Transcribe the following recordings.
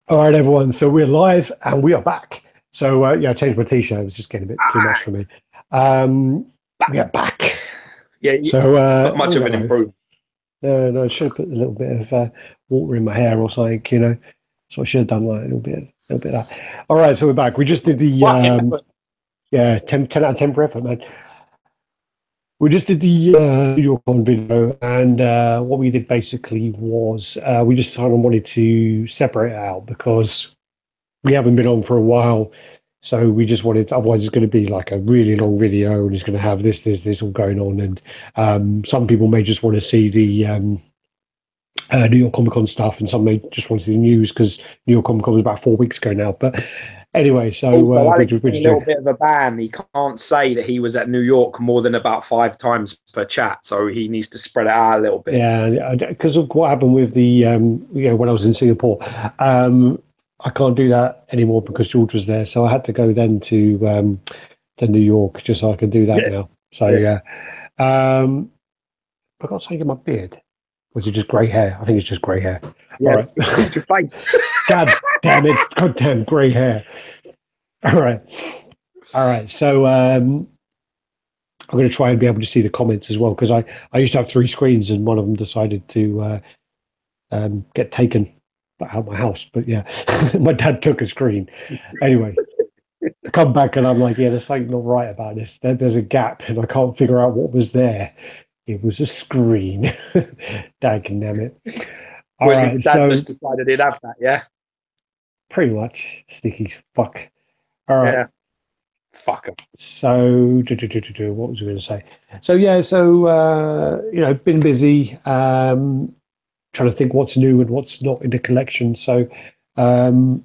All right, everyone. So we're live and we are back. So yeah, I changed my t-shirt. It was just getting a bit too much for me. We are back. Yeah, So not much oh of an no, improvement. no, I should have put a little bit of water in my hair or something. So I should have done like a little bit of that. All right, so we're back. We just did the Fucking effort. yeah 10 out of 10 for effort, man. We just did the New York on video, and what we did basically was we just kind of wanted to separate it out because we haven't been on for a while. So we just wanted, otherwise it's going to be like a really long video and it's going to have this all going on. And some people may just want to see the New York Comic Con stuff, and some may just want to see the news because New York Comic Con was about 4 weeks ago now. But anyway, so Also, we Alex just, is we on a just little do. bit of a ban. He can't say that he was at New York more than about 5 times per chat, so he needs to spread it out a little bit. Yeah, because of what happened with the, when I was in Singapore, I can't do that anymore because George was there. So I had to go then to New York just so I can do that Yeah, now. So yeah, yeah. Um, I got something in my beard. Was it just grey hair? I think it's just grey hair. All yeah. right. He called your face. God damn it. God damn grey hair. All right. All right. So I'm going to try and be able to see the comments as well because I used to have three screens and one of them decided to get taken out of my house. But yeah, my dad took a screen. Anyway, I come back and I'm like, yeah, there's something not right about this. There's a gap and I can't figure out what was there. It was a screen. Damn it. All Was it your right, dad so just decided he'd have that? Yeah, pretty much sneaky fuck. All right, yeah. Fuck him. so what was I going to say? So yeah, so been busy trying to think what's new and what's not in the collection. So um,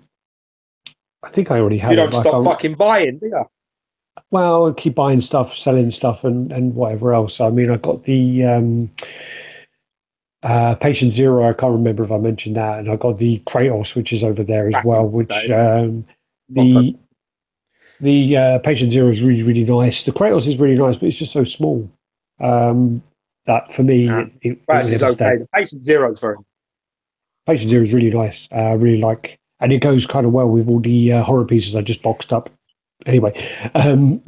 I think I already You have it. don't Like stop fucking buying, do you? I keep buying stuff, selling stuff, and whatever else. I mean, I got the Patient Zero. I can't remember if I mentioned that, and I got the Kratos, which is over there as well. Cracking. Which That is proper. the Patient Zero is really really nice. The Kratos is really nice, but it's just so small that for me it will Price is never okay. stay. The patient zero's very. Patient Zero is really nice. I really like, and it goes kind of well with all the horror pieces I just boxed up. Anyway, and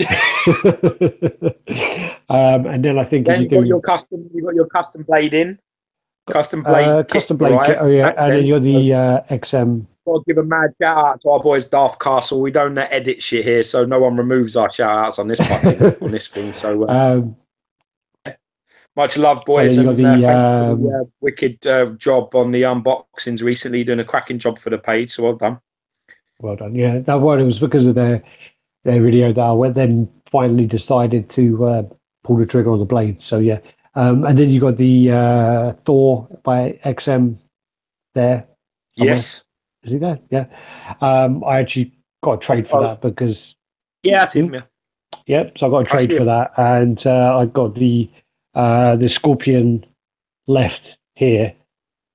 then I think if Then you do you got your custom blade in. Custom blade kit custom blade kit, arrived. oh yeah, That's and then sent. you're So the XM. got to give a mad shout out to our boys Daft Castle. We don't edit shit here, so no one removes our shout outs on this fucking on this thing. So um, much love, so then boys, you got and the thank you for the wicked job on the unboxings recently. Doing a cracking job for the page, so well done. well done, yeah. That one it was because of their video that I went then finally decided to pull the trigger on the blade. So yeah, and then you got the Thor by XM there somewhere. Yes. Is he there? Yeah. I actually got a trade for Oh, that because, yeah, that's hmm? him. Yeah, Yep. So I got a I trade see for him. that, and I got the Scorpion left here,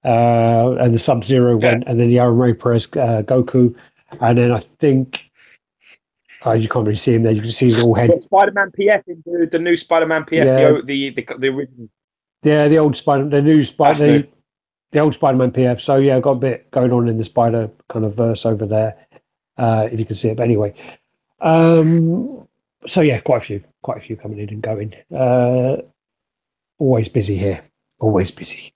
and the Sub Zero Yeah. went, and then the Aaron Ray Perez Goku, and then I think you can't really see him there. You can see his all head. Spider-Man PF into the new Spider-Man PF, Yeah, the original. yeah. The old Spider, the new That's Spider, new. the old Spider-Man PF. So yeah, I've got a bit going on in the Spider kind of verse over there, if you can see it. But anyway, um, so yeah, quite a few coming in and going. Always busy here, always busy.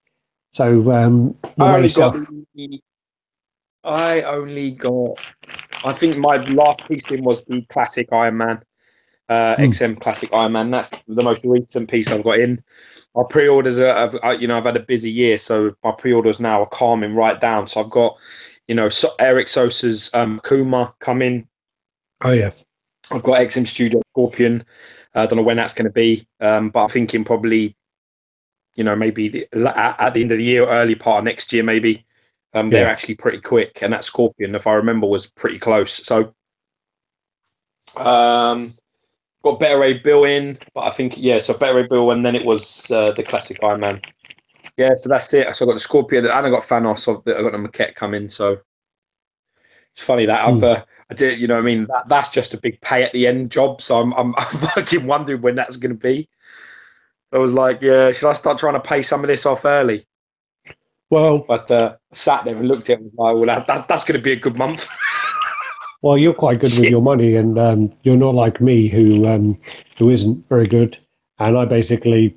So, what I about only got yourself? the. I only got. I think my last piece in was the classic Iron Man, Hmm. XM classic Iron Man. That's the most recent piece I've got in. My pre-orders I've had a busy year, so my pre-orders now are calming right down. So I've got, Eric Sosa's Kuma coming. Oh yeah, I've got XM Studio Scorpion. I don't know when that's going to be, but I'm thinking probably, maybe at the end of the year, early part of next year, maybe. They're yeah, actually pretty quick, and that Scorpion, if I remember, was pretty close. So, um, got Better Ray Bill in, but I think so Better Ray Bill, and then it was the classic Iron Man. Yeah, so that's it. So I got the Scorpion, and I got Thanos. I got the maquette coming. So it's funny that hmm. I did. You know, what I mean, that's just a big pay at the end job. So I'm fucking wondering when that's going to be. I was like, yeah, should I start trying to pay some of this off early? Well, But I sat there and looked at it and was like, well, that's going to be a good month. well, you're quite good with your Shit. money, and you're not like me, who isn't very good. And I basically,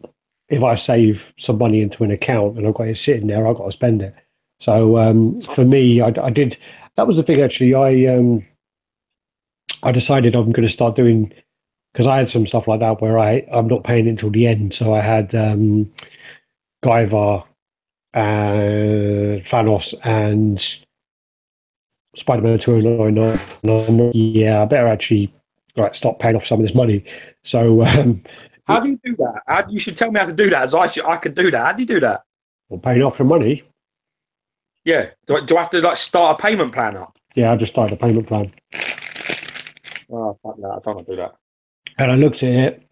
if I save some money into an account and I've got it sitting there, I've got to spend it. So for me, I did. That was the thing actually. I decided I'm going to start doing, because I had some stuff like that where I'm not paying it until the end. So I had Guyver, Thanos, and Spider-Man 299. And I'm like, yeah, I better actually stop paying off some of this money. So How do you do that? You should tell me how to do that, as I could do that. How do you do that? well, paying off the money. Yeah. Do I have to like start a payment plan up? Yeah, I just started a payment plan. Oh, fuck that. I don't want to do that. And I looked at it,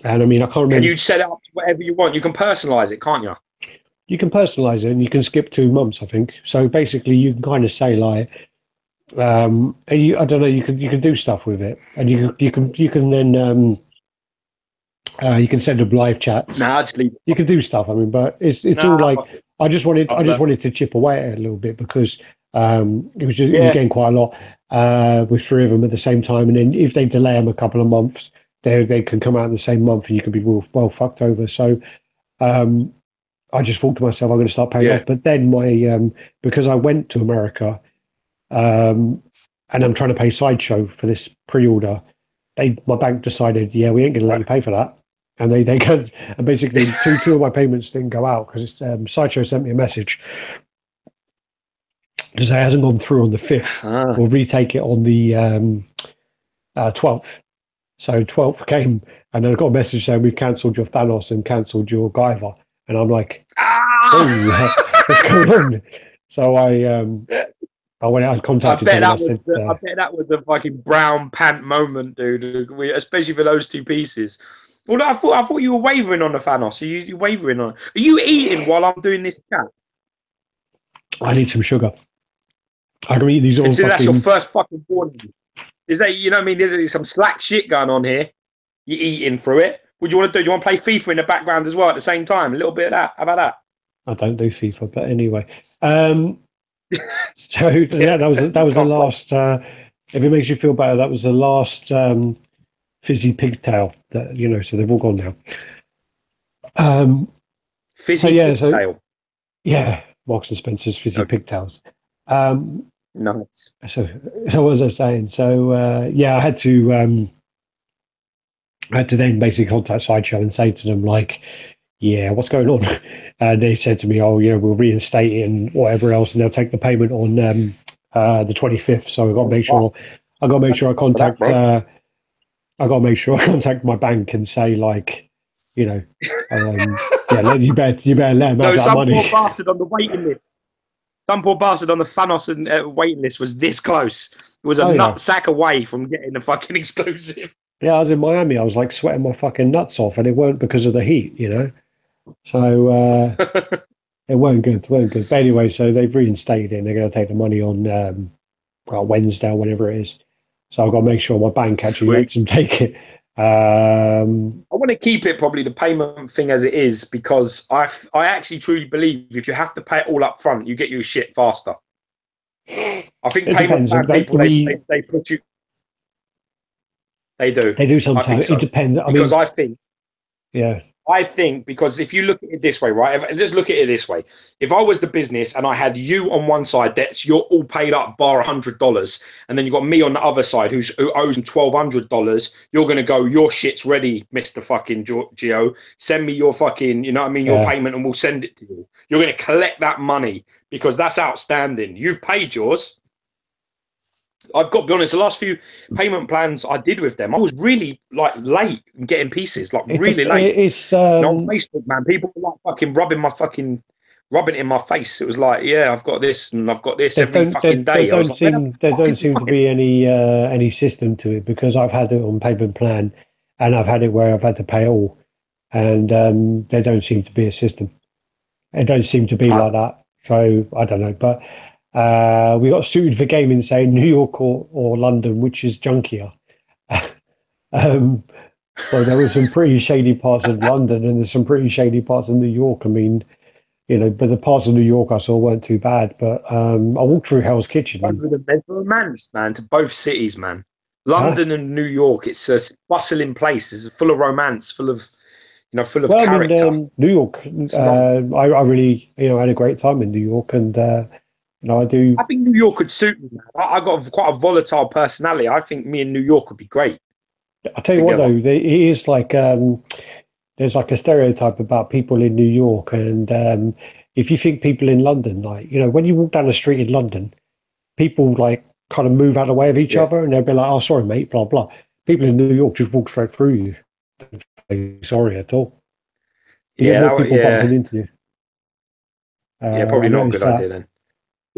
and I mean, I can't remember. Can you set it up to whatever you want? You can personalize it, can't you? You can personalize it, and you can skip 2 months, I think. So basically, you can kind of say like, I don't know, you can do stuff with it, and you can then you can send them live chats. Nah, just leave it. You can do stuff. I mean, but it's all like I just wanted to chip away at it a little bit because it was getting quite a lot with 3 of them at the same time, and then if they delay them a couple of months, they can come out in the same month, and you can be well fucked over. So I just thought to myself, I'm going to start paying off. But then because I went to America, and I'm trying to pay Sideshow for this pre-order, my bank decided, we ain't going to let you pay for that. And they and basically two of my payments didn't go out because Sideshow sent me a message to say it hasn't gone through on the 5th. We'll retake it on the 12th. So 12th came, and then I got a message saying we've cancelled your Thanos and cancelled your Guyver. And I'm like, oh, what's going on? So I went out and contacted them. I bet that was a fucking brown pant moment, dude. Especially for those 2 pieces. Well, I thought you were wavering on the Thanos. Are you wavering on? Are you eating while I'm doing this chat? I need some sugar. I can eat these all. Consider that's your first fucking warning. Is that, you know what I mean? There's some slack shit going on here. You're eating through it. What do you want to do? Do you want to play FIFA in the background as well at the same time? A little bit of that. How about that? I don't do FIFA, but anyway. So yeah, that was the last. If it makes you feel better, that was the last fizzy pigtail. That so they've all gone now. Fizzy pigtail. Yeah, Marks and Spencer's fizzy pigtails. Nice. So what was I saying? So I had to then basically contact Sideshow and say to them like, what's going on? And they said to me, we'll reinstate it and whatever else, and they'll take the payment on the 25th. So I've got to make sure I contact my bank and say like, you better let them have that money. Some poor bastard on the waiting list. Some poor bastard on the Thanos waiting list was this close. It was a nutsack away from getting the fucking exclusive. Yeah, I was in Miami. I was like sweating my fucking nuts off, and it weren't because of the heat, So it weren't good. But anyway, so they've reinstated it, and they're going to take the money on Wednesday or whenever it is. So I've got to make sure my bank actually lets them take it. I want to keep it probably the payment thing as it is, because I actually truly believe if you have to pay it all up front, you get your shit faster. I think payment plan people they put you. They do. They do sometimes. So. It depends. I think because if you look at it this way, right? Just look at it this way. If I was the business and I had you on one side, you're all paid up bar $100, and then you've got me on the other side who owes $1,200, you're going to go, your shit's ready, Mr. fucking Gio. Send me your fucking, your payment, and we'll send it to you. You're going to collect that money because that's outstanding. You've paid yours. I've got to be honest, the last few payment plans I did with them, I was really late in getting pieces, really late. It's on Facebook, man, people were fucking rubbing it in my face. It was like, I've got this and I've got this every fucking day. There don't seem to be any system to it, because I've had it on payment plan and I've had it where I've had to pay all, and there don't seem to be a system. It don't seem to be like that. So I don't know, but. We got suited for gaming saying New York or London, which is junkier. So there were some pretty shady parts of London, and there's some pretty shady parts of New York. I mean, but the parts of New York I saw weren't too bad. But I walked through Hell's Kitchen. There's romance, man, to both cities, man. Huh? London and New York, it's a bustling place. It's full of romance, full of full of Well, I mean, character. New York. It's not. I really, had a great time in New York, and I do. I think New York could suit me, man. I got quite a volatile personality. I think me and New York would be great I tell you what, together. though, it is like there's like a stereotype about people in New York, and if you think people in London, like when you walk down the street in London, people like kind of move out of the way of each Yeah, other, and they'll be like, "Oh, sorry, mate," blah blah. People in New York just walk straight through you. Don't say sorry at all. You get yeah, more people bumping into you. yeah. I Probably not a noticed good idea that. then.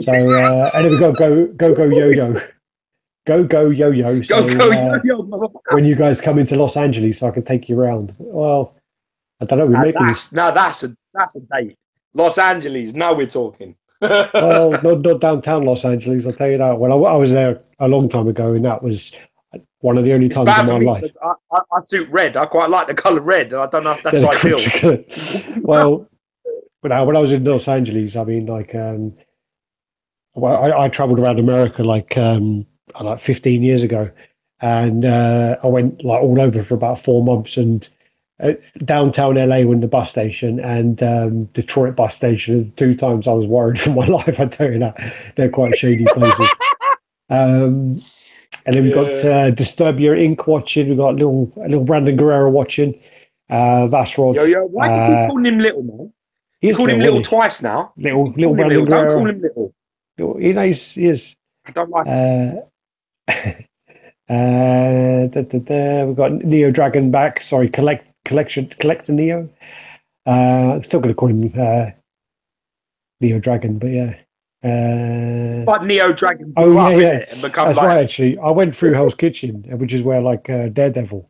So, and then we got go yo yo, go yo yo. Go, So go, yo, yo, motherfucker. when you guys come into Los Angeles, so I can take you around. Well, I don't know. We maybe That's a date. Los Angeles. Now we're talking. well, not downtown Los Angeles. I'll tell you that. Well, I was there a long time ago, and that was one of the only It's times in bad for my me life. because I suit red. I quite like the color red. I don't know if that's Yeah, ideal. well, when I was in Los Angeles, I mean, like, well, I traveled around America like 15 years ago, and I went like all over for about 4 months, and downtown LA when the bus station and Detroit bus station. 2 times I was worried for my life. I tell you that they're quite shady places. Um, and then we've got Disturbia Inc. watching. We've got a little Brandon Guerrero watching. That's Rod. Yo, why do you keep calling him little, man? He You is called him little, little isn't twice now. he? Little Call him Brandon little. Don't call Guerrero. him little. He is. I don't like. We've got Neo Dragon back. Sorry, Collector Neo. I'm still going to call him Neo Dragon, but yeah. It's like Neo Dragon Oh grew up in yeah. it and become That's like. right. Actually, I went through Hell's Kitchen, which is where like Daredevil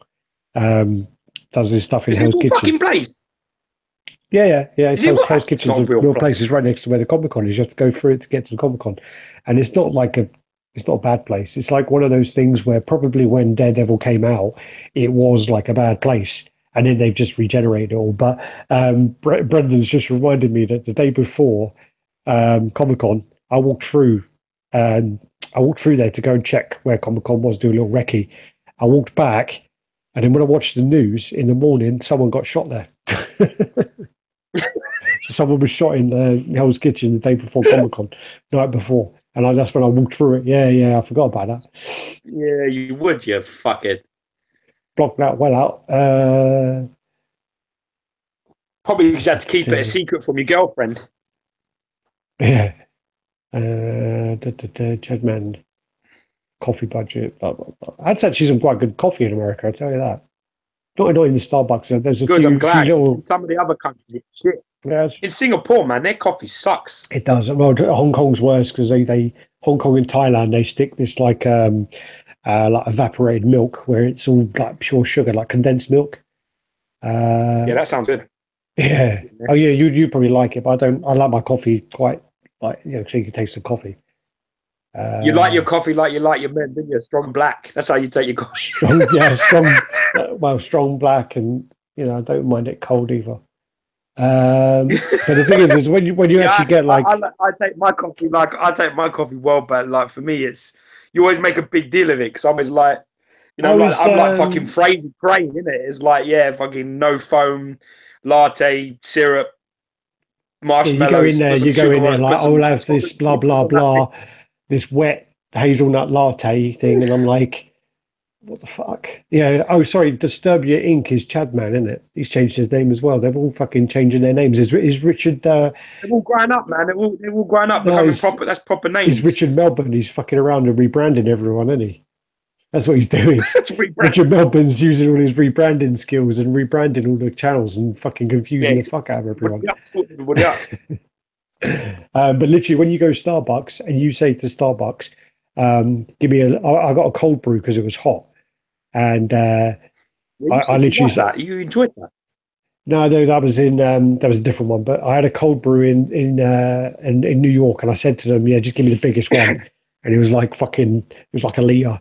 does his stuff in Is it a Hell's real Kitchen. fucking place? Yeah. It's Is it Hell's It's Kitchen's not a a real real place. place. It's right next to where the Comic Con is. You have to go through it to get to the Comic Con, and it's not a bad place. It's like one of those things where probably when Daredevil came out, it was like a bad place, and then they've just regenerated it all. But Brendan's just reminded me that the day before Comic Con, I walked through. I walked through there to go and check where Comic Con was, do a little recce. I walked back, and then when I watched the news in the morning, someone got shot there. So someone was shot in Hell's Kitchen the day before Comic Con, night before, and that's when I walked through it. Yeah, I forgot about that. Yeah, you would, you fuckhead. Blocked that well out. Probably because you had to keep it a secret from your girlfriend. Yeah. Chadman, coffee budget. Blah, blah, blah. That's actually some quite good coffee in America. I tell you that. Not in the Starbucks. There's a Good, few. I'm glad. Little, In some of the other countries, it's shit. yeah, In Singapore, man, their coffee sucks. it does. Well, Hong Kong's worse because they Hong Kong and Thailand they stick this like evaporated milk where it's all like pure sugar, like condensed milk. Yeah, that sounds good. Yeah. Oh yeah, you probably like it, but I don't. I like my coffee quite like so you can taste the coffee. You like your coffee like you like your men, didn't you? Strong black. That's how you take your coffee. Strong black, and I don't mind it cold either. But the thing is when you actually get like I take my coffee well, but like for me, it's you always make a big deal of it because I'm always like, I'm like fucking Fraser Crane, isn't it? It's like fucking no foam, latte, syrup, marshmallows. You go in there like I'll have this blah blah blah, this wet hazelnut latte thing, and I'm like, what the fuck? Yeah. Oh, sorry. Disturbia Inc. is Chadman, isn't it? He's changed his name as well. They're all fucking changing their names. Is Richard? They're all growing up, man. They're all growing up, becoming proper. That's proper names. He's Richard Melbourne. He's fucking around and rebranding everyone, isn't he? That's what he's doing. Richard Melbourne's using all his rebranding skills and rebranding all the channels and fucking confusing the fuck out of everyone. But literally, when you go to Starbucks and you say to Starbucks, give me I got a cold brew because it was hot. And I literally that. You enjoyed that? No, that was that was a different one. But I had a cold brew in New York, and I said to them, "Yeah, just give me the biggest one." And it was like a liter.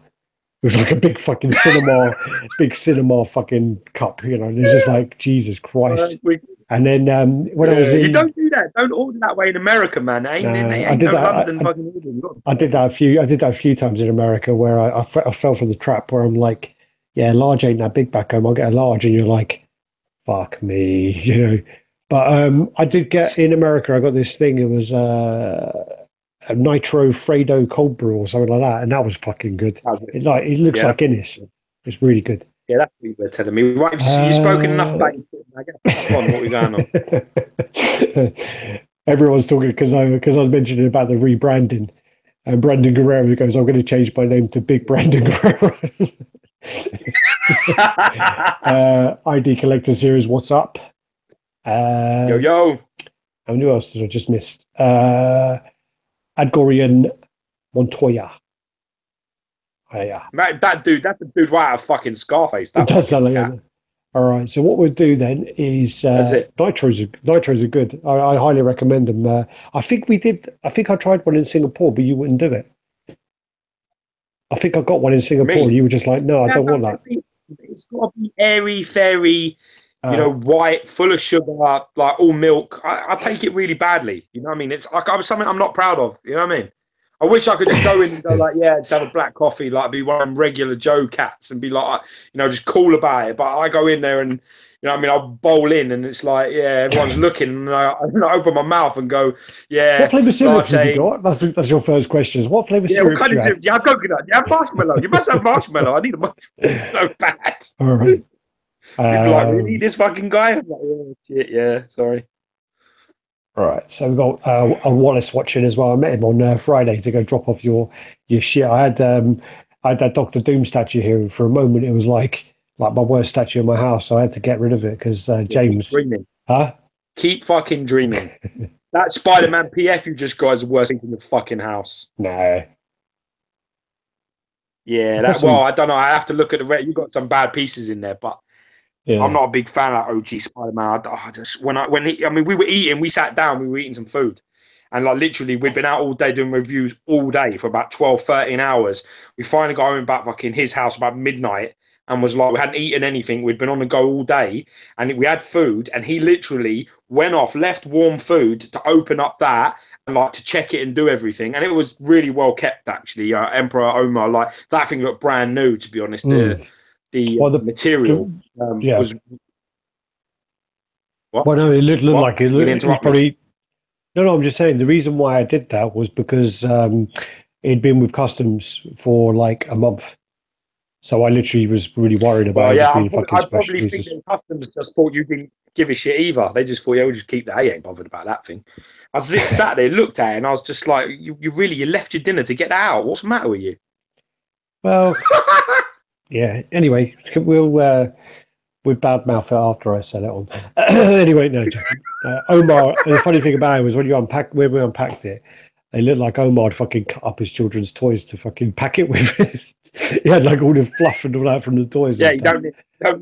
It was like a big cinema fucking cup, And it was just like Jesus Christ. And then when I was You in, don't do that. Don't order that way in America, man. I Ain't did no that. London fucking order. I did that a few. I did that a few times in America where I fell for the trap where I'm like, yeah, large ain't that big back home. I'll get a large, and you're like, fuck me, you know. But I did get in America. I got this thing. It was a Nitro Fredo cold brew or something like that, and that was fucking good. It looks like Guinness. It's really good. Yeah, that's what you were telling me. Right, you've spoken enough about your shit. I guess on what we're going on. Everyone's talking because I was mentioning about the rebranding, and Brandon Guerrero goes, "I'm going to change my name to Big Brandon Guerrero." ID Collector Series, what's up? Yo. And who else did I just missed? Adgorian Montoya. Yeah. That dude, that's a dude right out of fucking Scarface. That does sound like cat. it. All right. So what we'll do then is nitros are good. I highly recommend them. I think I tried one in Singapore, but you wouldn't do it. I think I got one in Singapore, and you were just like, no, I don't want that. It's got to be airy, fairy, white, full of sugar, like all milk. I take it really badly. You know what I mean? It's like something I'm not proud of. You know what I mean? I wish I could just go in and go like, yeah, just have a black coffee, like be one of them regular Joe cats and be like, just cool about it. But I go in there and, I'll bowl in and it's like, yeah, everyone's looking and I open my mouth and go, yeah. What flavour syrups have you got? That's your first question. What flavour syrups? What kind of syrup? Do you have coconut? Do you have marshmallow? You must have marshmallow. I need a marshmallow. So bad. All right. People like, really? This fucking guy? I'm like, oh, shit, yeah, sorry. All right, so we've got Wallace watching as well. I met him on Friday to go drop off your shit. I had that Doctor Doom statue here, and for a moment it was like my worst statue in my house. So I had to get rid of it because James. Keep dreaming. Huh? Keep fucking dreaming. That Spider-Man PF you just got is the worst thing in the fucking house. No. Yeah, I don't know. I have to look at the red. You got some bad pieces in there, but. Yeah. I'm not a big fan of OG Spider-Man. We were eating, we sat down, we were eating some food. And like literally, we'd been out all day doing reviews all day for about 12, 13 hours. We finally got home back fucking his house about midnight and was like, we hadn't eaten anything. We'd been on the go all day and we had food. And he literally went off, left warm food to open up that and like to check it and do everything. And it was really well kept, actually. Emperor Omar, like that thing looked brand new, to be honest. The material was. What? Well, no, it looked like it was probably. No, I'm just saying the reason why I did that was because it'd been with customs for like a month, so I literally was really worried about it. I probably think the customs just thought you didn't give a shit either. They just thought, yeah, we'll just keep that. I ain't bothered about that thing. I sat there, looked at it, and I was just like, you left your dinner to get that out. What's the matter with you? Well. Yeah. Anyway, we'll badmouth it after I sell it on. Anyway, no. Omar. The funny thing about it was when we unpacked it, it looked like Omar had fucking cut up his children's toys to fucking pack it with. He had like all the fluff and all that from the toys. Yeah, you don't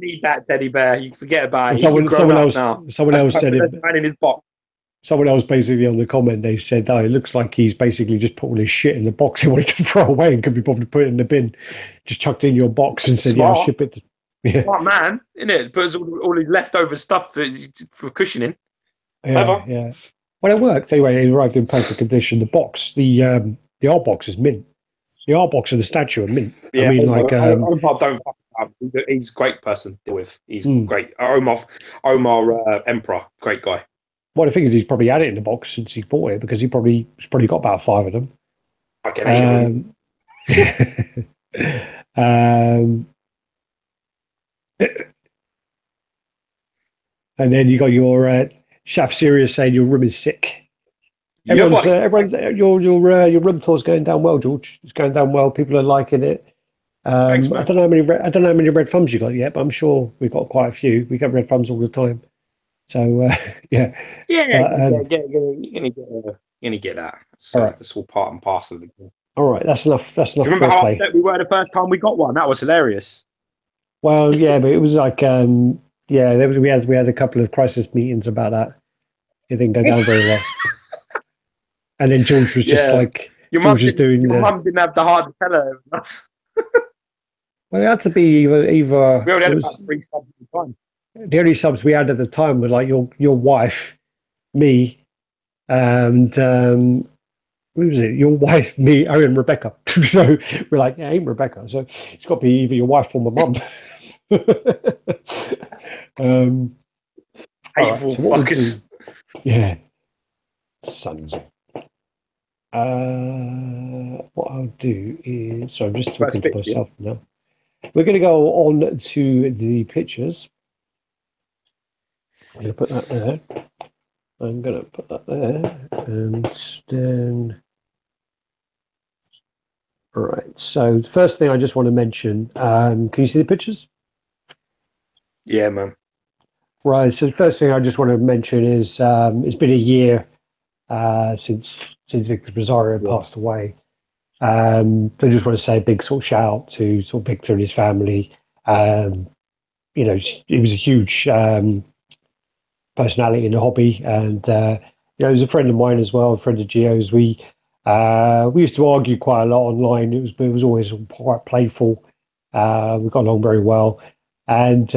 need that teddy bear. You forget about it. Someone else said it. In his box. Someone else basically on the comment, they said, it looks like he's basically just put all his shit in the box he wanted to throw away and could be bothered to put it in the bin. Just chucked it in your box and said, Smart. yeah, I'll ship it. Smart man, isn't it? Puts all his leftover stuff for cushioning. Yeah. Well, it worked. Anyway, it arrived in perfect condition. The box, the art box is mint. The art box and the statue are mint. Yeah, I mean, he's a great person to deal with. He's great. Omar Emperor, great guy. Well, the thing is, he's probably had it in the box since he bought it because he's probably got about 5 of them. Okay. And then you got your Chef Serious saying your room is sick. Everyone's your room tour's going down well, George. It's going down well. People are liking it. Thanks, man. I don't know how many red thumbs you got yet, but I'm sure we've got quite a few. We get red thumbs all the time. So yeah. You're gonna get that. So it's all part and parcel of the game. All right, that's enough. Remember how upset we were the first time we got one? That was hilarious. Well, yeah, but it was like we had a couple of crisis meetings about that. It didn't go down very well. And then George was just like, your mum didn't have the heart to tell her. Well, it had to be either. We only had about 3 subs at the time. the only subs we had at the time were like your wife, me, and who was it? Your wife, me, oh, and Rebecca. So we're like, yeah, ain't Rebecca. So it's got to be either your wife or my mum. All right. Hateful So what we'll do, fuckers. yeah, sons. What I'll do is, so I'm just talking First to picture. myself now. We're going to go on to the pictures. I'm going to put that there. I'm going to put that there, and then. All right. So the first thing I just want to mention, can you see the pictures? Yeah, man. Right. So the first thing I just want to mention is it's been a year since Victor Rosario passed away. So I just want to say a big sort of shout out to sort of Victor and his family. You know, he was a huge personality in the hobby, and you know, he was a friend of mine as well, a friend of Gio's. We used to argue quite a lot online. It was always quite playful. We got along very well, and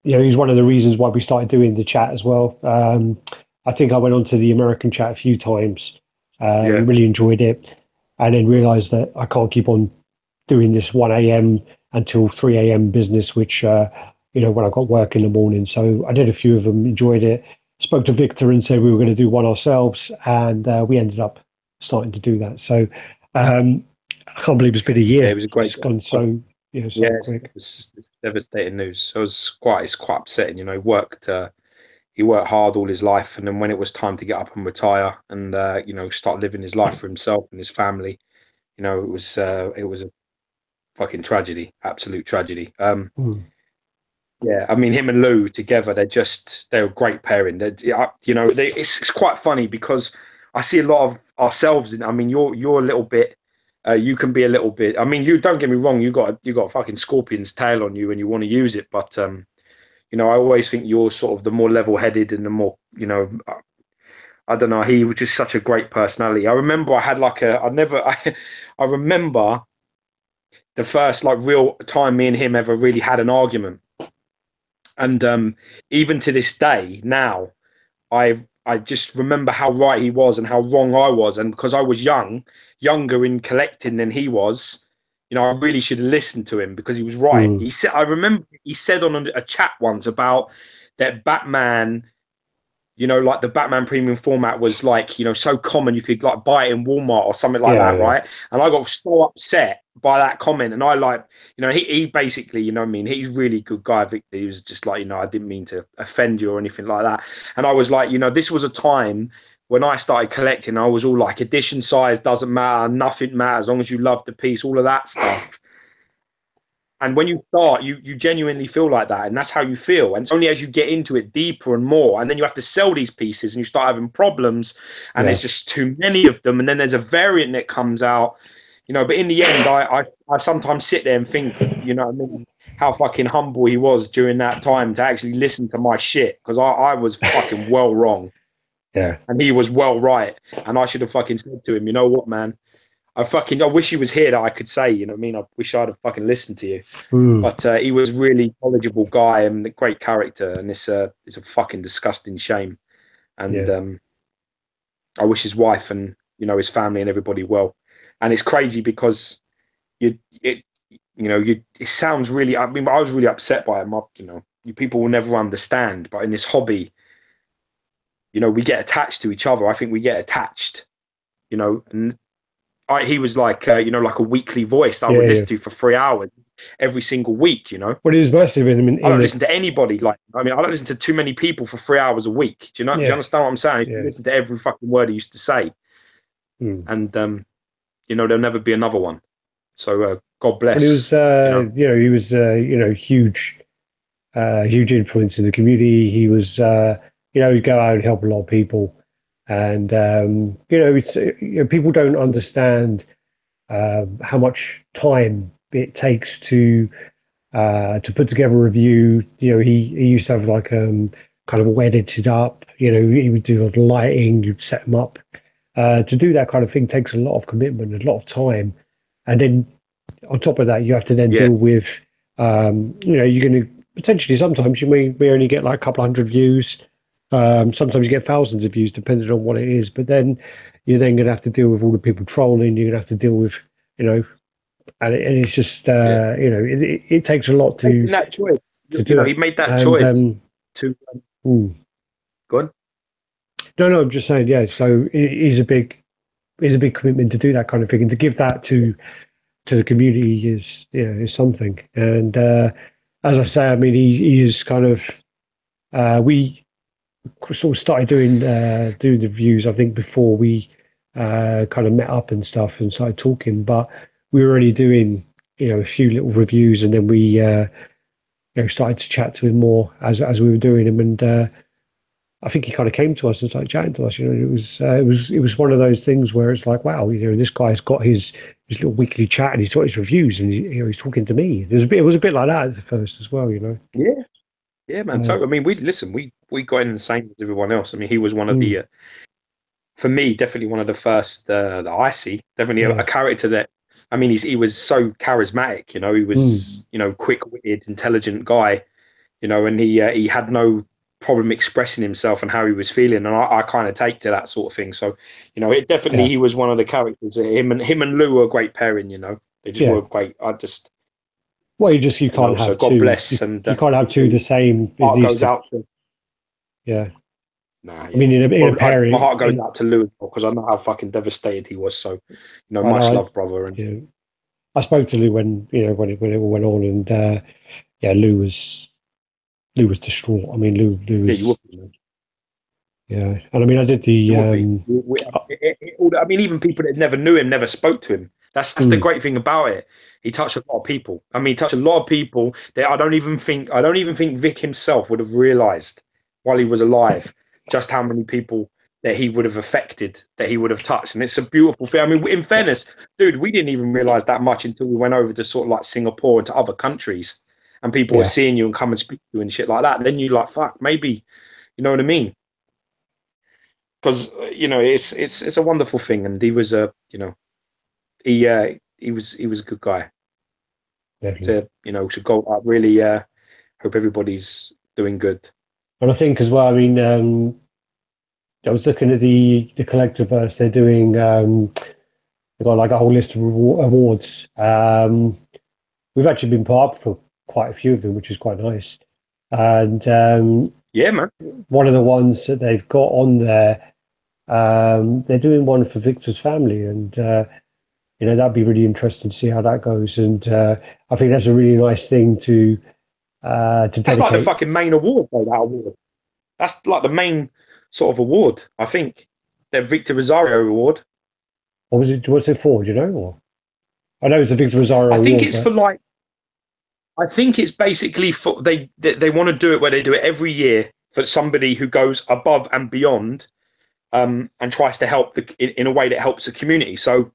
you know, he's one of the reasons why we started doing the chat as well. I think I went onto the American chat a few times. Really enjoyed it, and then realised that I can't keep on doing this 1 a.m. until 3 a.m. business, which you know, when I got work in the morning. So I did a few of them, enjoyed it. Spoke to Victor and said we were going to do one ourselves, and we ended up starting to do that. So I can't believe it's been a year. Yeah, it was a great. It's gone so quick. It's devastating news. So it's quite upsetting. You know, he worked hard all his life, and then when it was time to get up and retire and you know, start living his life for himself and his family, you know, it was a fucking tragedy, absolute tragedy. Yeah, I mean, him and Lou together, they're a great pairing. You know, it's quite funny because I see a lot of ourselves in. I mean, you're a little bit. You can be a little bit. I mean, you don't get me wrong. You got a fucking scorpion's tail on you, and you want to use it. But you know, I always think you're sort of the more level-headed and the more, you know. I don't know. He was just such a great personality. I remember I had like a. I never. I remember the first like real time me and him ever really had an argument. And even to this day, now I just remember how right he was and how wrong I was, and because I was younger in collecting than he was, you know, I really should have listened to him because he was right. He said, I remember he said on a chat once about that Batman. You know, like the Batman premium format was like, you know, so common you could like buy it in Walmart or something like that, right? And I got so upset by that comment. And I like, you know, he basically, you know what I mean? He's a really good guy, Victor. He was just like, you know, I didn't mean to offend you or anything like that. And I was like, you know, this was a time when I started collecting, I was all like, edition size doesn't matter, nothing matters as long as you love the piece, all of that stuff. And when you start, you genuinely feel like that, and that's how you feel. And it's only as you get into it deeper and more, and then you have to sell these pieces, and you start having problems, and there's just too many of them, and then there's a variant that comes out, you know. But in the end, I sometimes sit there and think, you know what I mean, how fucking humble he was during that time to actually listen to my shit, because I was fucking well wrong, and he was well right, and I should have fucking said to him, you know what, man. I wish he was here that I could say, you know what I mean? I wish I'd have fucking listened to you. But he was really knowledgeable guy and a great character. And it's a fucking disgusting shame. And I wish his wife and, you know, his family and everybody well. And it's crazy because it sounds really, I mean, I was really upset by it. You know, people will never understand. But in this hobby, you know, we get attached to each other. I think we get attached, you know, and he was like, you know, like a weekly voice that I would listen to for 3 hours every single week, you know. Well, it was massive I don't listen to anybody. Like, I mean, I don't listen to too many people for 3 hours a week. Do you know? Do you understand what I'm saying? You listen to every fucking word he used to say, and you know, there'll never be another one. So God bless. But he was, you know, he was, you know, huge influence in the community. He was, you know, he'd go out and help a lot of people. And you know, people don't understand how much time it takes to put together a review. You know, he used to have like kind of all edited up. You know, he would do the lighting, you'd set them up. To do that kind of thing takes a lot of commitment, a lot of time, and then on top of that, you have to then deal with, you know, you're going to potentially sometimes you may only get like a couple hundred views. Sometimes you get thousands of views depending on what it is. But then you're then going to have to deal with all the people trolling. You're going to have to deal with, and it's just it takes a lot Making that choice. to do He it. made that And choice to go on. no, I'm just saying, yeah. So it is a big commitment to do that kind of thing, and to give that to the community is something. And as I say, I mean, he is kind of we sort of started doing the reviews, I think, before we kind of met up and stuff and started talking, but we were already doing a few little reviews, and then we started to chat to him more as we were doing them. And I think he kind of came to us and started chatting to us. It was one of those things where it's like, wow, this guy's got his little weekly chat, and he's got his reviews, and he's talking to me. It was a bit like that at first as well, Yeah, man. Totally. I mean, we got in the same as everyone else. I mean, he was one of the, for me, definitely one of the first that I see. Definitely a character that, I mean, he was so charismatic. He was quick-witted, intelligent guy. And he had no problem expressing himself and how he was feeling, and I kind of take to that sort of thing. So, it definitely he was one of the characters. Him and Lou were a great pairing. They just were great. Well, you can't have so God two. bless, You and can't have two the same. Heart goes out to. Yeah. Nah, I mean, in a pairing, my heart goes out to Lou because I know how fucking devastated he was. So, much love, brother. And I spoke to Lou when when it all went on, and Lou was distraught. I mean, Lou was. You would be, man. Yeah, and I mean, I did the. I mean, even people that never knew him never spoke to him. That's the great thing about it. He touched a lot of people. I mean, he touched a lot of people that I don't even think Vic himself would have realized while he was alive just how many people that he would have affected, that he would have touched. And it's a beautiful thing. I mean, in fairness, dude, we didn't even realize that much until we went over to sort of like Singapore and to other countries, and people were seeing you and come and speak to you and shit like that. And then you're like, fuck, maybe, you know what I mean? Because it's a wonderful thing, and he was he was a good guy. Definitely. To go up. Really hope everybody's doing good. And I think as well, I mean, I was looking at the Collectiverse. They're doing they've got like a whole list of awards. We've actually been put up for quite a few of them, which is quite nice. And yeah, man, one of the ones that they've got on there, they're doing one for Victor's family, and that'd be really interesting to see how that goes. And I think that's a really nice thing to dedicate. That's like the fucking main award, though. That award. That's like the main sort of award. I think the Victor Rosario Award. What was it? What's it for? Do you know? Or I know it's a Victor Rosario Award. I think it's for like. I think it's basically for they want to do it where they do it every year for somebody who goes above and beyond, and tries to help in a way that helps the community. So.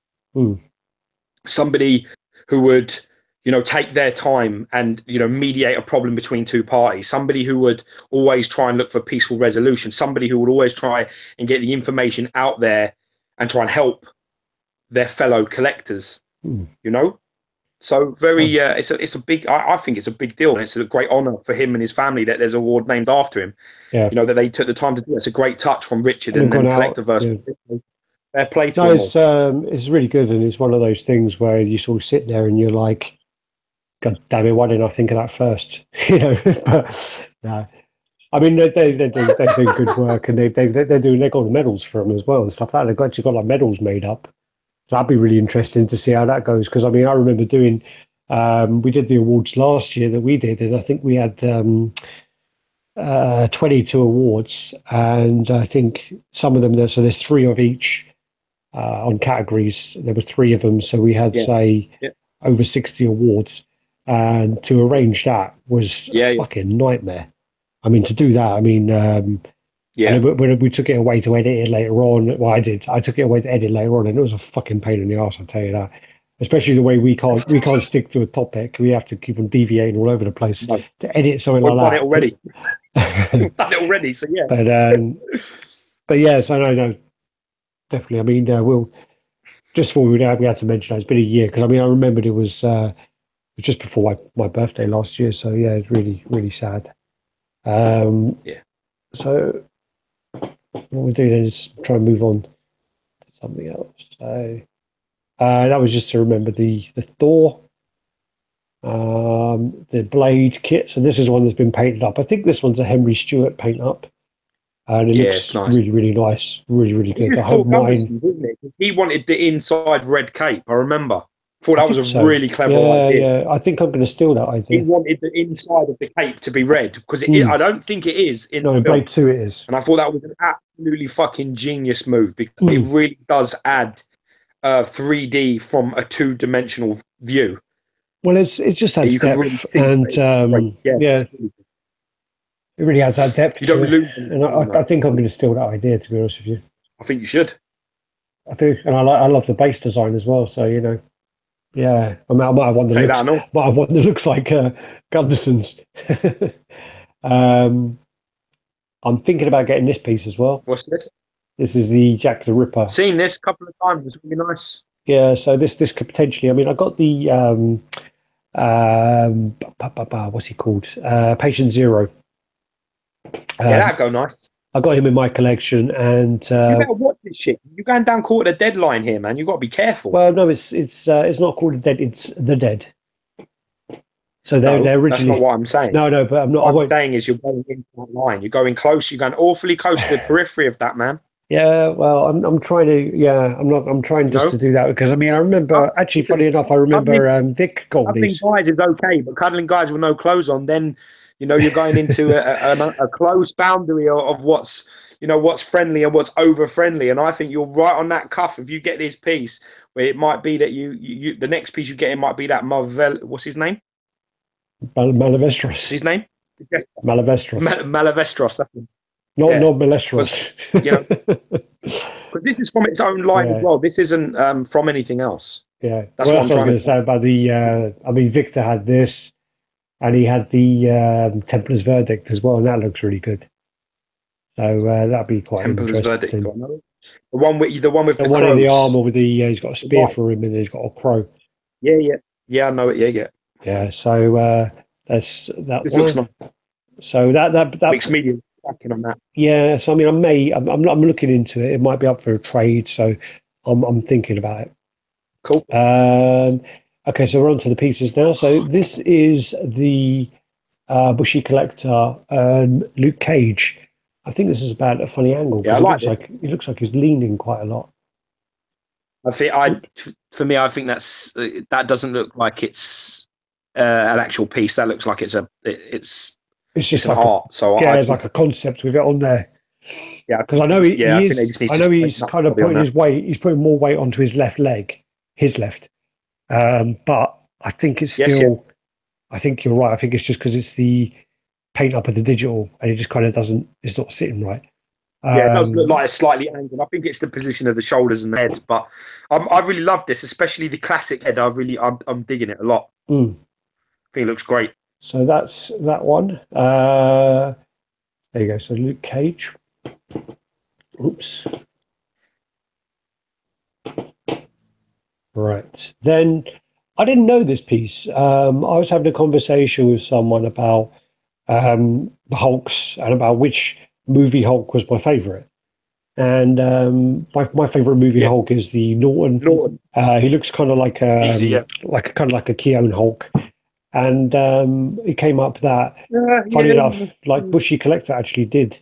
Somebody who would, take their time and, mediate a problem between two parties. Somebody who would always try and look for peaceful resolution. Somebody who would always try and get the information out there and try and help their fellow collectors. So very, it's a big. I think it's a big deal, and it's a great honor for him and his family that there's an award named after him. Yeah. That they took the time to do it. It's a great touch from Richard and Collectiverse. Yeah. Fair play to it's really good, and it's one of those things where you sort of sit there and you're like, God damn it, why didn't I think of that first? But no, I mean they're doing good work, and they're doing they got the medals for them as well and stuff like that. They've actually got like medals made up. So that'd be really interesting to see how that goes, because I mean I remember doing we did the awards last year that we did, and I think we had 22 awards, and I think some of them there's 3 of each. On categories, there were 3 of them, so we had over 60 awards, and to arrange that was a fucking nightmare. I mean, to do that, I mean, when we took it away to edit it later on, well, I took it away to edit later on, and it was a fucking pain in the ass, I'll tell you that. Especially the way we can't stick to a topic, we have to keep on deviating all over the place to edit something like that. We've done it already, so yeah. But yes, I know. Definitely. I mean, we'll just before we had to mention that it's been a year, because I mean I remembered it was was just before my birthday last year, so yeah, it's really, really sad. Yeah. So what we're doing is try and move on to something else. So that was just to remember the Thor, the Blade kits, and this is one that's been painted up. I think this one's a Henry Stewart paint up, and it Yeah, looks it's nice. really, really nice, really, really This good. is I hope Paul mine. isn't it? He wanted the inside red cape. I remember. Thought I that was a think so. really clever Yeah, idea. yeah. I think I'm going to steal that He idea. wanted the inside of the cape to be red because I don't think it is in No, the in film. Blade 2 it is. And I thought that was an absolutely fucking genius move because it Mm. really does add 3D from a two-dimensional view. Well, it's just adds You can depth, really see and that it's great. yeah, it really adds that depth You to don't it. lose And anything on I that. think I'm going to steal that idea, to be honest with you. I think you should. I do, and I love the base design as well. So you know, yeah, I might have one that Take looks, that on. might have one that looks like Gunderson's. um, I'm thinking about getting this piece as well. What's this? This is the Jack the Ripper. Seen this a couple of times. It's really nice. Yeah, so this could potentially. I mean, I got the what's he called? Patient Zero. Yeah, that'd go nice. I got him in my collection, and You better watch this shit. You're going down court at a deadline here, man. You've got to be careful. well, no, it's not called the Dead. It's the Dead. So they're originally. That's not what I'm saying. No, but I'm not. What I'm saying is you're going into that line. You're going close. You're going awfully close to the periphery of that, man. Yeah, well, I'm trying to. Yeah, I'm trying just to do that because I mean I remember actually, funny enough, I remember Vic Cuddling Goldie's. guys is okay, but cuddling guys with no clothes on, then you're going into a close boundary of what's what's friendly and what's over friendly. And I think you're right on that cuff. If you get this piece, where it might be that you the next piece you get in might be that Marvel. What's his name? Malavestros. What's his name? Malavestros. Malavestros. That's him. Not Malestros. Because this is from its own line as well. This isn't from anything else. Yeah, that's what I'm trying to say about the. I mean, Victor had this, and he had the Templar's Verdict as well, and that looks really good. So that'd be quite Templar's interesting. Verdict. The one with the one in the armor with the he's got a spear for him, and he's got a crow. Yeah, I know it. Yeah. So that's that. This looks nice. So that mixed media backing on that. Yeah. So I mean, I'm looking into it. It might be up for a trade. So I'm thinking about it. Cool. Okay, so we're on to the pieces now. So this is the Bushy Collector Luke Cage. I think this is about a funny angle. Yeah, it looks like he's leaning quite a lot. I think I think that doesn't look like it's an actual piece. That looks like it's just like art. It's like a concept with it on there. Yeah, because I know he's kind of putting his weight. He's putting more weight onto his left leg, his left. But I think it's still. I think you're right. I think it's just because it's the paint up of the digital, and it just kind of doesn't. It's not sitting right. It does look like it's slightly angled. I think it's the position of the shoulders and the head. But I really love this, especially the classic head. I'm digging it a lot. I think it looks great. So that's that one. There you go. So Luke Cage. Oops. Right. Then I didn't know this piece. I was having a conversation with someone about the Hulks and about which movie Hulk was my favorite. And my favorite movie Hulk is the Norton. He looks kind of like a Keown Hulk. And it came up that, funny enough, like Bushy Collector actually did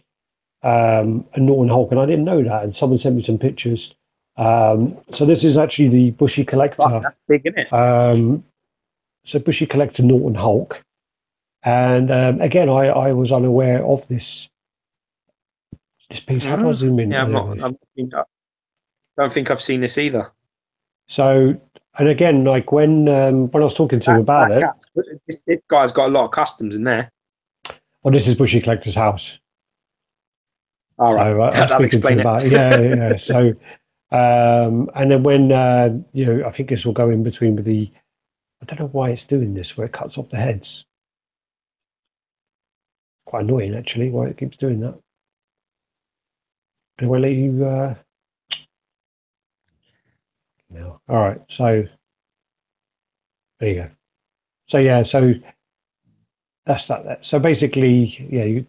a Norton Hulk, and I didn't know that. And someone sent me some pictures. So this is actually the Bushy Collector. Oh, that's big, isn't it? So Bushy Collector Norton Hulk. And again, I was unaware of this piece. How do I zoom in? Yeah, I don't think I've seen this either. So, and again, like when I was talking to him about it, this guy's got a lot of customs in there. Well, this is Bushy Collector's house. All right, so, I was speaking to him about it. Yeah. So, and then when I think this will go in between with the. I don't know why it's doing this, where it cuts off the heads. Quite annoying, actually, why it keeps doing that. Do I let you? No. All right. So there you go. So yeah, so that's that. So basically, yeah,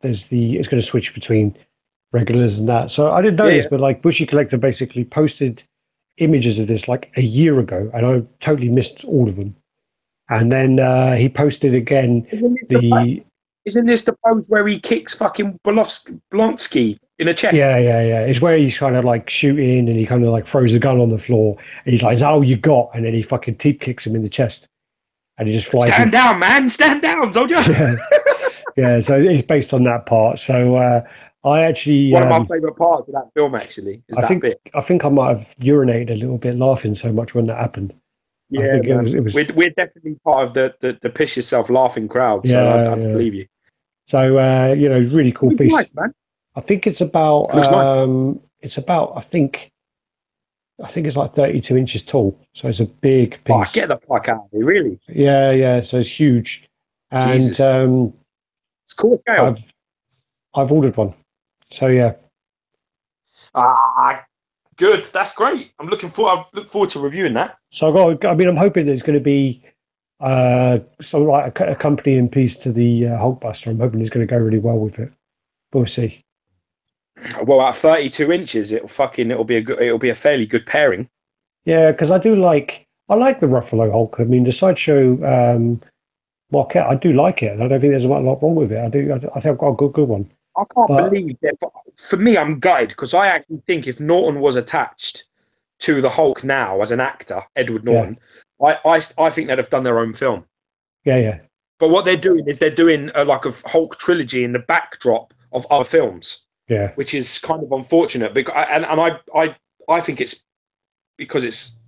it's going to switch between regulars and that. So I didn't know Yeah, this, yeah. but like Bushy Collector basically posted images of this like a year ago, and I totally missed all of them. And then he posted again the Isn't this the pose where he kicks fucking Blonsky in the chest? yeah. It's where he's kind of like shooting and he kind of like throws a gun on the floor and he's like, "Is that all you got?" And then he fucking teep kicks him in the chest and he just flies. Stand down, man! Stand down, soldier! Yeah, yeah. So it's based on that part. So I actually One of my favourite parts of that film actually is that bit. I think I might have urinated a little bit laughing so much when that happened. I Yeah, think man. it was We're definitely part of the piss yourself laughing crowd, so yeah, I yeah. believe you. So really cool piece. Nice, man. I think it's about It looks nice. I think it's like 32 inches tall. So it's a big Oh, piece. get the fuck out of here, really? Yeah. So it's huge. And Jesus. It's cool scale. I've ordered one. So yeah. Good. That's great. I look forward to reviewing that. So I'm hoping there's going to be some like a accompanying piece to the Hulkbuster. I'm hoping it's going to go really well with it. We'll see. Well, at 32 inches, it'll be a fairly good pairing. Yeah, because I like the Ruffalo Hulk. I mean, the Sideshow Marquette, I do like it, and I don't think there's a lot wrong with it. I think I've got a good one. I can't believe that. For me, I'm gutted because I actually think if Norton was attached to the Hulk now as an actor, Edward Norton, I think they'd have done their own film. Yeah. But what they're doing is they're doing like a Hulk trilogy in the backdrop of other films. Yeah. Which is kind of unfortunate because I think it's because it's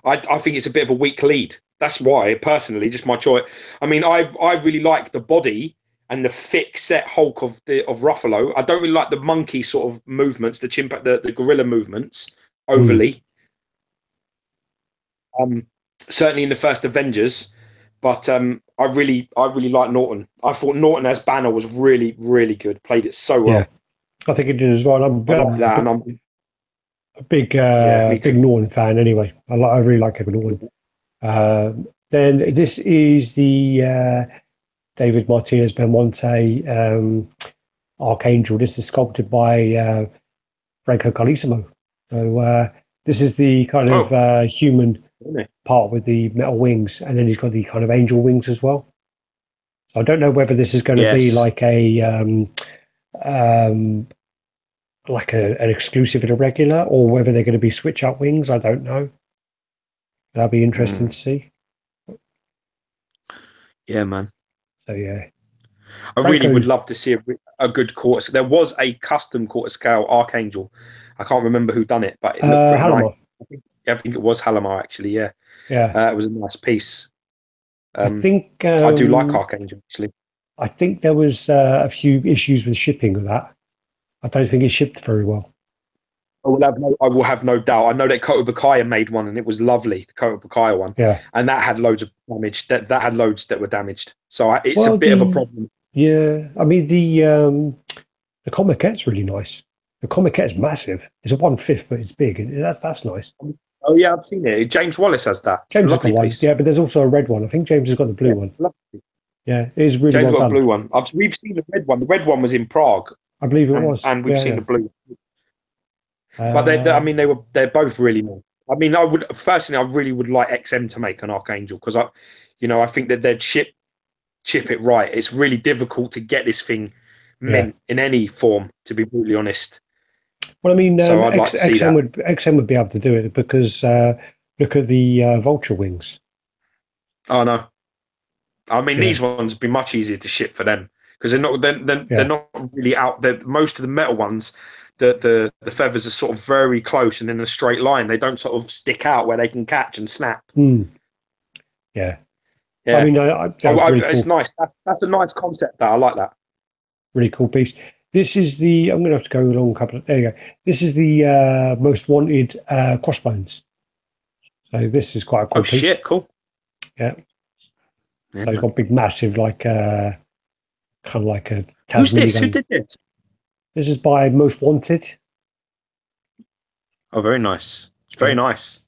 I think it's a bit of a weak lead. That's why, personally, just my choice. I mean, I really like the body and the thick set Hulk of Ruffalo. I don't really like the monkey sort of movements, the gorilla movements overly. Certainly in the first Avengers, but I really like Norton. I thought Norton as Banner was really, really good. Played it so well. Yeah. I think it did as well. I'm a big Norton fan anyway. I really like Kevin Norton. Then this is the David Martinez Belmonte Archangel. This is sculpted by Franco Carlissimo. So this is the kind of human part with the metal wings, and then he's got the kind of angel wings as well. So I don't know whether this is going to be like an exclusive and a regular, or whether they're going to be switch up wings. I don't know. That'll be interesting to see. Yeah, man. So yeah, I really would love to see a good quarter. There was a custom quarter scale Archangel. I can't remember who done it, but it looked pretty nice. I think it was Halamar actually. Yeah. It was a nice piece. I think I do like Archangel actually. I think there was a few issues with shipping of that. I don't think it shipped very well. I will have no doubt. I know that Kotobukaya made one and it was lovely, the Kotobukaya one. Yeah. And that had loads of damage. That had loads that were damaged. So it's a bit of a problem. Yeah. I mean, the Comiquette's really nice. The Comiquette's massive. It's a 1/5, but it's big. That's nice. Oh, yeah, I've seen it. James Wallace has that. James has got one. Yeah, but there's also a red one. I think James has got the blue one. Lovely. Yeah, it is really James well got done. the blue one. We've seen the red one. The red one was in Prague. I believe it was. And we've seen the blue. But they're both really nice. I mean, I really would like XM to make an Archangel because I think that they'd chip it right. It's really difficult to get this thing mint in any form, to be brutally honest. Well, I mean, so I'd like to see that. XM would be able to do it because look at the vulture wings. Oh no, I mean these ones would be much easier to ship for them because they're not really out. Most of the metal ones, the feathers are sort of very close and in a straight line. They don't sort of stick out where they can catch and snap. Yeah. I mean, it's nice. That's a nice concept. I like that. Really cool piece. This is the. I'm going to have to go along a couple of. There you go. This is the most wanted Crossbones. So this is quite a cool piece. Oh shit! Cool. Yeah. So it's got big, massive, like kind of like a. Who's this? Who did this? This is by Most Wanted. Oh, very nice. It's very nice.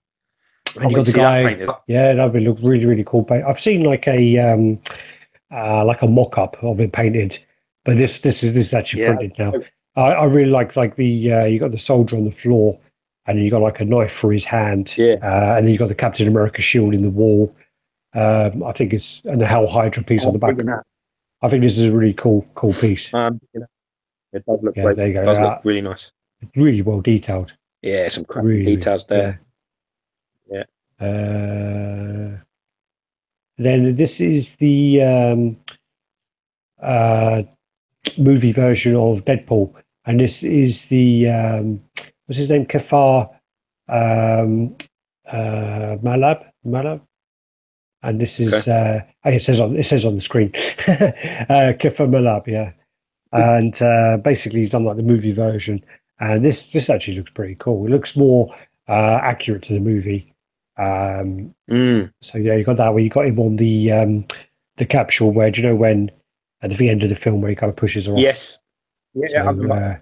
And you got the guy. Yeah, that would look really, really cool. I've seen like a mock-up of it painted, but this is actually printed now. I really like the you got the soldier on the floor, and then you got like a knife for his hand. Yeah. And then you got the Captain America shield in the wall. I think it's and the Hell Hydra piece on the back. I think this is a really cool piece. It does look great. There you go. It does look really nice. Really well detailed. Yeah, some cracking details there. Yeah. Then this is the movie version of Deadpool, and this is the what's his name? Kafar Malab. And this is it says on the screen Kafar Malab, yeah. And basically he's done like the movie version, and this actually looks pretty cool. It looks more accurate to the movie. So yeah, you got that where you got him on the capsule where, do you know when at the end of the film where he kind of pushes her off? Yes. Yeah, so,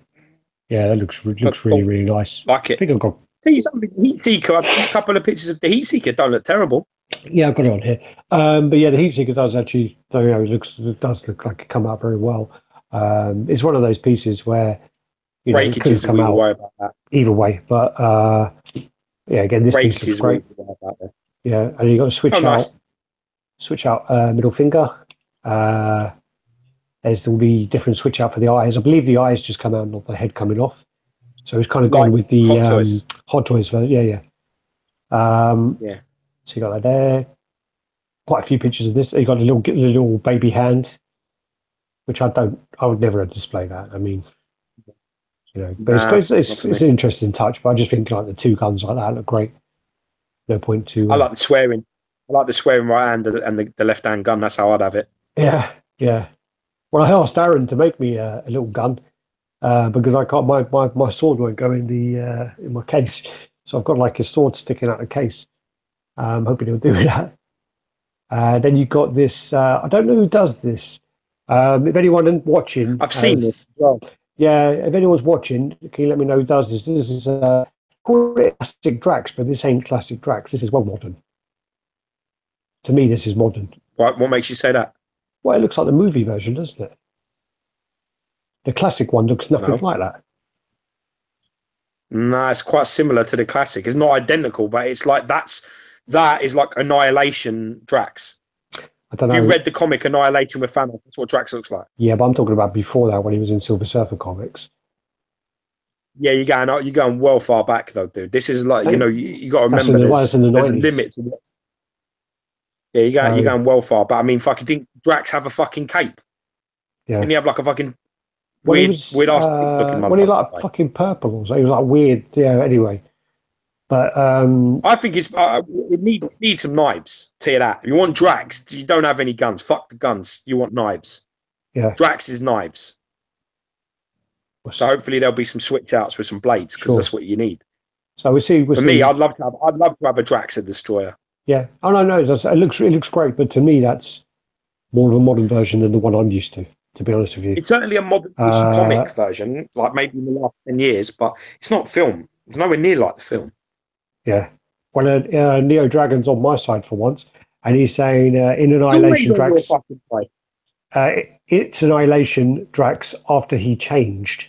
yeah, that looks really, really nice. Like it. I think I've got something. Heat Seeker. I've got a couple of pictures of the Heat Seeker. Don't look terrible. Yeah, I've got it on here. But yeah, the Heat Seeker does actually. It does look like it come out very well. It's one of those pieces where it could come out about that. Either way. But yeah, again, this piece looks great. Yeah, and you got to switch out middle finger. There's all the different switch out for the eyes. I believe the eyes just come out, not the head coming off. So it's kind of gone with the Hot Toys. Yeah. So you got that there. Quite a few pictures of this. You got a little baby hand, which I would never display that. I mean, but it's an interesting touch. But I just think like the two guns like that look great. No point to. I like the swearing. I like the swearing right hand and the left hand gun. That's how I'd have it. Yeah. Well, I asked Aaron to make me a little gun because I can't. My sword won't go in my case, so I've got like a sword sticking out of the case. I'm hoping he'll do that. Then you got this. I don't know who does this. If anyone watching, I've seen this as well. Yeah, if anyone's watching, can you let me know who does this? This is call it classic Drax, but this ain't classic Drax. This is well modern. To me, this is modern. What makes you say that? Well, it looks like the movie version, doesn't it? The classic one looks nothing like that. No, it's quite similar to the classic. It's not identical, but it's like that is like Annihilation Drax. I don't know. If you read the comic Annihilation with Thanos, that's what Drax looks like. Yeah, but I'm talking about before that when he was in Silver Surfer comics. Yeah, you're going well far back though, dude. This is like, you got to remember there's a limit to what. Yeah, you're going well far, but I mean, fucking didn't Drax have a fucking cape? Yeah. Didn't he have like a fucking weird ass looking motherfucker? When he like fucking purple or something, he was like weird. Yeah. Anyway, but I think it needs some knives. Tell you that. If you want Drax, you don't have any guns. Fuck the guns. You want knives. Yeah. Drax is knives. So hopefully there'll be some switch outs with some blades because that's what you need. So we see. For me, I'd love to have a Drax a destroyer. Yeah. Oh no, it looks great, but to me that's more of a modern version than the one I'm used to be honest with you. It's certainly a modern comic version, like maybe in the last 10 years, but it's not film. It's nowhere near like the film. Yeah. Well, Neo Dragon's on my side for once, and he's saying in Annihilation Drax. It's Annihilation Drax after he changed.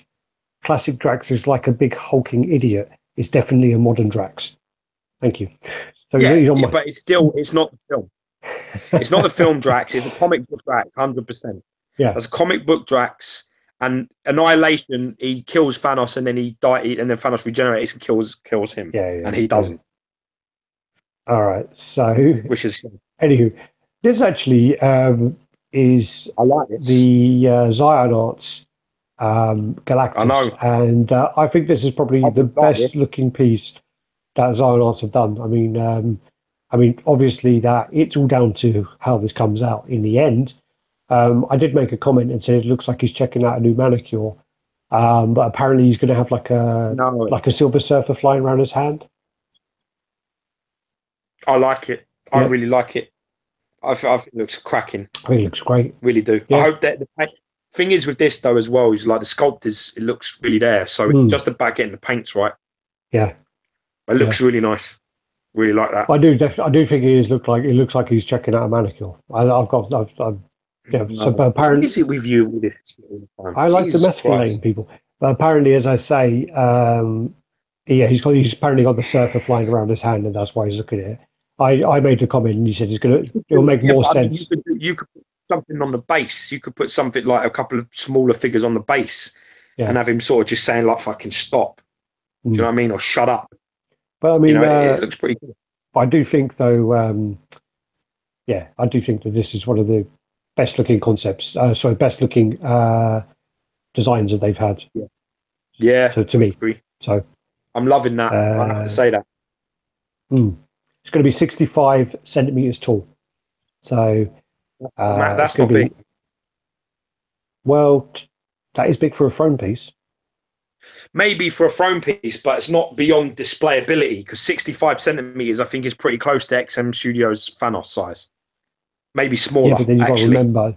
Classic Drax is like a big hulking idiot. It's definitely a modern Drax. Thank you. So but it's not the film. It's not the film Drax. It's a comic book Drax, 100%. Yeah, it's a comic book Drax. And Annihilation, he kills Thanos, and then and then Thanos regenerates and kills him. Yeah, and he doesn't. All right. So, which is anywho, this actually is I like this. The Zion Arts Galactus. I know, and I think this is probably the best looking piece that Zion Arts have done. I mean, obviously that it's all down to how this comes out in the end. I did make a comment and said it looks like he's checking out a new manicure, but apparently he's going to have like a Silver Surfer flying around his hand. I like it. I really like it. I think it looks cracking. I think it looks great. Really do. Yeah. I hope that the thing is with this though as well is like the sculpt it looks really there. So just about getting the paints right. Yeah. It looks really nice. Really like that. I do think it looks like he's checking out a manicure. Yeah. So, but What apparently, is it with you with this all the time? I like Jesus domesticating Christ. people. But apparently, as I say, yeah, he's apparently got the surfer flying around his hand, and that's why he's looking at it. I made the comment, and he said it'll make Yeah, more but I mean, sense. you could put something on the base. You could put something like a couple of smaller figures on the base and Yeah. have him sort of just saying like fucking stop. Do you know Mm. what I mean? Or shut up. But I You mean, know, it looks pretty good. I do think though, yeah, I do think that this is one of the best looking concepts. Sorry, best looking designs that they've had. Yeah, yeah, To I me. agree. So I'm loving that. I have to uh, say that. it's going to be 65 centimeters tall. So it's That's going not to big. be, well, that is big for a throne piece. Maybe for a throne piece, but it's not beyond displayability because 65 centimeters, I think, is pretty close to XM Studios Thanos size. Maybe Yeah, smaller, but then you've got to actually. remember.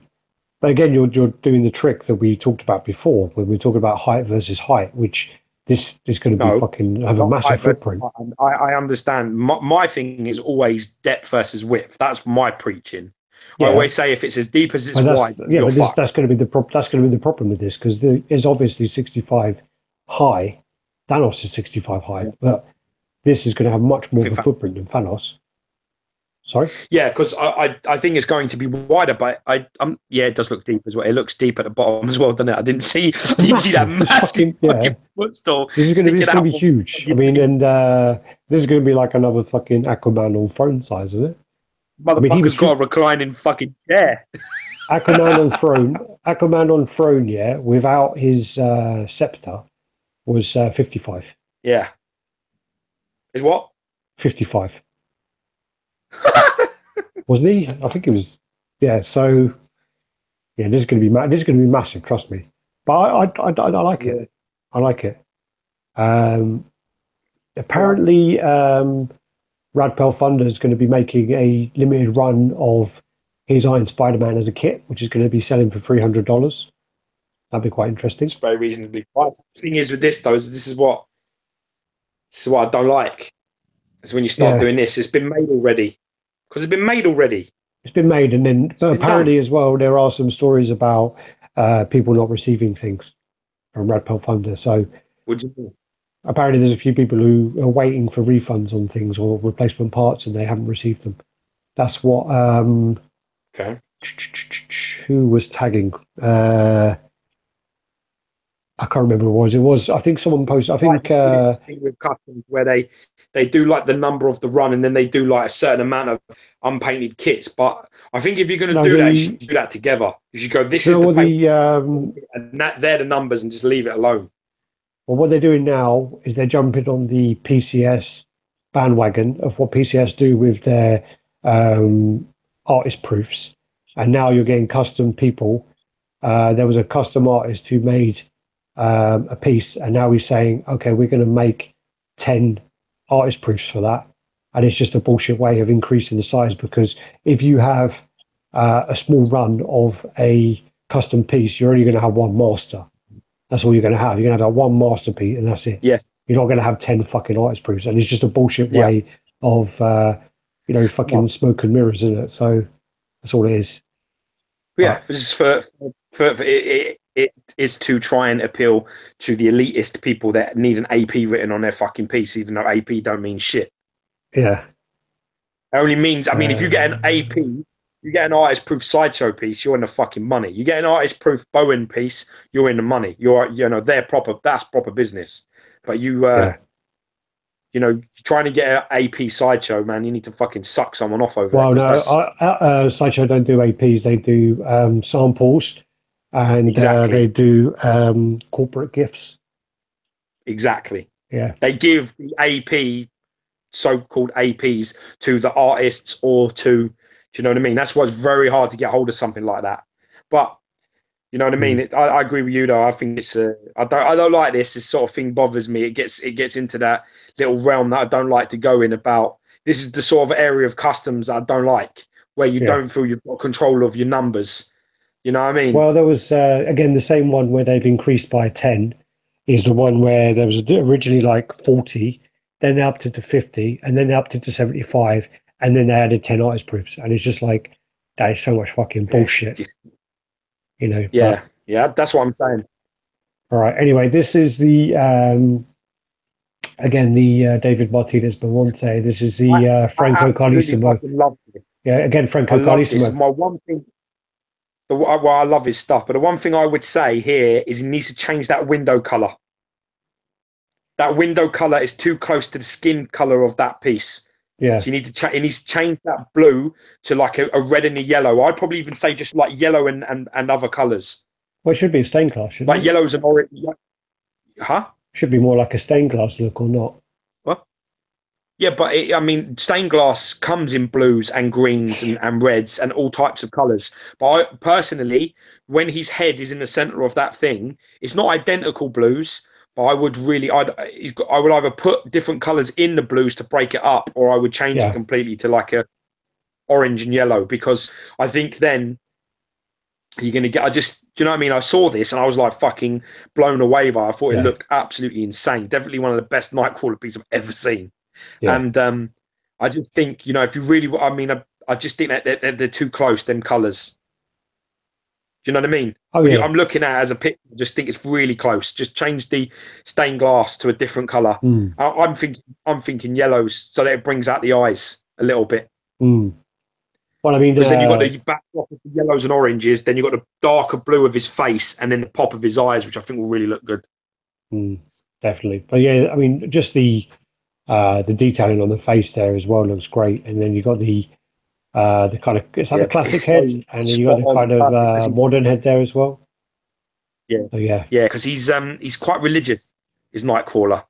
But again, you're doing the trick that we talked about before, when we were talking about height versus height, which this is going to be No, fucking have a not massive height versus footprint. height. I understand. My thing is always depth versus width. That's my preaching. I Yeah, always say if it's as deep as it's but wide, you're fucked. that's going to be that's going to be the problem with this because there's obviously 65 high. Thanos is 65 high, Yeah. but this is going to have much I more of think a footprint than Thanos. Sorry? Yeah, because I think it's going to be wider, but yeah, it does look deep as well. It looks deep at the bottom as well, doesn't it? I didn't see that Massive. It's massive fucking, yeah. footstool This is sticking going to out. be huge. I mean, and this is going to be like another fucking Aquaman on throne size, isn't it? I mean, he was Motherfucker's got a reclining fucking chair. Aquaman on throne, yeah, without his scepter was 55. Yeah. Is what? 55. Wasn't he? I think it was. Yeah. So yeah, this is going to be this is going to be massive. Trust me. But I like it. I like it. Apparently, Radpel Thunder is going to be making a limited run of his Iron Spider-Man as a kit, which is going to be selling for $300. That'd be quite interesting. It's very reasonably priced. The thing is with this though, is this is what I don't like. Is when you start doing this, it's been made already. Because it's been made already. It's been made, and then but apparently as well, there are some stories about people not receiving things from Radpel Thunder. So What do you mean? apparently there's a few people who are waiting for refunds on things or replacement parts, and they haven't received them. That's what Okay. who was tagging. I can't remember who it was. I think someone posted. I think with customs where they do like the number of the run and then they do like a certain amount of unpainted kits. But I think if you're going to do that, you should do that together. You should go. This is the paint, and they're the numbers, and just leave it alone. Well, what they're doing now is they're jumping on the PCS bandwagon of what PCS do with their artist proofs, and now you're getting custom people. There was a custom artist who made a piece, and now he's saying, okay, we're going to make 10 artist proofs for that. And it's just a bullshit way of increasing the size, because if you have a small run of a custom piece, you're only going to have one master. That's all you're going to have. You're going to have that one masterpiece, and that's it. Yeah. You're not going to have 10 fucking artist proofs. And it's just a bullshit way of, fucking smoke and mirrors, isn't it? So that's all it is. Yeah, just for it is to try and appeal to the elitist people that need an AP written on their fucking piece, even though AP don't mean shit. Yeah. It only means, I mean, if you get an AP, you get an artist proof Sideshow piece, you're in the fucking money. You get an artist proof Bowen piece, you're in the money. That's proper business. But trying to get an AP Sideshow, man, you need to fucking suck someone off over well, that. no, Sideshow don't do APs. They do samples, and they do corporate gifts. Exactly. Yeah. They give the AP, so-called APs, to the artists or to, do you know what I mean? That's why it's very hard to get hold of something like that. But you know what I mean? I agree with you though. I think it's I don't like this. This sort of thing bothers me. It gets into that little realm that I don't like to go in about. This is the sort of area of customs I don't like, where you don't feel you've got control of your numbers. You know what I mean? Well, there was again the same one where they've increased by 10 is the one where there was originally like 40. then they upped it to 50, and then they upped it to 75, and then they added 10 artist proofs, and it's just like that is so much fucking bullshit, you know. Yeah, but, yeah, that's what I'm saying. All right. Anyway, this is the again the David Martinez Belmonte. This is the Franco I absolutely Carlissimo. fucking love this. Yeah, again I Franco love this. Carlissimo. My one thing, well, I love his stuff, but the one thing I would say here is he needs to change that window color. That window color is too close to the skin color of that piece. Yeah. So you need to he needs to change that blue to like a red and a yellow. I'd probably even say just like yellow and other colors. Well, it should be a stained glass, shouldn't Like it? yellows and orange. Huh? Should be more like a stained glass look, or not? What? Yeah, but I mean, stained glass comes in blues and greens and reds and all types of colors. But I, personally, when his head is in the center of that thing, it's not identical blues. But I would really, I would either put different colors in the blues to break it up, or I would change it completely to like a orange and yellow, because I think then you're going to get, do you know what I mean? I saw this and I was like fucking blown away by it. I thought it looked absolutely insane. Definitely one of the best Nightcrawler pieces I've ever seen. Yeah. And I just think, you know, if you really, I mean, I just think that they're too close, them colors. Do you know what I mean? Oh, yeah. I'm looking at it as a picture, I just think it's really close. Just change the stained glass to a different color. I'm thinking yellows, so that it brings out the eyes a little bit. Well, I mean, because then you've got the backdrop of the yellows and oranges, then you've got the darker blue of his face, and then the pop of his eyes, which I think will really look good. Definitely. But yeah, I mean, just the detailing on the face there as well looks great, and then you got the kind of, it's like the classic head, and then you got the kind of modern head there as well. Yeah, so, yeah, because he's quite religious. His Nightcrawler.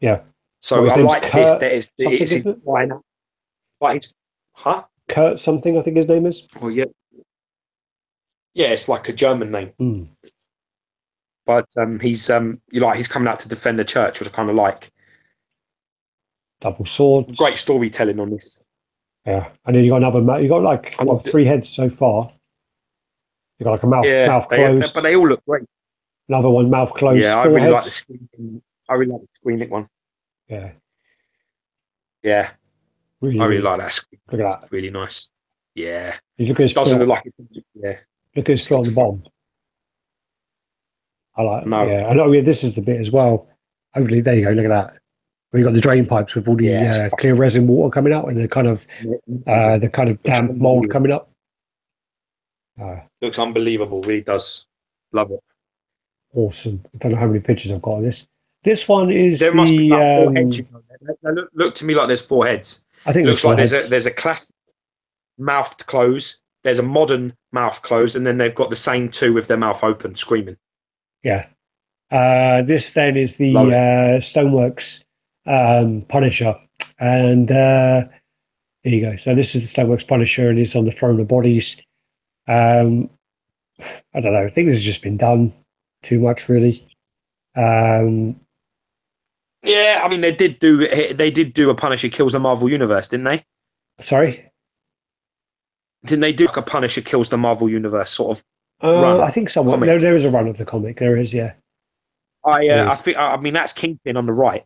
Yeah. So I like this. That is, it's huh? Kurt something, I think his name is. Oh yeah. Yeah, it's like a German name. But he's coming out to defend the church, which I kind of like. Double swords. Great storytelling on this. Yeah, and then you got another. You got like 3 heads so far. You got like a mouth closed. But they all look great. Another one, mouth closed. Yeah, I really like the screaming. I really like the screaming one. Yeah. Yeah. Really, I really like that. Look at that. It's really nice. Yeah. You look at his doesn't look like it. Yeah. Look at his foot on the bottom. I like. No. Yeah, I know. Yeah, this is the bit as well. Hopefully, there you go. Look at that. We got the drain pipes with all the clear resin water coming out, and the kind of damp mold coming up. Looks unbelievable. Really does. Love it. Awesome. I don't know how many pictures I've got of this. This one is there must be like 4 heads. Look to me like there's 4 heads. I think it looks like there's a classic mouthed close. There's a modern mouth close, and then they've got the same 2 with their mouth open, screaming. Yeah. This then is the Stoneworks Punisher, and there you go. So this is the Stoneworks Punisher, and it's on the throne of bodies. I don't know. I think this has just been done too much, really. Yeah, I mean they did do a Punisher kills the Marvel Universe, didn't they? Sorry. Didn't they do like a Punisher kills the Marvel Universe sort of run? I think somewhere there is a run of the comic. There is, yeah. I think. I mean, that's Kingpin on the right.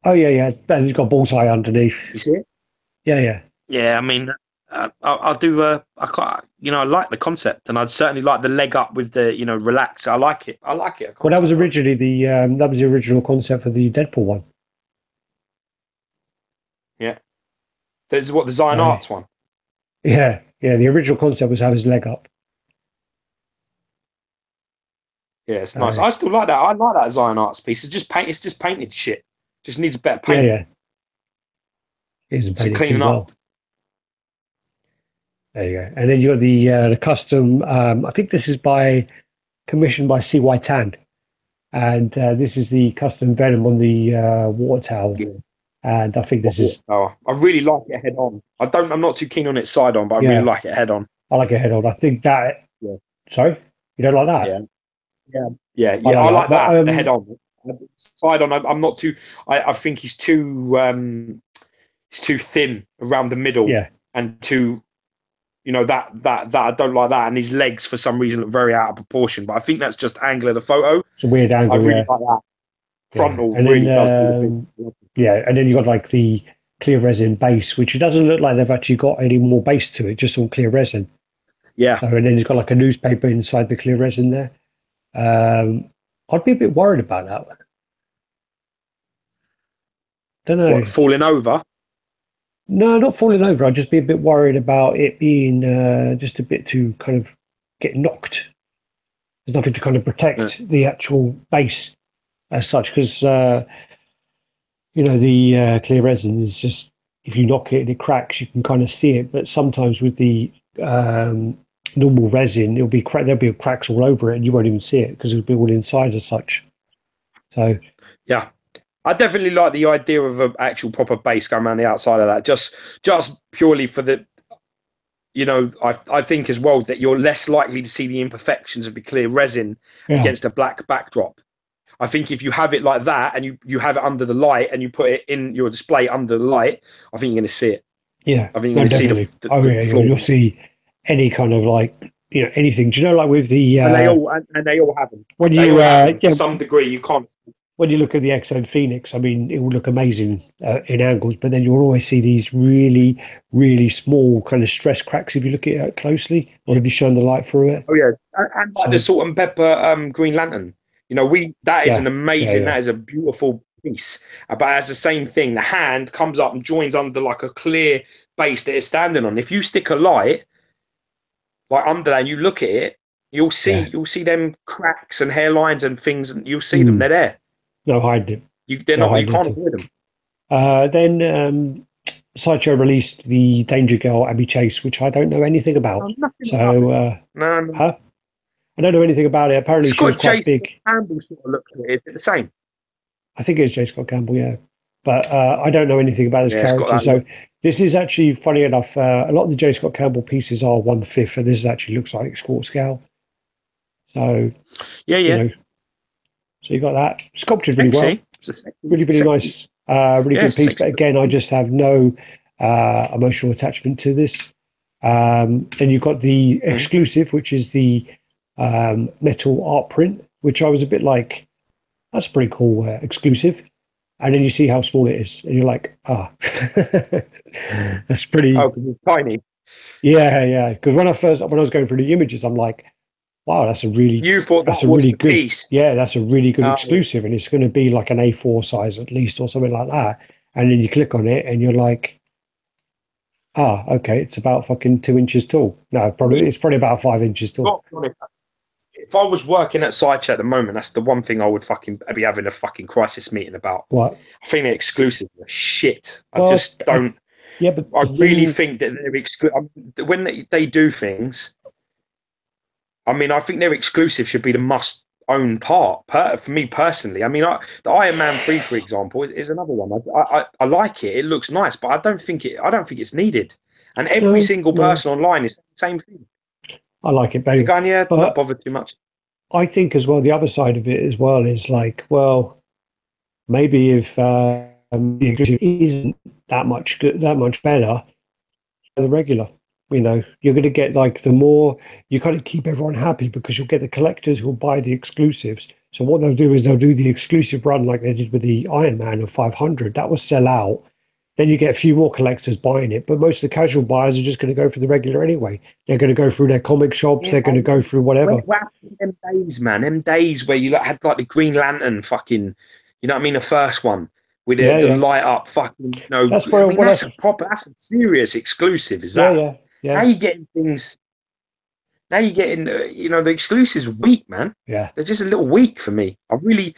Oh yeah. And he's got bullseye underneath. You see it? Yeah. Yeah, I mean, I'll do. I like the concept, and I'd certainly like the leg up with the relax. I like it. Well, that was originally the original concept for the Deadpool one. Yeah, there's the Zion Arts one. Yeah. The original concept was have his leg up. Yeah, it's nice. I still like that. I like that Zion Arts piece. It's just painted shit. Just needs a better paint. Yeah. It's cleaning up. There you go. And then you got the custom. I think this is commissioned by CY Tan, and this is the custom Venom on the water tower. Yeah. And I think this is. Oh, I really like it head on. I'm not too keen on it side on, but I really like it head on. I like it head on. I think that. Yeah. Sorry, you don't like that? Yeah. I like that. The head on. Side on. I'm not too. I think he's too. He's too thin around the middle. Yeah. And too. That I don't like that, and his legs for some reason look very out of proportion. But I think that's just angle of the photo. It's a weird angle. I really like that. frontal And really then, does do the thing. yeah, and then you got like the clear resin base, which it doesn't look like they've actually got any more base to it, just all clear resin. Yeah. So, and then you've got like a newspaper inside the clear resin there. I'd be a bit worried about that. Don't know. What, falling over? No, not falling over. I'd just be a bit worried about it being just a bit too kind of get knocked. There's nothing to kind of protect the actual base as such, because the clear resin is just, if you knock it and it cracks, you can kind of see it. But sometimes with the normal resin, it'll be there'll be cracks all over it, and you won't even see it because it'll be all inside as such. So yeah, I definitely like the idea of an actual proper base going around the outside of that, just purely for the. I think as well that you're less likely to see the imperfections of the clear resin against a black backdrop. I think if you have it like that and you have it under the light and you put it in your display under the light, I think you're going to see it. Yeah, I think you're going to see the floor. You'll see any kind of anything. Do you know, like with the and they all have them. When you to some degree you can't. When you look at the Exxon Phoenix, I mean, it will look amazing in angles, but then you'll always see these really, really small kind of stress cracks if you look at it closely, or if you shine the light through it. Oh yeah, and like the salt and pepper Green Lantern. That is an amazing, that is a beautiful piece. But as the same thing, the hand comes up and joins under like a clear base that it's standing on. If you stick a light like under that and you look at it, you'll see them cracks and hairlines and things, and you'll see them. They're there. No hiding it. You can't avoid them. Then Sideshow released the Danger Girl Abby Chase, which I don't know anything about. No. Huh? I don't know anything about it. Apparently, she was quite big. Campbell sort of looked at it. Is it the same? I think it's J. Scott Campbell, yeah. But I don't know anything about his character. So this is actually, funny enough, a lot of the J. Scott Campbell pieces are 1/5, and this actually looks like quarter scale. So, yeah. So you got that sculpted really well. Really, really nice. Really good piece. But again, I just have no emotional attachment to this. Then you've got the exclusive, which is the metal art print, which I was a bit like, that's pretty cool, exclusive. And then you see how small it is, and you're like, that's pretty. Oh, because it's tiny. Yeah. Because when I was going through the images, I'm like, wow, that's a really. You thought that's that a was really the good piece. Yeah, that's a really good exclusive, and it's going to be like an A4 size at least, or something like that. And then you click on it, and you're like, okay, it's about fucking 2 inches tall. No, it's probably about 5 inches tall. If I was working at Sideshow at the moment, that's the one thing I would be having a fucking crisis meeting about. What? I think they're exclusive. Shit. I just don't. Yeah, but I really think that they're exclusive. When they do things, I mean, I think their exclusive should be the must-own part. For me personally, I mean, the Iron Man 3, for example, is another one. I like it. It looks nice, but I don't think it's needed. And every single person online is the same thing. I like it, baby. You're going, not bothered too much. I think as well, the other side of it as well is like, well, maybe if the exclusive isn't that much better than the regular, you're going to get like the more you kind of keep everyone happy, because you'll get the collectors who'll buy the exclusives. So what they'll do is they'll do the exclusive run like they did with the Iron Man of 500. That will sell out. Then you get a few more collectors buying it, but most of the casual buyers are just going to go for the regular anyway. They're going to go through their comic shops. They're going to go through whatever. What happened to them days, man? Them days where you had like the Green Lantern fucking, you know what I mean? The first one with the light up fucking, that's a serious exclusive. Is that? Yeah. Now you're getting things. Now you're getting, the exclusives weak, man. Yeah. They're just a little weak for me. I really,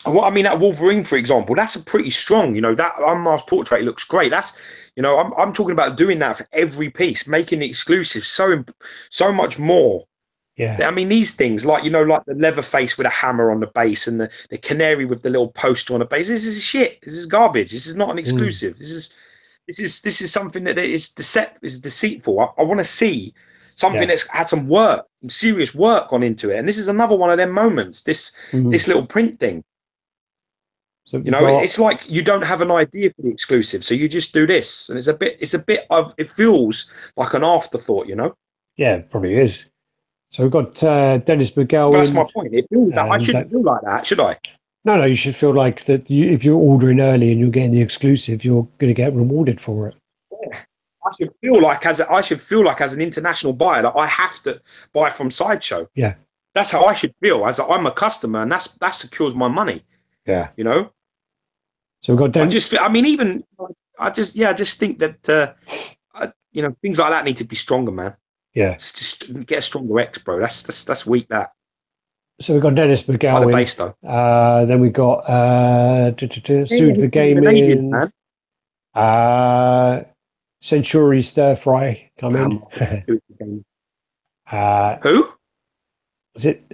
that Wolverine, for example, that's a pretty strong, that unmasked portrait looks great. That's, I'm talking about doing that for every piece, making the exclusive so much more. Yeah. I mean, these things like, like the Leatherface with a hammer on the base and the canary with the little poster on the base. This is shit. This is garbage. This is not an exclusive. This is something that is deceitful. I want to see something that's had some serious work gone into it. And this is another one of them moments, this little print thing. So it's like you don't have an idea for the exclusive, so you just do this, and it feels like an afterthought, Yeah, it probably is. So we've got Dennis Miguel Well, that's in. my point. It feels that I shouldn't feel like that, should I? No, you should feel like that. If you're ordering early and you're getting the exclusive, you're going to get rewarded for it. Yeah. I should feel like as an international buyer that I have to buy from Sideshow. Yeah, that's how I should feel. As I'm a customer, and that secures my money. Yeah. You know. So we've got. I just think that things like that need to be stronger, man. Yeah. Just get a stronger X, bro. That's weak. That. So we've got Dennis Miguel the in. base, though. Then we got Sued for Gaming. Century Stir Fry come in. Who? Is it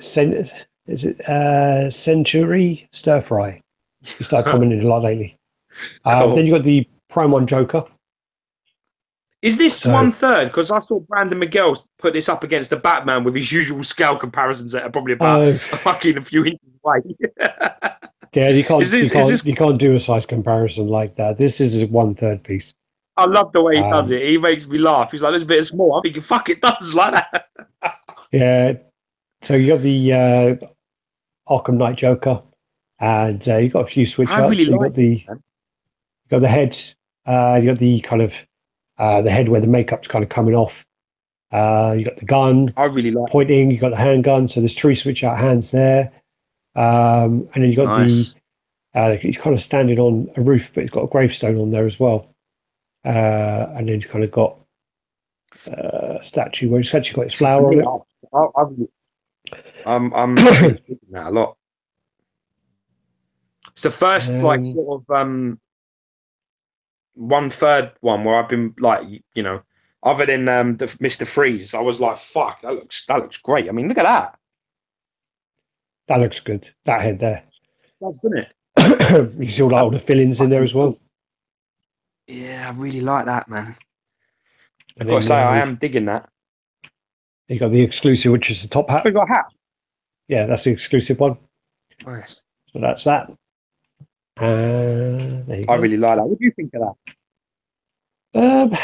Century Stir Fry? You start commenting a lot lately. Cool. Then you got the Prime 1 Joker. Is this 1/3? Because I saw Brandon Miguel put this up against the Batman with his usual scale comparisons that are probably about a few inches away. Yeah, you can't do a size comparison like that. This is a 1/3 piece. I love the way he does it. He makes me laugh. He's like, "There's a bit small." I'm thinking, "Fuck, it does like that." Yeah. So you got the Arkham Knight Joker, and you got a few switch ups. Really so you got the head. You got the kind of the head where the makeup's kind of coming off. You got the gun. I really like pointing. You got the handgun. So there's 3 switch out hands there, and then you got he's kind of standing on a roof, but he's got a gravestone on there as well. And then you kind of got a statue where it's actually got its flower on it. I'm thinking that a lot. It's the first sort of 1/3 one where I've been other than the Mr. Freeze, I was like, fuck, that looks great. I mean, look at that. That looks good. That head there. That's, isn't it? You can see all the fillings in there as well. Yeah, I really like that, man. I've got to say, I am digging that. You got the exclusive, which is the top hat. We got a hat. Yeah, that's the exclusive one. Nice. So that's that. There you go. I really like that. What do you think of that?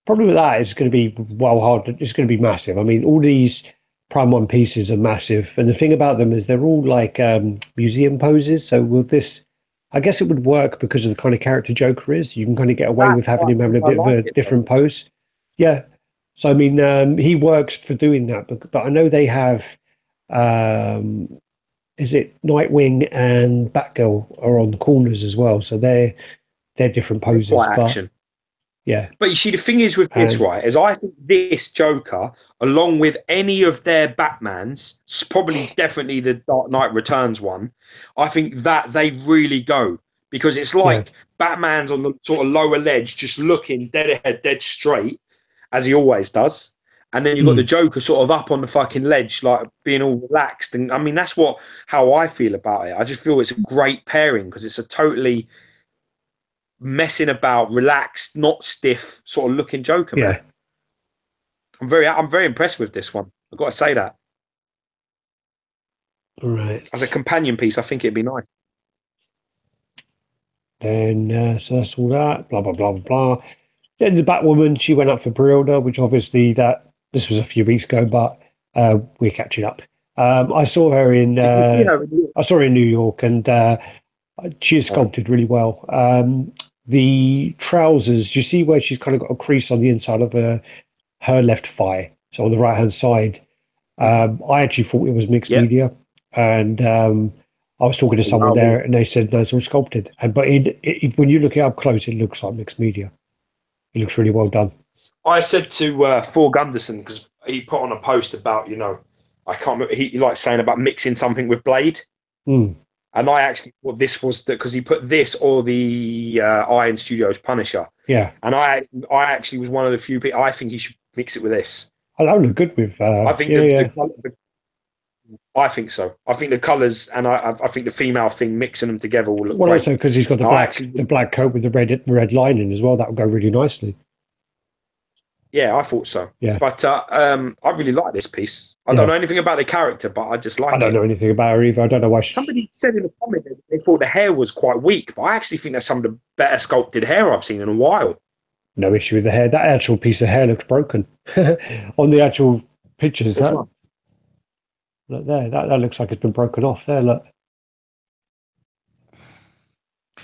Probably with that, it's going to be hard. It's going to be massive. I mean, all these Prime 1 pieces are massive, and the thing about them is they're all like museum poses. So with this, I guess it would work because of the kind of character Joker is. You can kind of get away with having him having a bit of a different pose. Yeah. So I mean, he works for doing that, but I know they have. Is it Nightwing and Batgirl are on the corners as well? So they're different poses. Action. Yeah. But you see, the thing is with this, right, is I think this Joker, along with any of their Batmans, probably definitely the Dark Knight Returns one, I think that they really go. Because it's like Batman's on the sort of lower ledge, just looking dead ahead, dead straight, as he always does. And then you've got the Joker sort of up on the fucking ledge, like being all relaxed. And I mean, that's how I feel about it. I just feel it's a great pairing because it's a totally messing about, relaxed, not stiff, sort of looking Joker, man. I'm very impressed with this one. I've got to say that. All right. As a companion piece, I think it'd be nice. Then so that's all that. Blah blah blah blah. Then the Batwoman, she went up for pre-order, which obviously this was a few weeks ago, but we're catching up. I saw her in New York, and she is sculpted really well. The trousers, you see where she's kind of got a crease on the inside of her left thigh, so on the right hand side. I actually thought it was mixed media, and I was talking to someone there, and they said no, it's all sculpted. But when you look it up close, it looks like mixed media. It looks really well done. I said to Thor Gunderson, because he put on a post about, I can't remember, he liked saying about mixing something with Blade. And I actually thought this was because he put this or the Iron Studios Punisher. Yeah. And I actually was one of the few people, I think he should mix it with this. Oh, that would look good with... I think I think so. I think the colours and I think the female thing, mixing them together will look great. Also because he's got the black coat with the red lining as well. That would go really nicely. Yeah, I thought so. Yeah. But I really like this piece. I don't know anything about the character, but I just like it. I don't know anything about her either. I don't know why. Somebody said in the comment that they thought the hair was quite weak, but I actually think that's some of the better sculpted hair I've seen in a while. No issue with the hair. That actual piece of hair looks broken. On the actual pictures. Which That one? look there. That looks like it's been broken off. There, look.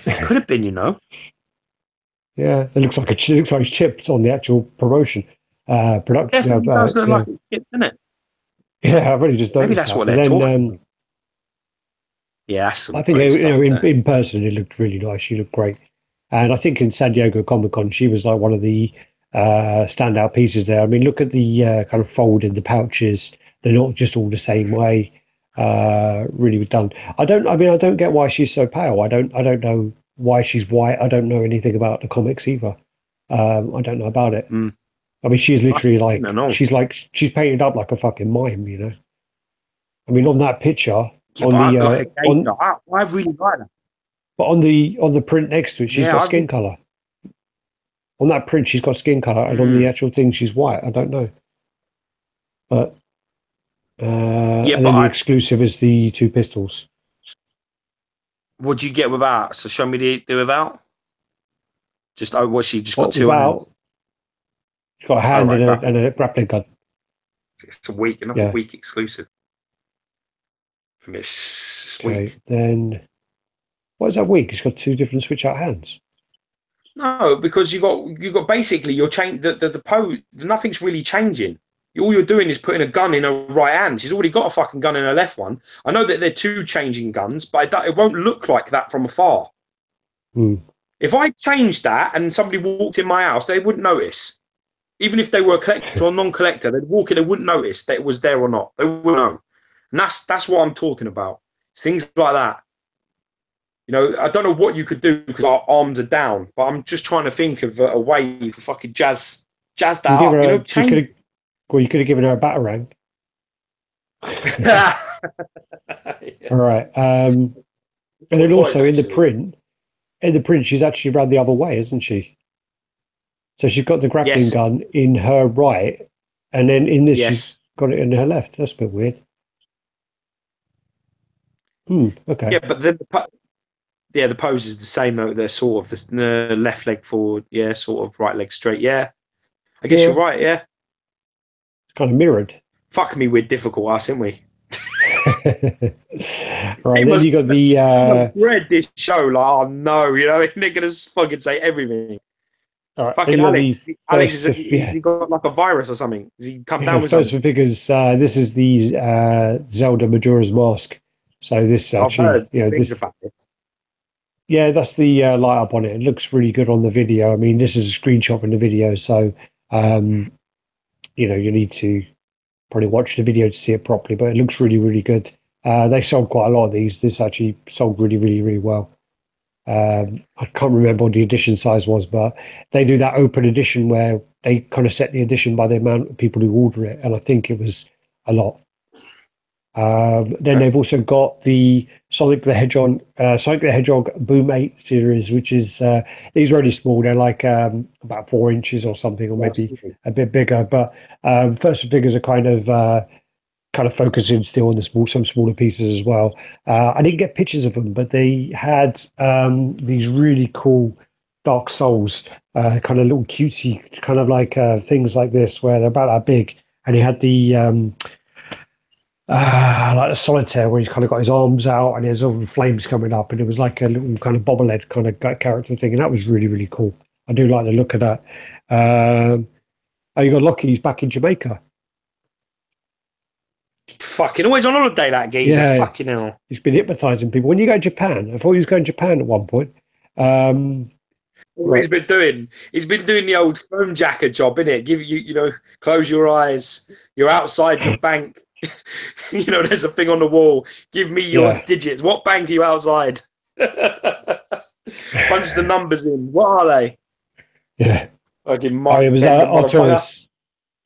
Could have been, you know. Yeah, it looks like it looks like it's chipped on the actual promotion, production. Definitely does look like it's chipped, doesn't it? Yeah, I've only just Maybe noticed that's that. what But they're then, talking about. Yeah, that's I some think great stuff there. in person it looked really nice. She looked great, and I think in San Diego Comic Con she was like one of the standout pieces there. I mean, look at the kind of fold in the pouches. They're not just all the same way. Really done. I mean, I don't get why she's so pale. I don't know why she's white. I don't know anything about the comics either. I don't know about it. Mm. I mean, she's literally like I know. she's painted up like a fucking mime, you know. I mean, on that picture, Yeah, on but the like a geisha. I really like that. but on the print next to it, she's Yeah, got skin color. On that print, she's got skin color, and on the actual thing, she's white. I don't know, but yeah, and but then the exclusive is the two pistols. what do you get without? So show me the without. Just what she just got But two without, hands. she's got a Oh hand right, grappling. and a grappling gun. It's a week, another Yeah. week exclusive. From this Okay. week. Then what is that weak? It's got two different switch out hands. No, because you got basically you're change the pose. Nothing's really changing. All you're doing is putting a gun in her right hand. She's already got a fucking gun in her left one. I know that they're two changing guns, but it won't look like that from afar. If I changed that and somebody walked in my house, they wouldn't notice. Even if they were a collector or non-collector, they'd walk in, they wouldn't notice that it was there or not. They wouldn't know. And that's what I'm talking about. Things like that. You know, I don't know what you could do because our arms are down, but I'm just trying to think of a way to fucking jazz that up. You know, change. You could have given her a batarang. Yeah. All right. And then also in the print, she's actually run the other way, isn't she? So she's got the grappling gun in her right, and then in this she's got it in her left. That's a bit weird. Okay. Yeah, but then the pose is the same though. They're sort of the left leg forward, yeah, sort of right leg straight, yeah. I guess you're right, yeah. It's kind of mirrored. Fuck me, we're difficult, us, aren't we? Right, then you got the read this show, like, oh no, you know, they're gonna fucking say everything. All right, fucking Alex is he got like a virus or something? Does he come down with first something? for figures, this is the Zelda Majora's Mask. So this actually, this. Yeah, that's the light up on it. It looks really good on the video. I mean, this is a screenshot from the video, so you need to probably watch the video to see it properly. But it looks really, really good. They sold quite a lot of these. This actually sold really, really, really well. I can't remember what the edition size was, but they do that open edition where they kind of set the edition by the amount of people who order it, and I think it was a lot. Then they've also got the Sonic the Hedgehog Boom 8 series, which is these are really small. They're like about 4 inches or something, or maybe a bit bigger. But first figures are kind of focusing still on some smaller pieces as well. I didn't get pictures of them, but they had these really cool Dark Souls, kind of little cutesy, kind of like things like this, where they're about that big. And he had the like a solitaire where he's kind of got his arms out and there's all the flames coming up, and it was like a little kind of bobblehead kind of character thing, and that was really, really cool. I do like the look of that. You got Lockie's back in Jamaica. Fucking always on holiday, that geezer. Yeah, fucking hell. He's been hypnotising people. When you go to Japan, I thought he was going to Japan at one point. What he's been doing? He's been doing the old phone jacker job, innit? Give you close your eyes. You're outside your bank. There's a thing on the wall. Give me your digits. What bank are you outside? Punch the numbers in. What are they? Yeah. Fucking it was Arturus.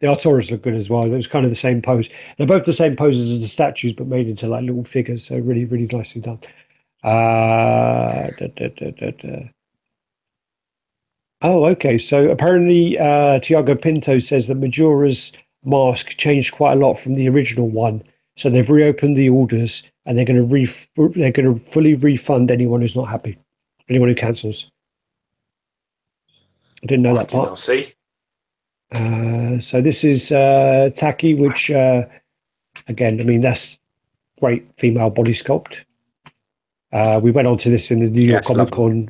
The Arturus look good as well. It was kind of the same pose. They're both the same poses as the statues, but made into like little figures. So really, really nicely done. Oh, okay. So apparently, Tiago Pinto says that Majora's Mask changed quite a lot from the original one. So they've reopened the orders, and they're going to fully refund anyone who's not happy, anyone who cancels. I didn't know that part. See. So this is Taki, which again, I mean, that's great female body sculpt. We went on to this in the New York Comic Con.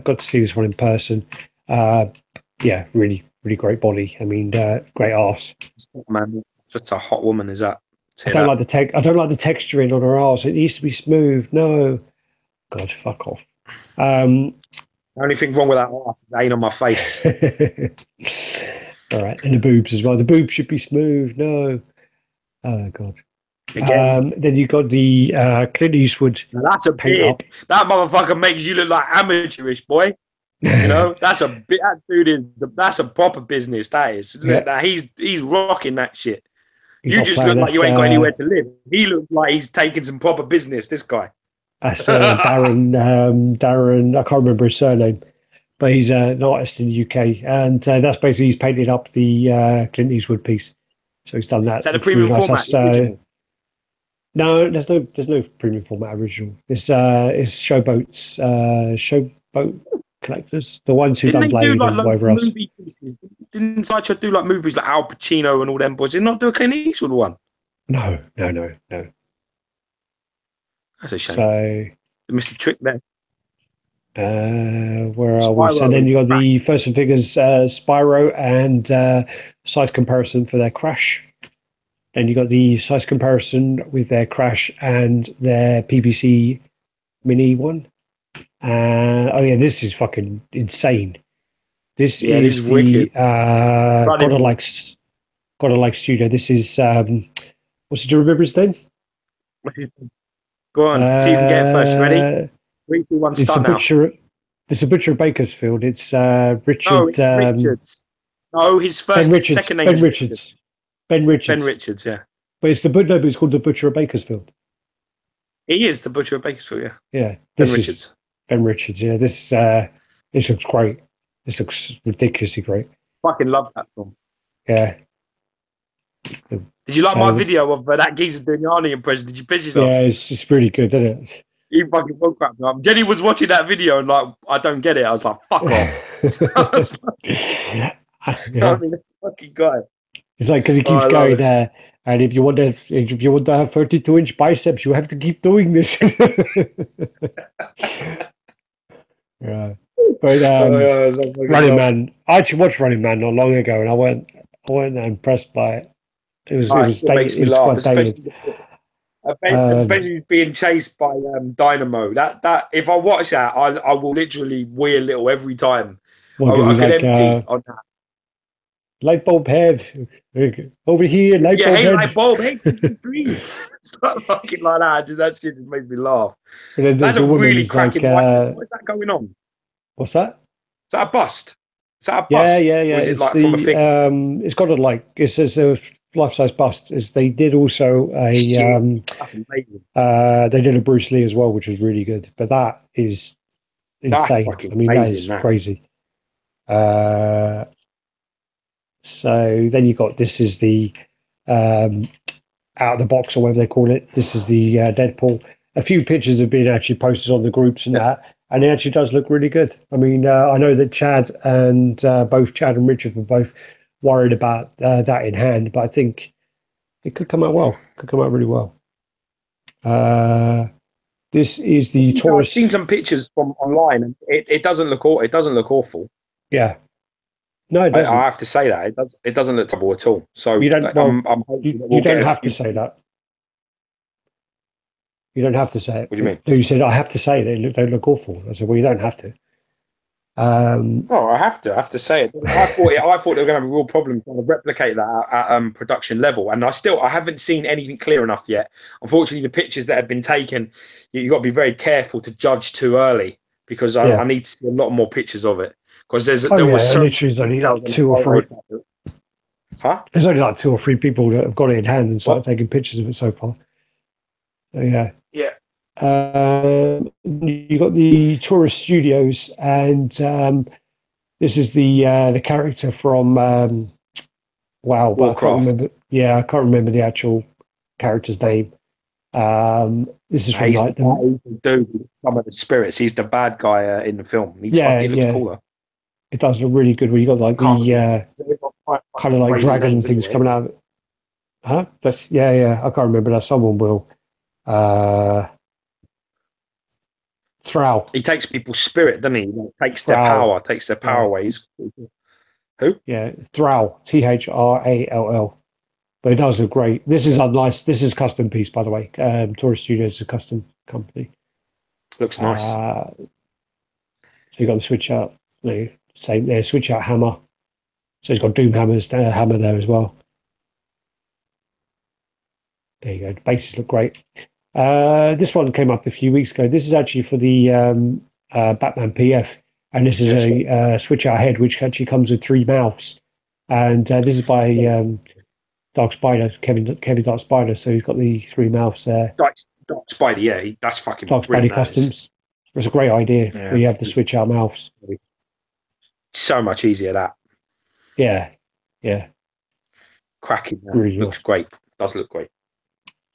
Got to see this one in person. Yeah, really, really great body. I mean, great ass. Man, such a hot woman is that. I don't like the texturing on her ass. It needs to be smooth. No, God, fuck off. The only thing wrong with that ass is ain't on my face. All right, and the boobs as well. The boobs should be smooth. No. Oh God. Then you got the Clint Eastwood. Now that's a beard. That motherfucker makes you look like amateurish, boy. You know, that's a bit. That dude is. That's a proper business. That is. Yeah. That he's rocking that shit. You just look like you ain't got anywhere to live. He looks like he's taking some proper business. This guy. That's Darren. Darren. I can't remember his surname, but he's an artist in the UK, and that's basically he's painted up the Clint Eastwood piece. So he's done that. Is that a premium format? No, there's no premium format original. It's Showboat's Showboat collectors, the ones who done Blade and whatever else. Didn't Sideshow do like movies like Al Pacino and all them boys? Did not do a Clint Eastwood one? No. That's a shame. So they missed the trick there. Where are we? So then you got the First and Figures Spyro and size comparison for their Crash. Then you got the size comparison with their Crash and their PPC Mini one. Oh yeah, this is fucking insane. This is wicked. Gotta like studio. This is what's it? Do you remember his name? Go on, see if you can get it first. Ready? 3, 2, 1, start now. It's a Butcher of Bakersfield. It's Richard. No, Richards. No, his first, second name is Richards. Ben Richards. Ben Richards, yeah. But it's called the Butcher of Bakersfield. He is the Butcher of Bakersfield, yeah. Yeah. Ben Richards. Ben Richards, yeah. This looks great. This looks ridiculously great. Fucking love that film. Yeah. Did you like my video of that geezer doing the Arnie impression? Did you piss yourself? Yeah, it's really good, isn't it? He fucking woke up. Jenny was watching that video and like, I don't get it. I was like, fuck off. Yeah. I mean, fucking guy. It's like because he keeps going there, and if you want to have 32-inch biceps, you have to keep doing this. Yeah, but Running Man. I actually watched Running Man not long ago, and I weren't that impressed by it. It makes me laugh, especially being chased by Dynamo. That if I watch that, I will literally wee a little every time. I could empty on that. Light bulb head over here. Light bulb head. Light bulb head. It's not fucking like that. That shit just makes me laugh. That's a really cracking. What's that going on? What's that? Is that a bust? Is that a bust? Yeah. Or is it like from a thing? It's got a it's a life-size bust. They did also a that's amazing. They did a Bruce Lee as well, which was really good. But that is insane. I mean, that is crazy. So then you got this is the out of the box or whatever they call it. This is the Deadpool. A few pictures have been actually posted on the groups and that, and it actually does look really good. I mean, I know that Chad and both Chad and Richard were both worried about that in hand, but I think it could come out well. Could come out really well. This is the Taurus. I've seen some pictures from online, and it doesn't look awful. Yeah. No, it doesn't. I have to say that it doesn't look terrible at all. So you don't. I'm you don't have to say that. You don't have to say it. What do you mean? You said I have to say it. They look awful. I said, well, you don't have to. I have to say it. I thought they were going to have a real problem trying to replicate that at production level, and I haven't seen anything clear enough yet. Unfortunately, the pictures that have been taken, you've got to be very careful to judge too early because I need to see a lot more pictures of it. Because literally only like 2 or 3. Huh? There's only like 2 or 3 people that have got it in hand and started taking pictures of it so far. So, yeah. Yeah. You got the Taurus Studios, and this is the character from Warcraft. I can't remember the actual character's name. This is from like some of the spirits. He's the bad guy in the film. He looks cooler. It does look really good when you got like kind of like Crazy dragon names things anyway. coming out of it. Huh? But yeah, I can't remember that. Someone will. Thrall. He takes people's spirit, doesn't he? He takes their Thrall. power, takes their power away. Who? Yeah, Thrall. Thrall. But it does look great. This is a nice. This is custom piece, by the way. Taurus Studios is a custom company. Looks nice. So you got the switch out. Same there. Switch out hammer. So it's got Doom hammer there as well. There you go. The bases look great. This one came up a few weeks ago. This is actually for the Batman PF, and this is a switch out head which actually comes with 3 mouths. And this is by Dark Spider, Kevin Dark Spider. So he's got the 3 mouths there. Dark Spider, yeah, that's fucking Dark Spider Customs. It's a great idea. Yeah. Where you have the switch out mouths. So much easier that. Yeah. Cracking. Really looks great. Does look great.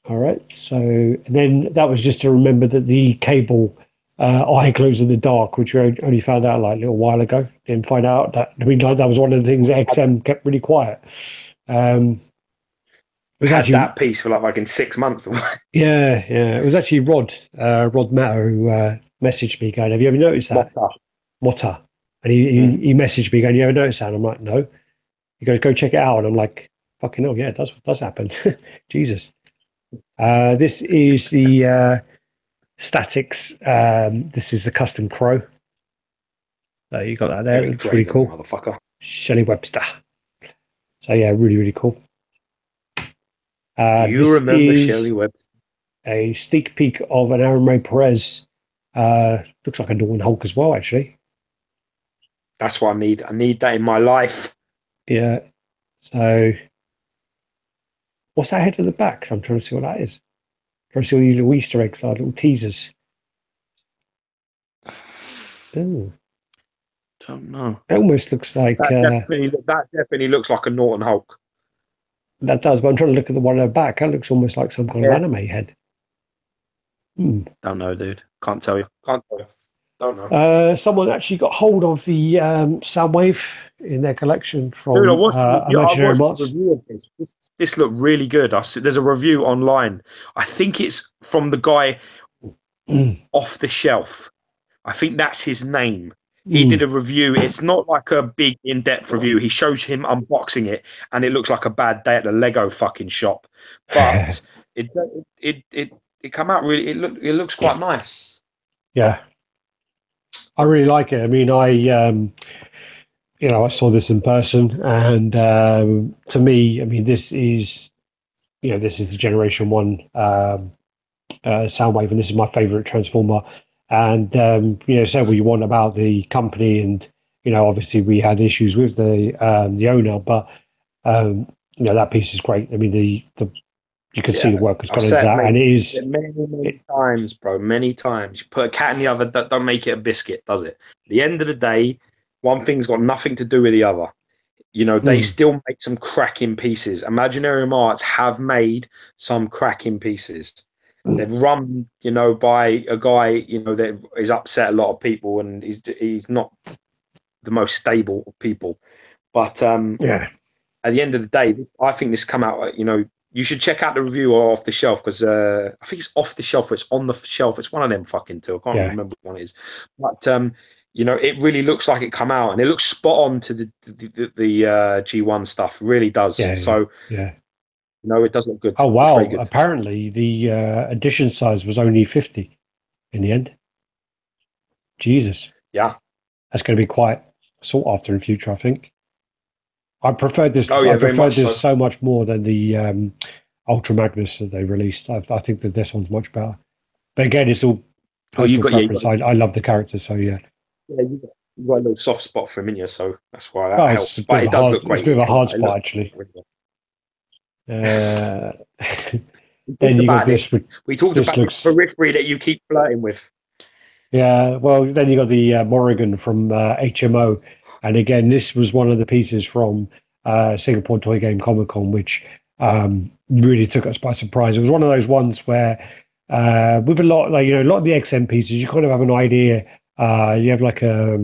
All right. So and then that was just to remember that the cable eye glows in the dark, which we only found out like a little while ago. Didn't find out that. I mean, like, that was one of the things that XM kept really quiet. We had that piece for like in 6 months. Yeah. It was actually Rod Matter who messaged me going, "Have you ever noticed that?" Motta. And he messaged me going, "You ever noticed that?" And I'm like, "No." He goes, "Go check it out." And I'm like, "Fucking hell, yeah, it does happen." Jesus. This is the Statics. This is the custom crow. So you got that there. It looks pretty cool. Motherfucker. Shelley Webster. So yeah, really, really cool. Do you remember Shelley Webster? A sneak peek of an Aaron Ray Perez. Looks like a Norman Hulk as well, actually. That's what I need. I need that in my life. Yeah. So, what's that head at the back? I'm trying to see what that is. Trying to see all these little Easter eggs are, little teasers. Ooh. Don't know. It almost looks like that definitely looks like a Norton Hulk. That does, but I'm trying to look at the one at the back. That looks almost like some kind of anime head. Don't know, dude. Can't tell you. Don't know. Someone actually got hold of the Soundwave in their collection from Dude, I watched Imaginary the review of this. This looked really good. There's a review online. I think it's from the guy Off the Shelf. I think that's his name. He did a review. It's not like a big in-depth review. He shows him unboxing it, and it looks like a bad day at the Lego fucking shop. But it come out really. It looks quite nice. Yeah, I really like it. I mean, I saw this in person, and to me, I mean, this is the Generation 1 Soundwave, and this is my favorite Transformer. And say what you want about the company, and obviously we had issues with the owner, but that piece is great. I mean, you can see the work has gone into that, and it is many times, bro. Many times, you put a cat in the oven, don't make it a biscuit, does it? At the end of the day, one thing's got nothing to do with the other. They still make some cracking pieces. Imaginary Arts have made some cracking pieces. They've run, by a guy, that is upset a lot of people, and he's not the most stable of people. But at the end of the day, I think this come out. You should check out the review of Off the Shelf, because I think it's Off the Shelf or it's On the Shelf. It's one of them fucking two. I can't remember what one it is. But it really looks like it come out, and it looks spot on to the G1 stuff. It really does. It does look good. Oh wow! Apparently, the edition size was only 50 in the end. Jesus. Yeah, that's going to be quite sought after in future, I think. I preferred this. I preferred this so much more than the Ultra Magnus that they released. I think that this one's much better. But again, it's all personal preference. I love the characters, so yeah. Yeah, you've got a little soft spot for him, in you, so that's why that helps. But it does look great. It's a bit of a hard spot, actually. Then you got this. We talked about the periphery that you keep flirting with. Yeah, well, then you got the Morrigan from HMO, and again, this was one of the pieces from Singapore Toy Game Comic Con, which really took us by surprise. It was one of those ones where, with a lot of the XM pieces, you kind of have an idea. You have like a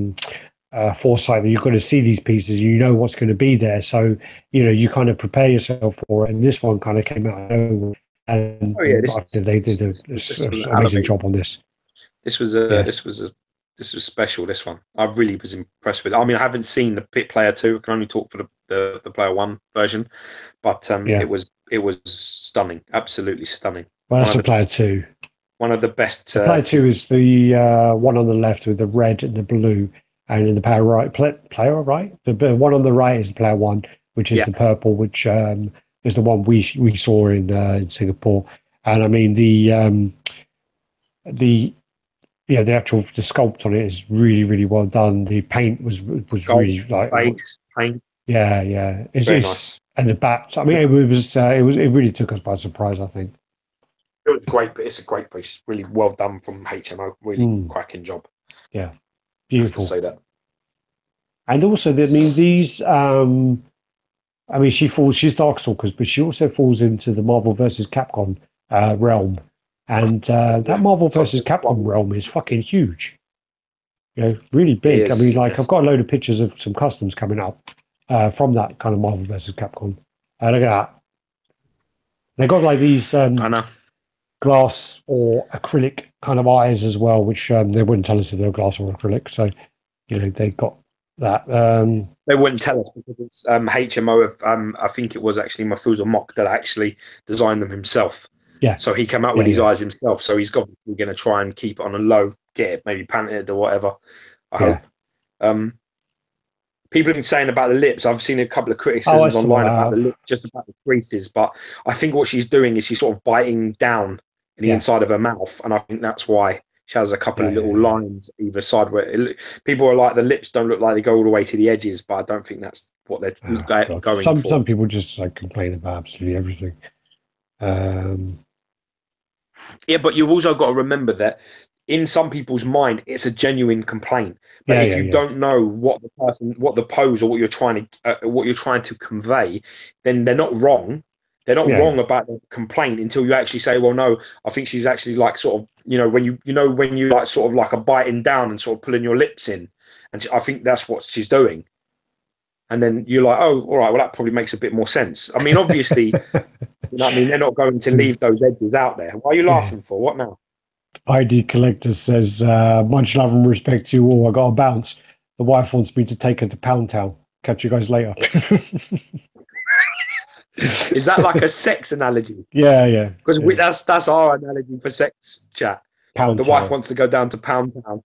foresight that you're going to see these pieces, you know what's going to be there, so you kind of prepare yourself for it. And this one kind of came out of nowhere, and Oh yeah, they did an this was amazing job on this. This was Yeah. this was special. This one, I really was impressed with. I mean, I haven't seen the Pit Player 2. I can only talk for the Player 1 version, but Yeah. it was stunning, absolutely stunning. Well, that's the Player 2. One of the best. The Player 2 is the one on the left with the red and the blue, and in the Player right, Player right, the one on the right is the Player 1, which is the purple, which is the one we saw in Singapore. And I mean the actual sculpt on it is really, really well done. The paint was really like paint. Yeah. It's very nice. And the bats. I mean, it really took us by surprise, I think. It was great, but it's a great piece. Really well done from HMO. Really cracking job. Yeah, beautiful. To say that. And also, I mean, these. I mean, she's Darkstalkers, but she also falls into the Marvel versus Capcom realm. And that Marvel versus Capcom realm is fucking huge. Really big. I mean, like, I've got a load of pictures of some customs coming up from that kind of Marvel versus Capcom. Look at that. They got like these I know. glass or acrylic kind of eyes as well, which they wouldn't tell us if they were glass or acrylic. So, they got that. They wouldn't tell us because it's HMO of I think it was actually Mafuzo Mock that actually designed them himself. Yeah. So he came out with his eyes himself. So he's obviously going to try and keep it on a low, get it maybe painted or whatever. I hope. People have been saying about the lips. I've seen a couple of criticisms online about the lips, just about the creases. But I think what she's doing is she's sort of biting down in the inside of her mouth, and I think that's why she has a couple of little lines either side. Where people are like, the lips don't look like they go all the way to the edges, but I don't think that's what they're going for. Some people just like complain about absolutely everything. Yeah, but you've also got to remember that in some people's mind, it's a genuine complaint. But if you don't know what the pose, or what you're trying to convey, then they're not wrong. They're not wrong about the complaint until you actually say, well, no, I think she's actually like sort of, when you like sort of like a biting down and sort of pulling your lips in, and I think that's what she's doing. And then you're like, oh, all right, well, that probably makes a bit more sense. I mean, obviously, they're not going to leave those edges out there. Why are you laughing for? What now? ID Collector says, much love and respect to you all. I got to bounce. The wife wants me to take her to Pound Town. Catch you guys later. Is that like a sex analogy? Yeah. Because that's our analogy for sex chat. The wife wants to go down to Pound Town.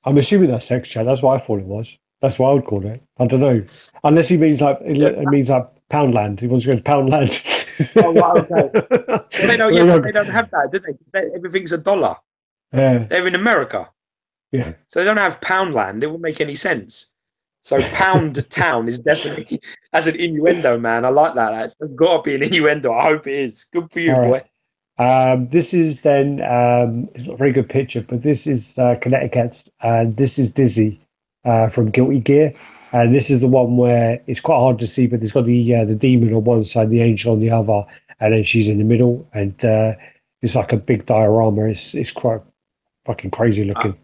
I'm assuming that's sex chat. That's what I thought it was. That's what I would call it. I don't know. Unless he means like it means like Poundland. He wants to go to Poundland. Oh, wow, okay. Well, they don't have that, do they? Everything's $1. Yeah. They're in America. Yeah. So they don't have Poundland. It wouldn't make any sense. So Pound Town is definitely as an innuendo, man. I like that. There's got to be an innuendo. I hope it is. Good for you, boy. This is then it's not a very good picture, but this is Connecticut's, and this is Dizzy from Guilty Gear. And this is the one where it's quite hard to see, but there's got the demon on one side, the angel on the other, and then she's in the middle, and it's like a big diorama. It's quite fucking crazy looking.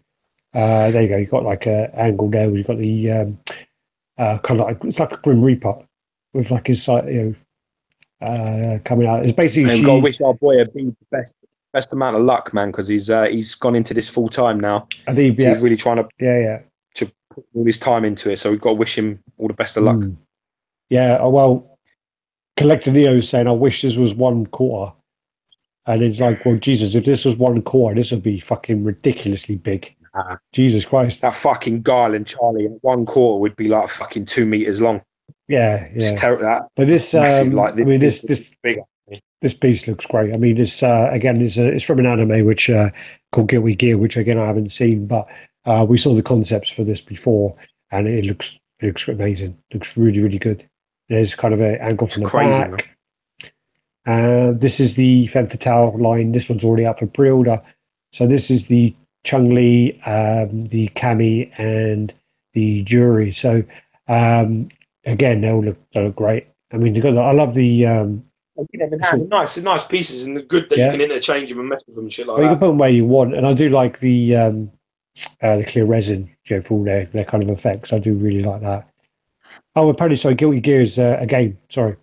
There you go. You've got like an angle there. You've got the kind of like, it's like a Grim Reaper with like his coming out. It's basically. I've got to wish our boy the best amount of luck, man, because he's gone into this full time now. I think he's really trying to to put all his time into it. So we've got to wish him all the best of luck. Yeah. Well, Collector Neo is saying, I wish this was 1/4. And it's like, well, Jesus, if this was 1/4, this would be fucking ridiculously big. Jesus Christ. That fucking Garland Charlie at 1/4 would be like fucking 2 meters long. Yeah. It's terrible. That. But this, massive, like this, I mean, this bigger. This piece looks great. I mean, it's again, it's from an anime which called Guilty Gear, which again I haven't seen, but we saw the concepts for this before, and it looks amazing. Looks really, really good. There's kind of an angle from the back. This is the Femme Fatale line. This one's already out for pre-order. So this is the Chung-Li, the Kami, and the Jury. So again, they all look great. I mean, I love the. Nice pieces, and good that you can interchange them and mess with them and shit like that. You can put them where you want, and I do like the the clear resin, for all their kind of effects. I do really like that. Oh, apparently, sorry, Guilty Gear is a game. Sorry.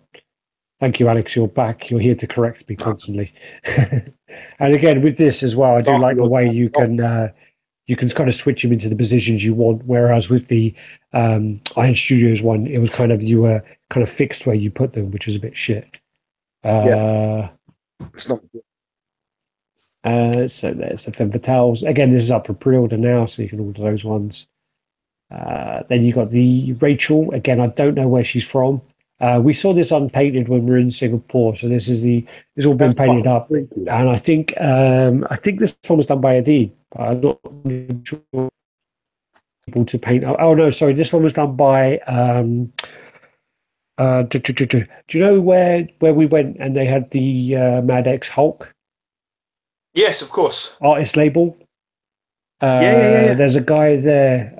Thank you, Alex. You're back. You're here to correct me constantly. And again, with this as well, I do like the way you can kind of switch them into the positions you want. Whereas with the Iron Studios one, it was kind of you were kind of fixed where you put them, which was a bit shit. It's not. So there's the Femme Fatales. Again, this is up for pre-order now, so you can order those ones. Then you got the Rachel. Again, I don't know where she's from. We saw this unpainted when we were in Singapore, so this is it's all been painted up. And I think this one was done by Adid. I'm not really sure able to paint. Oh no, sorry, this one was done by. Do you know where we went and they had the Mad X Hulk? Yes, of course. Artist label. Yeah. There's a guy there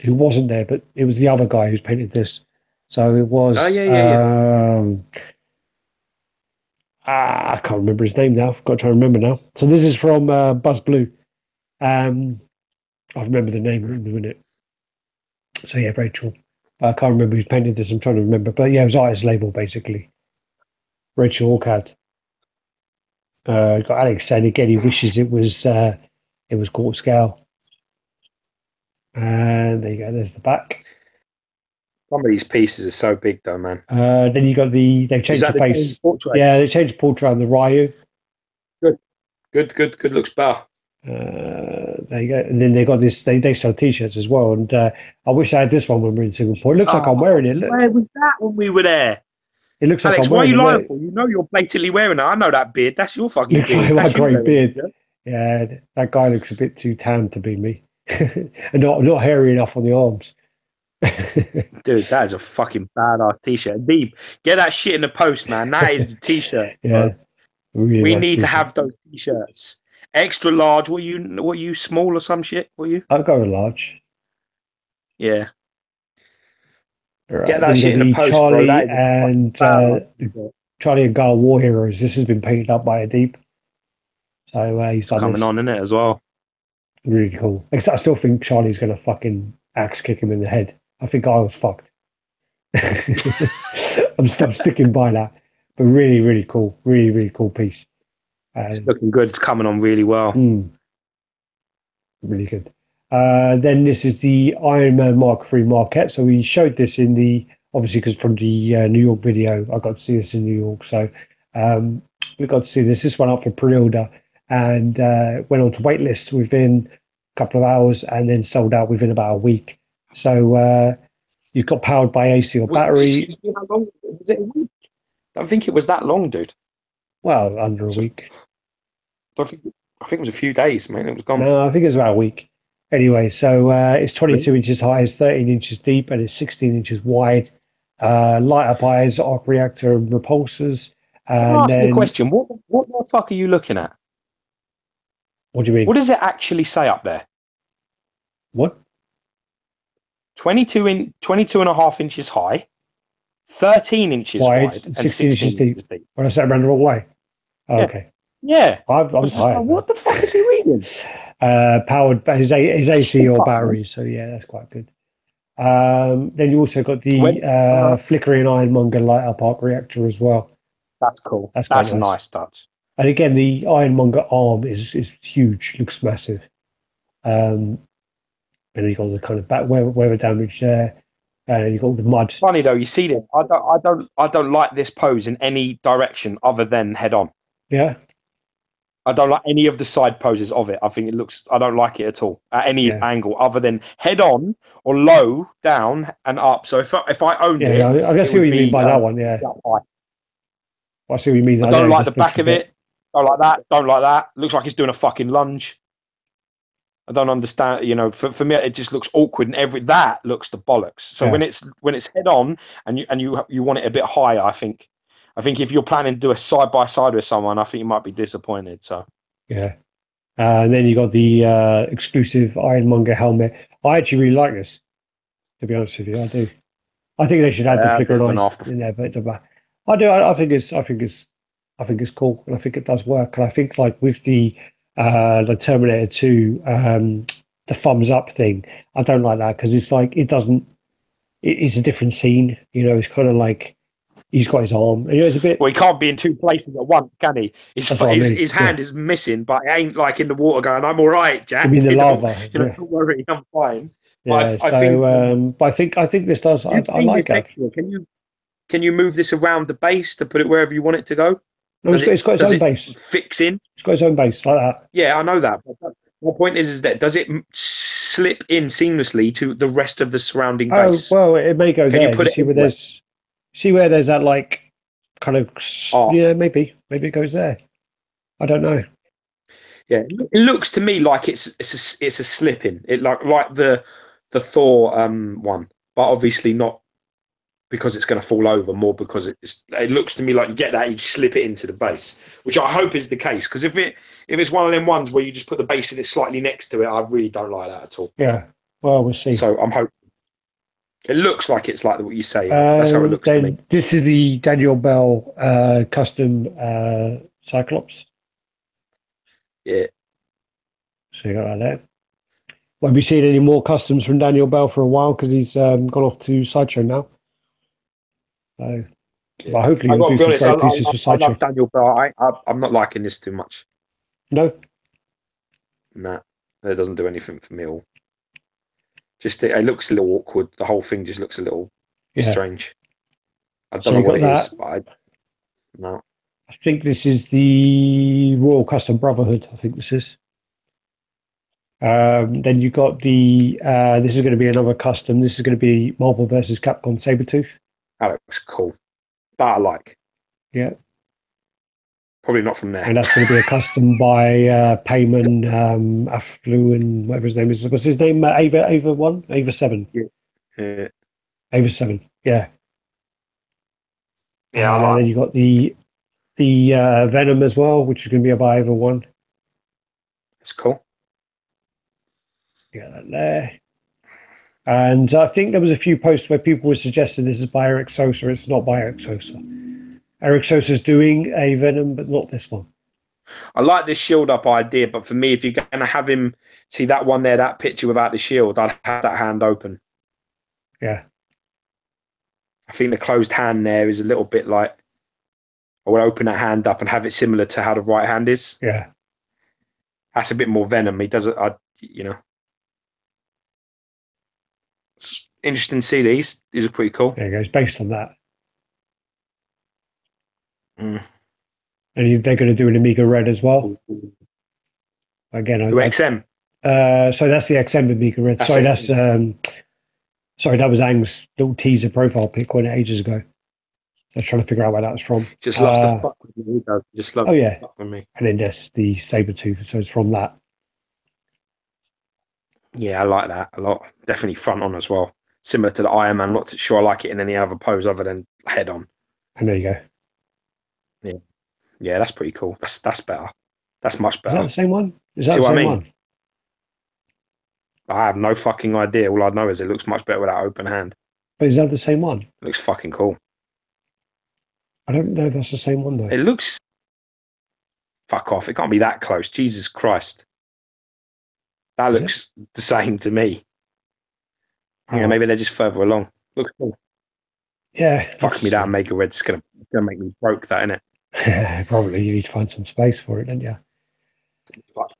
who wasn't there, but it was the other guy who's painted this. So it was. I can't remember his name now. I've got to try and remember now. So this is from Buzz Blue. I remember the name in a minute. So yeah, Rachel. I can't remember who's painted this. I'm trying to remember, but yeah, it was artist label basically. Rachel Orcad. Got Alex saying again he wishes it was quarter scale. And there you go. There's the back. Some of these pieces are so big, though, man. Then you got they've changed the face. Yeah, they changed the portrait on the Ryu. Good. Looks better. There you go. And then they got this. They sell T-shirts as well. And I wish I had this one when we were in Singapore. It looks like I'm wearing it. Look. Where was that when we were there? It looks Alex, like I'm why are you wearing lying for? You know you're blatantly wearing it. I know that beard. That's your fucking looks beard. like That's my great beard. It, yeah, that guy looks a bit too tanned to be me, and not hairy enough on the arms. Dude, that is a fucking badass T-shirt. Deep, get that shit in the post, man. That is the T-shirt. Yeah, really we nice need T-shirt. to have those T-shirts. Extra large. What you small or some shit? Were you? I'll go with large. Yeah. Right. Get that shit in the post, Charlie bro. and Charlie and Guile War Heroes. This has been painted up by Adib. So he's coming on in it as well. Really cool. I still think Charlie's going to fucking axe kick him in the head. I think I was fucked. I'm sticking by that. But really, really cool. Really, really cool piece. It's looking good. It's coming on really well. Really good. Then this is the Iron Man Mark III Marquette. So we showed this in obviously because from the New York video, I got to see this in New York. So we got to see this. This went up for pre-order and went on to waitlist within a couple of hours and then sold out within about a week. So you've got powered by AC or battery. How long was it? A week? I don't think it was that long, dude. Well, under a week. I think it was a few days, man. It was gone. No, I think it was about a week. Anyway, so it's 22 inches high, it's 13 inches deep, and it's 16 inches wide. Light up eyes, arc reactor, and repulsors. Can I ask you a question? What the fuck are you looking at? What do you mean? What does it actually say up there? What? 22 and a half inches high, 13 inches wide and 16 inches deep. When I said around the wrong way. Oh, yeah. Okay. Yeah. I'm tired. Like, what the fuck is he reading? Powered by his AC or batteries. So yeah, that's quite good. Then you also got the flickering ironmonger light up arc reactor as well. That's cool. That's a nice touch. And again, the ironmonger arm is huge, looks massive. And you got the kind of back weather damage there. And you got the mud. Funny though, you see this. I don't like this pose in any direction other than head on. Yeah. I don't like any of the side poses of it. I think I don't like it at all at any angle other than head on or low, down and up. So if I owned it, I guess see what you mean by that one. Yeah. I see what you mean. I don't like the back of it. Don't like that. Don't like that. Looks like he's doing a fucking lunge. I don't understand. You know, for me, it just looks awkward, and that looks the bollocks. So when it's head on and you want it a bit higher, I think if you're planning to do a side by side with someone, I think you might be disappointed. So yeah, and then you got the exclusive Ironmonger helmet. I actually really like this. To be honest with you, I do. I think they should add the flickering eyes in there, but I do. I think it's cool, and I think it does work. And I think like with the Terminator 2 the thumbs up thing. I don't like that because it's like it's a different scene. It's kind of like he's got his arm. It's a bit. Well, he can't be in two places at once, can he? His hand is missing, but it ain't like in the water going, "I'm all right, Jack." I mean, the lava. Don't worry, I'm fine. Yeah. But I think this does. I like it. Can you move this around the base to put it wherever you want it to go? No, it's got its own base. Fix in. It's got its own base like that. Yeah, I know that. My point is that does it slip in seamlessly to the rest of the surrounding base? Oh well, it may go there. See where there's that like kind of yeah, maybe it goes there. I don't know. Yeah, it looks to me like it's a slip in. It like the Thor one, but obviously not because it's going to fall over. More because it looks to me like you get that, you slip it into the base, which I hope is the case. Because if it's one of them ones where you just put the base in it slightly next to it, I really don't like that at all. Yeah, well, we'll see. So I'm hoping. It looks like it's like what you say. That's how it looks to me. This is the Daniel Bell custom Cyclops. Yeah. So you got that there. Won't be seeing any more customs from Daniel Bell for a while because he's gone off to Sideshow now. So, yeah. Well, hopefully we'll do some great pieces for Sideshow. I love Daniel Bell. I'm not liking this too much. No? Nah, it doesn't do anything for me at all. Just it looks a little awkward. The whole thing just looks a little strange. I don't know what it is, but no. I think this is the Royal Custom Brotherhood. I think this is. Then you've got the. This is going to be another custom. This is going to be Marvel versus Capcom Sabretooth. That looks cool. That I like. Yeah. Probably not from there. And that's going to be a custom by Payman, Aflu, and whatever his name is. What's his name? Ava 1? Ava 7? Yeah. Ava 7, yeah. Yeah, and then you've got the Venom as well, which is going to be a by Ava 1. That's cool. Yeah, that there. And I think there was a few posts where people were suggesting this is by Eric Sosa. It's not by Eric Sosa. Eric Sosa's doing a Venom, but not this one. I like this shield up idea, but for me, if you're going to have him see that one there, that picture without the shield, I'd have that hand open. Yeah. I think the closed hand there is a little bit like I would open that hand up and have it similar to how the right hand is. Yeah. That's a bit more Venom. He does it, It's interesting to see these. These are pretty cool. There you go. It's based on that. Mm. And they're going to do an Amiga Red as well. Again, XM. So that's the XM Amiga Red. Sorry, that was Ang's little teaser profile pic when ages ago. I was trying to figure out where that was from. Just loves to fuck with me. Just loves to fuck with me. And then there's the Sabretooth, so it's from that. Yeah, I like that a lot. Definitely front on as well. Similar to the Iron Man. Not sure I like it in any other pose other than head on. And there you go. Yeah, that's pretty cool. That's better. That's much better. Is that the same one? Is that the same one? I have no fucking idea. All I know is it looks much better with that open hand. But is that the same one? It looks fucking cool. I don't know if that's the same one though. It looks... Fuck off. It can't be that close. Jesus Christ. That looks the same to me. Oh. Yeah, maybe they're just further along. Looks cool. Yeah. Fuck me, that Mega Red's gonna make me broke that, innit? Probably. You need to find some space for it, don't you?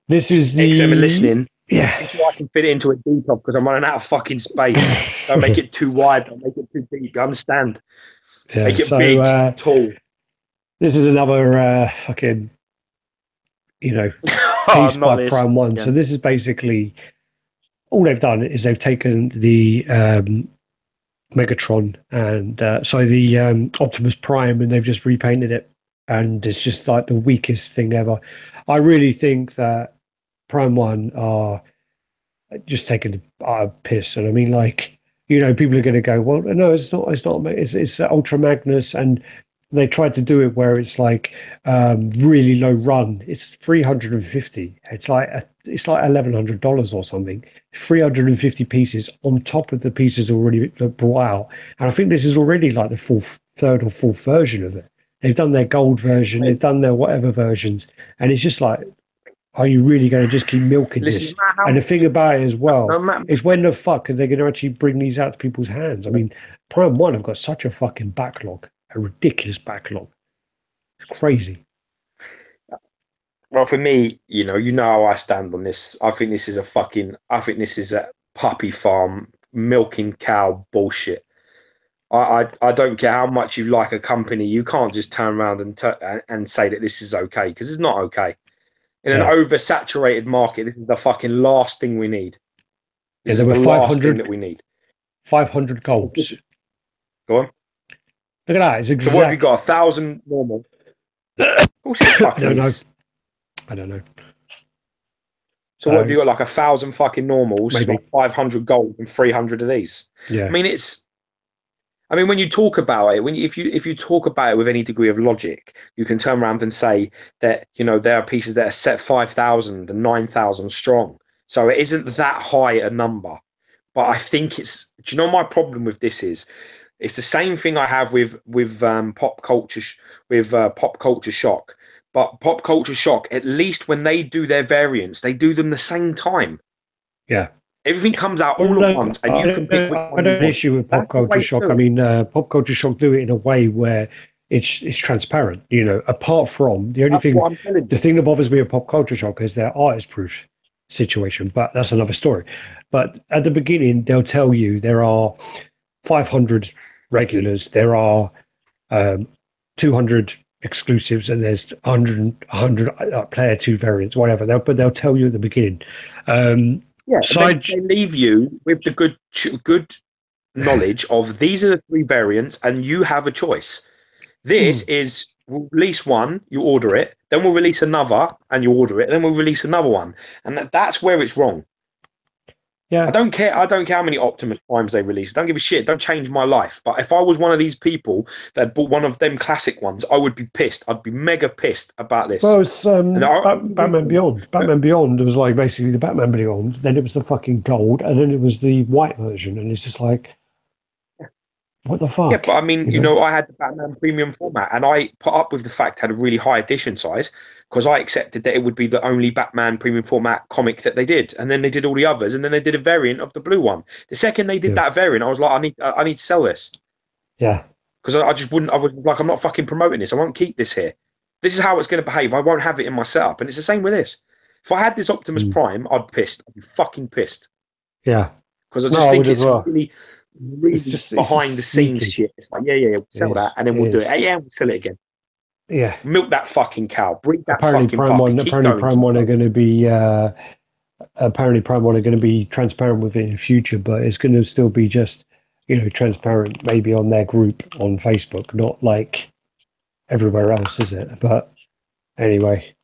This is the... XM listening. Yeah. So I can fit it into a D-top because I'm running out of fucking space. Don't make it too wide. Don't make it too deep. You understand? Yeah, make it big, tall. This is another fucking, piece by Prime One. Yeah. So this is basically all they've done is they've taken the Megatron and the Optimus Prime, and they've just repainted it, and it's just like the weakest thing ever. I really think that Prime One are just taking a piss, and I mean, like, people are going to go, well, no, it's not. It's Ultra Magnus, and they tried to do it where it's like really low run. It's 350. It's like $1,100 or something. 350 pieces on top of the pieces already brought out, and I think this is already like the third or fourth version of it. They've done their gold version, they've done their whatever versions, and it's just like are you really going to just keep milking Listen, this? no matter And the thing about it as well no matter, is when the fuck are they going to actually bring these out to people's hands? I mean, Prime 1 have got such a fucking backlog, a ridiculous backlog. It's crazy. well, for me, you know how I stand on this. I think this is a puppy farm milking cow bullshit. I don't care how much you like a company, you can't just turn around and say that this is okay, because it's not okay. In an Yeah. oversaturated market, this is the fucking last thing we need. Yeah, This there is were the last thing that we need. 500 golds. Go on. Look at that. It's So what have you exact. got? 1,000 normal? Of course it I fucking don't know. is. I don't know. So what have you got? Like 1,000 fucking normals, Maybe. like 500 gold and 300 of these. Yeah. I mean, when you talk about it, if you talk about it with any degree of logic, you can turn around and say that there are pieces that are set 5,000 and 9,000 strong. So it isn't that high a number. But I think it's. Do you know my problem with this is? It's the same thing I have with pop culture pop culture shock. But pop culture shock, at least when they do their variants, they do them the same time. Yeah. Everything comes out Well, all at no, once, and you can pick which I one don't you have an want. issue with pop That's the way culture to shock. do I it. mean, pop culture shock do it in a way where it's transparent. Apart from the only That's thing, what I'm telling the you. thing that bothers me with pop culture shock is their artist proof situation. But that's another story. But at the beginning, they'll tell you there are 500 regulars, there are 200 exclusives, and there's 100 player two variants, whatever. But they'll tell you at the beginning. Yeah, and Side, they leave you with the good knowledge of these are the three variants, and you have a choice. This is we'll release one, you order it, then we'll release another, and you order it, then we'll release another one, and that's where it's wrong. yeah. I don't care. I don't care how many Optimus Primes they release. Don't give a shit. Don't change my life. But if I was one of these people that bought one of them classic ones, I would be pissed. I'd be mega pissed about this. Well, it's And Batman Beyond. Batman Beyond was like basically the Batman Beyond. Then it was the fucking gold, and then it was the white version, and it's just like, what the yeah, fuck? but I mean, I had the Batman premium format, and I put up with the fact it had a really high edition size because I accepted that it would be the only Batman premium format comic that they did, and then they did all the others, and then they did a variant of the blue one. The second they did Yeah. that variant, I was like, I need to sell this Yeah. because I just wouldn't. I was like, I'm not fucking promoting this. I won't keep this here. This is how it's going to behave. I won't have it in my setup, and it's the same with this. If I had this Optimus Prime, I'd be pissed. I'd be fucking pissed Yeah. because I No, just I think would as it's well. really It's behind the just scenes sneaky. shit. It's like, yeah, we'll sell that, and then we'll do it. Yeah, we'll sell it again. Yeah. Milk that fucking cow. Breed that Apparently, fucking puppy. Keep going. Prime One are going to be. Apparently, Prime One are going to be transparent with it in the future, but it's going to still be just, transparent maybe on their group on Facebook, not like everywhere else, is it? But anyway.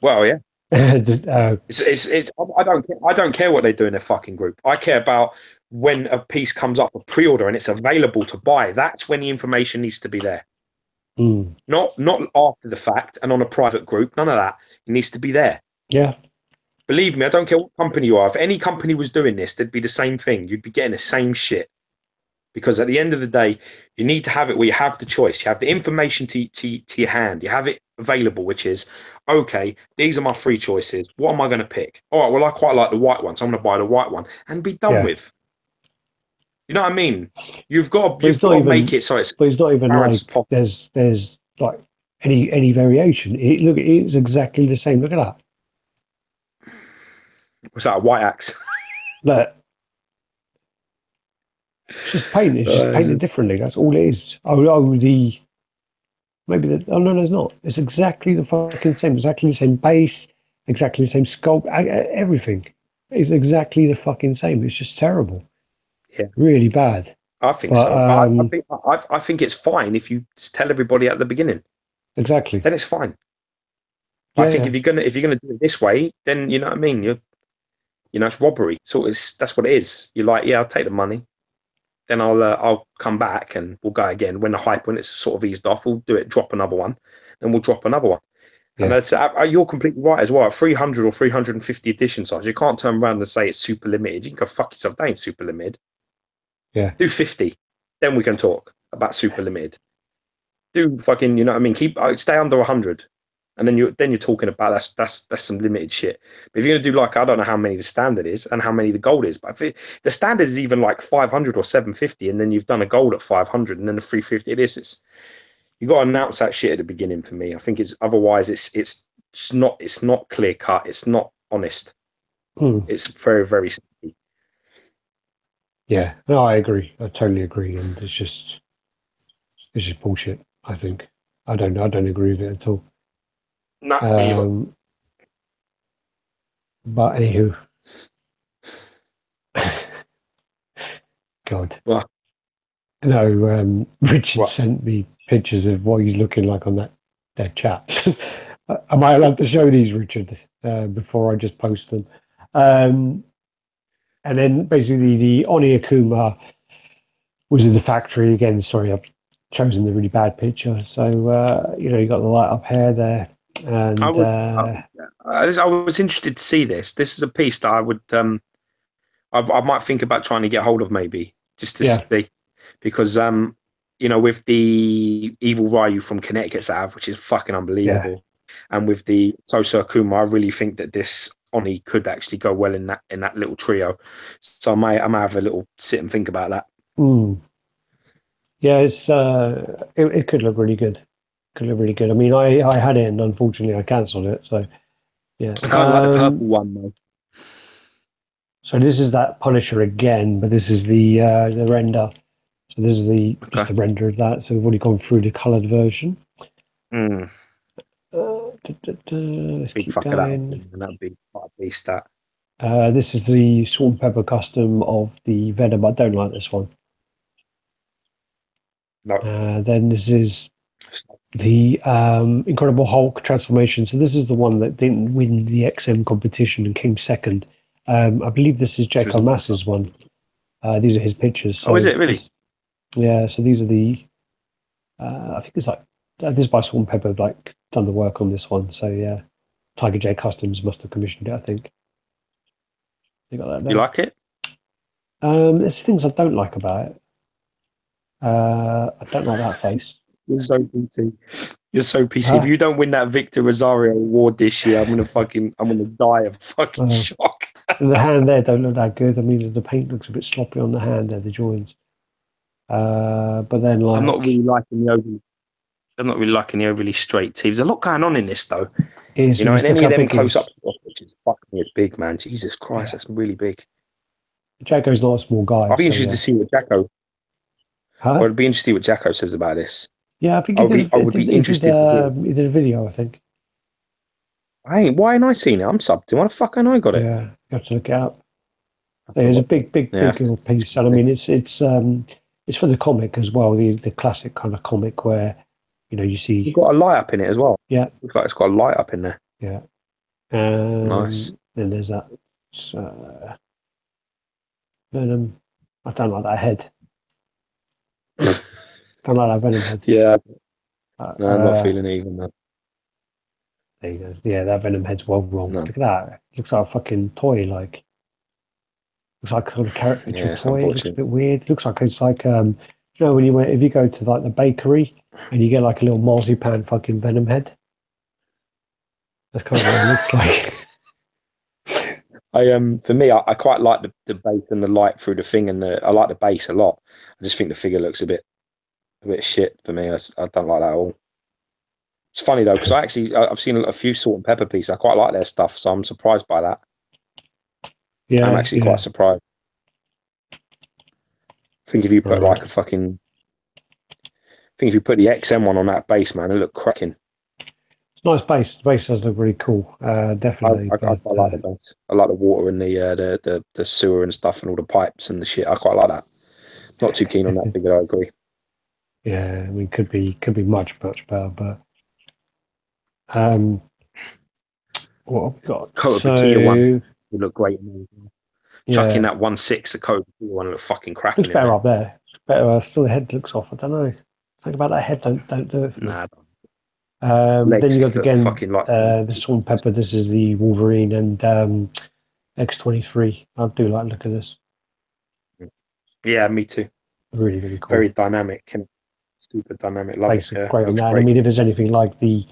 Well, yeah. uh, It's. I don't care what they do in their fucking group. I care about when a piece comes up a pre-order and it's available to buy. That's when the information needs to be there. Not after the fact and on a private group. None of that. It needs to be there. Yeah. Believe me, I don't care what company you are. If any company was doing this, they'd be the same thing. You'd be getting the same shit. Because at the end of the day, you need to have it where you have the choice. You have the information to your hand. You have it available, which is, okay, these are my three choices. What am I going to pick? All right, well, I quite like the white one, so I'm going to buy the white one and be done with. You know what I mean? You've got to make it so it's. But it's not even like there's like any variation. It's exactly the same. Look at that. What's that? A white axe? Look. It's just painted. It's just painted differently. That's all it is. Oh, no, there's not. It's exactly the fucking same. Exactly the same base. Exactly the same sculpt. Everything is exactly the fucking same. It's just terrible. Yeah, really bad. I think so. I think it's fine if you tell everybody at the beginning. Exactly. Then it's fine. Yeah, I think if you're gonna do it this way, then you know what I mean. It's robbery. So that's what it is. You're like, yeah, I'll take the money. Then I'll come back and we'll go again when it's sort of eased off. We'll do it, drop another one, then we'll drop another one. Yeah. And that's you're completely right as well. At 300 or 350 edition size, you can't turn around and say it's super limited. You can go fuck yourself. That ain't super limited. Yeah. Do 50, then we can talk about super limited. Do fucking, you know what I mean? Stay under 100, And then you're talking about that's some limited shit. But if you're gonna do like, I don't know how many the standard is and how many the gold is, but the standard is even like 500 or 750, and then you've done a gold at 500, and then the 350 you got to announce that shit at the beginning for me. I think it's not clear cut. It's not honest. It's very, very sticky. Yeah, no, I agree. I totally agree, and it's just bullshit. I think I don't agree with it at all. No, but anywho, God. Well, no, Richard sent me pictures of what he's looking like on that chat. Am I allowed to show these, Richard, before I just post them? And then basically the Oni Akuma was in the factory again. Sorry, I've chosen the really bad picture. So you got the light up hair there, and I was interested to see this. This is a piece that I would I might think about trying to get hold of, maybe just to see, because with the Evil Ryu from Connecticut's out, which is fucking unbelievable, and with the Tosa Akuma, I really think that this Oni could actually go well in that little trio. So I might have a little sit and think about that. Yeah, it could look really good. Could look really good. I mean, I had it, and unfortunately, I cancelled it. So yeah, I kind of like the purple one though. So this is that Punisher again, but this is the render. So this is just the render of that. So we've already gone through the coloured version. Let's keep going. That'd be quite a beast. That. This is the Salt and Pepper custom of the Venom. I don't like this one. No. Then this is the Incredible Hulk transformation. So this is the one that didn't win the XM competition and came second. I believe this is Jacob Mass's one. These are his pictures. So is it really? Yeah. So these are the. I think it's like this by Salt and Pepper like done the work on this one. So yeah, Tiger J Customs must have commissioned it. I think. You got that there. You like it? There's things I don't like about it. I don't like that face. You're so PC. You're so PC. If you don't win that Victor Rosario award this year, I'm gonna die of fucking shock. The hand there don't look that good. I mean, the paint looks a bit sloppy on the hand there, the joints. But then, like, I'm not really liking the overly straight teeth. There's a lot going on in this, though. And any of them close-ups, which is fucking big, man. Jesus Christ, that's really big. Jacko's not a small guy. I'll be interested to see what Jacko. Huh? I'd be interested to see what Jacko says about this. Yeah, I think I would be interested. He did a video, I think. Why ain't I seen it? I'm subbed to. Why the fuck ain't I got it? Yeah, you have to look it up. There's a big little piece, and I mean, it's for the comic as well, the classic kind of comic where you see. You've got a light up in it as well. Yeah, looks like it's got a light up in there. Yeah. Nice. Then there's that Venom. I don't like that head. Don't like that Venom head. Yeah. No, I'm not feeling it even though. There you go. Yeah, that Venom head's well wrong. No. Look at that. It looks like a fucking toy, like. Looks like a sort of caricature toy. It looks a bit weird. It looks like it's like when if you go to like the bakery and you get like a little marzipan fucking Venom head. That's kind of what it looks like. For me, I quite like the base and the light through the thing, and I like the base a lot. I just think the figure looks a bit shit for me. I don't like that at all. It's funny though, because I've seen a few Salt and Pepper pieces. I quite like their stuff, so I'm surprised by that. Yeah, I'm actually quite surprised. I think if you put if you put the XM one on that base, man, it look cracking. It's nice base. The base does look really cool. Definitely. I like the base. I like the water and the sewer and stuff and all the pipes and the shit. I quite like that. Not too keen on that figure, I agree. Yeah, I mean, could be much better, but what have we got? Cobra one would look great. Chucking that 1/6, the Cobra one look fucking cracking. Looks better up there. Better. Still, the head looks off. I don't know. Think about that head. Don't do it for me. Nah. Then you got again the Salt and Pepper. This is the Wolverine and X-23. I do like the look of this. Yeah, me too. Really, really cool. Very dynamic and super dynamic. Love it. Great on that. I mean, if there's anything like the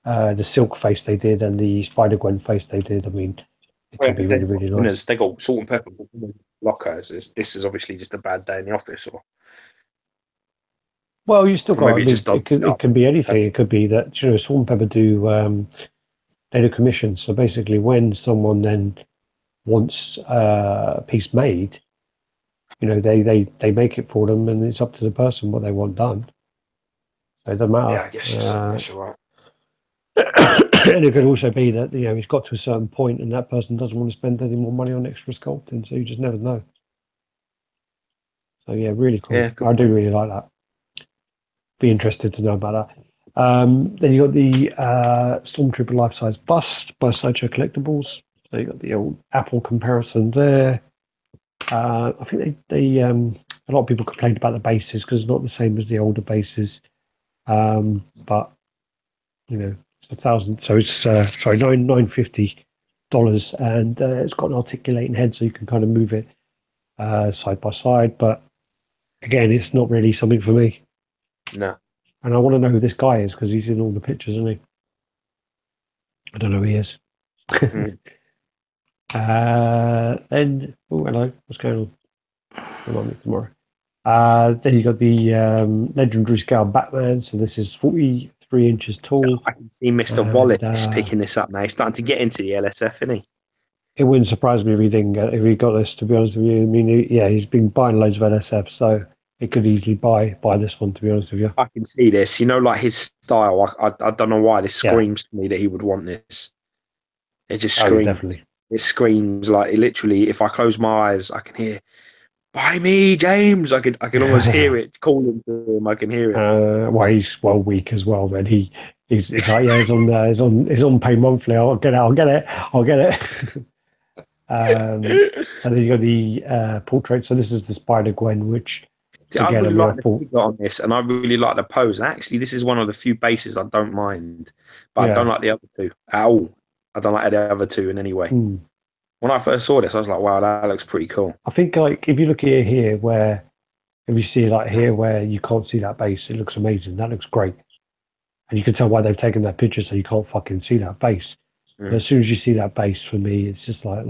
the Silk face they did and the Spider-Gwen face they did. I mean, it could be really, really nice. They got salt and pepper lockers. This is obviously just a bad day in the office, or Well, you still got. maybe I mean, it can be anything. It could be that Salt and Pepper do they do commissions. So basically, when someone then wants a piece made, they make it for them, and it's up to the person what they want done. So it doesn't matter. Yeah, I guess you're right. And it could also be that it's got to a certain point, and that person doesn't want to spend any more money on extra sculpting. So you just never know. So yeah, really cool. Yeah, I do really like that. Be interested to know about that. Then you got the Stormtrooper life-size bust by Sideshow Collectibles. So you got the old Apple comparison there. I think they a lot of people complained about the bases because it's not the same as the older bases. But it's $1,000. So it's $950, and it's got an articulating head, so you can kind of move it side by side. But again, it's not really something for me. No. And I want to know who this guy is because he's in all the pictures, isn't he? I don't know who he is. Then, hello, what's going on? Remind me tomorrow. Then you got the legendary scale Batman. So this is 43 inches tall. So I can see Mr. Wallace picking this up now. He's starting to get into the LSF, isn't he? It wouldn't surprise me if he got this. To be honest with you, I mean, he's been buying loads of LSF, so he could easily buy this one. To be honest with you, I can see this. Like his style. I don't know why this screams to me that he would want this. It just screams. Definitely. It screams like literally. If I close my eyes, I can hear, "Buy me, James!" I can almost hear it calling to him. I can hear it. Well, he's weak as well, man. He's like, yeah, he's on pay monthly. I'll get it. So then you got the portrait. So this is the Spider-Gwen, which I really like the figure on this, and I really like the pose. And actually, this is one of the few bases I don't mind, but I don't like the other two at all. I don't like the other two in any way. When I first saw this, I was like, "Wow, that looks pretty cool." I think like if you look here, if you see like here where you can't see that base, it looks amazing. That looks great, and you can tell why they've taken that picture so you can't fucking see that base. But as soon as you see that base, for me, it's just like,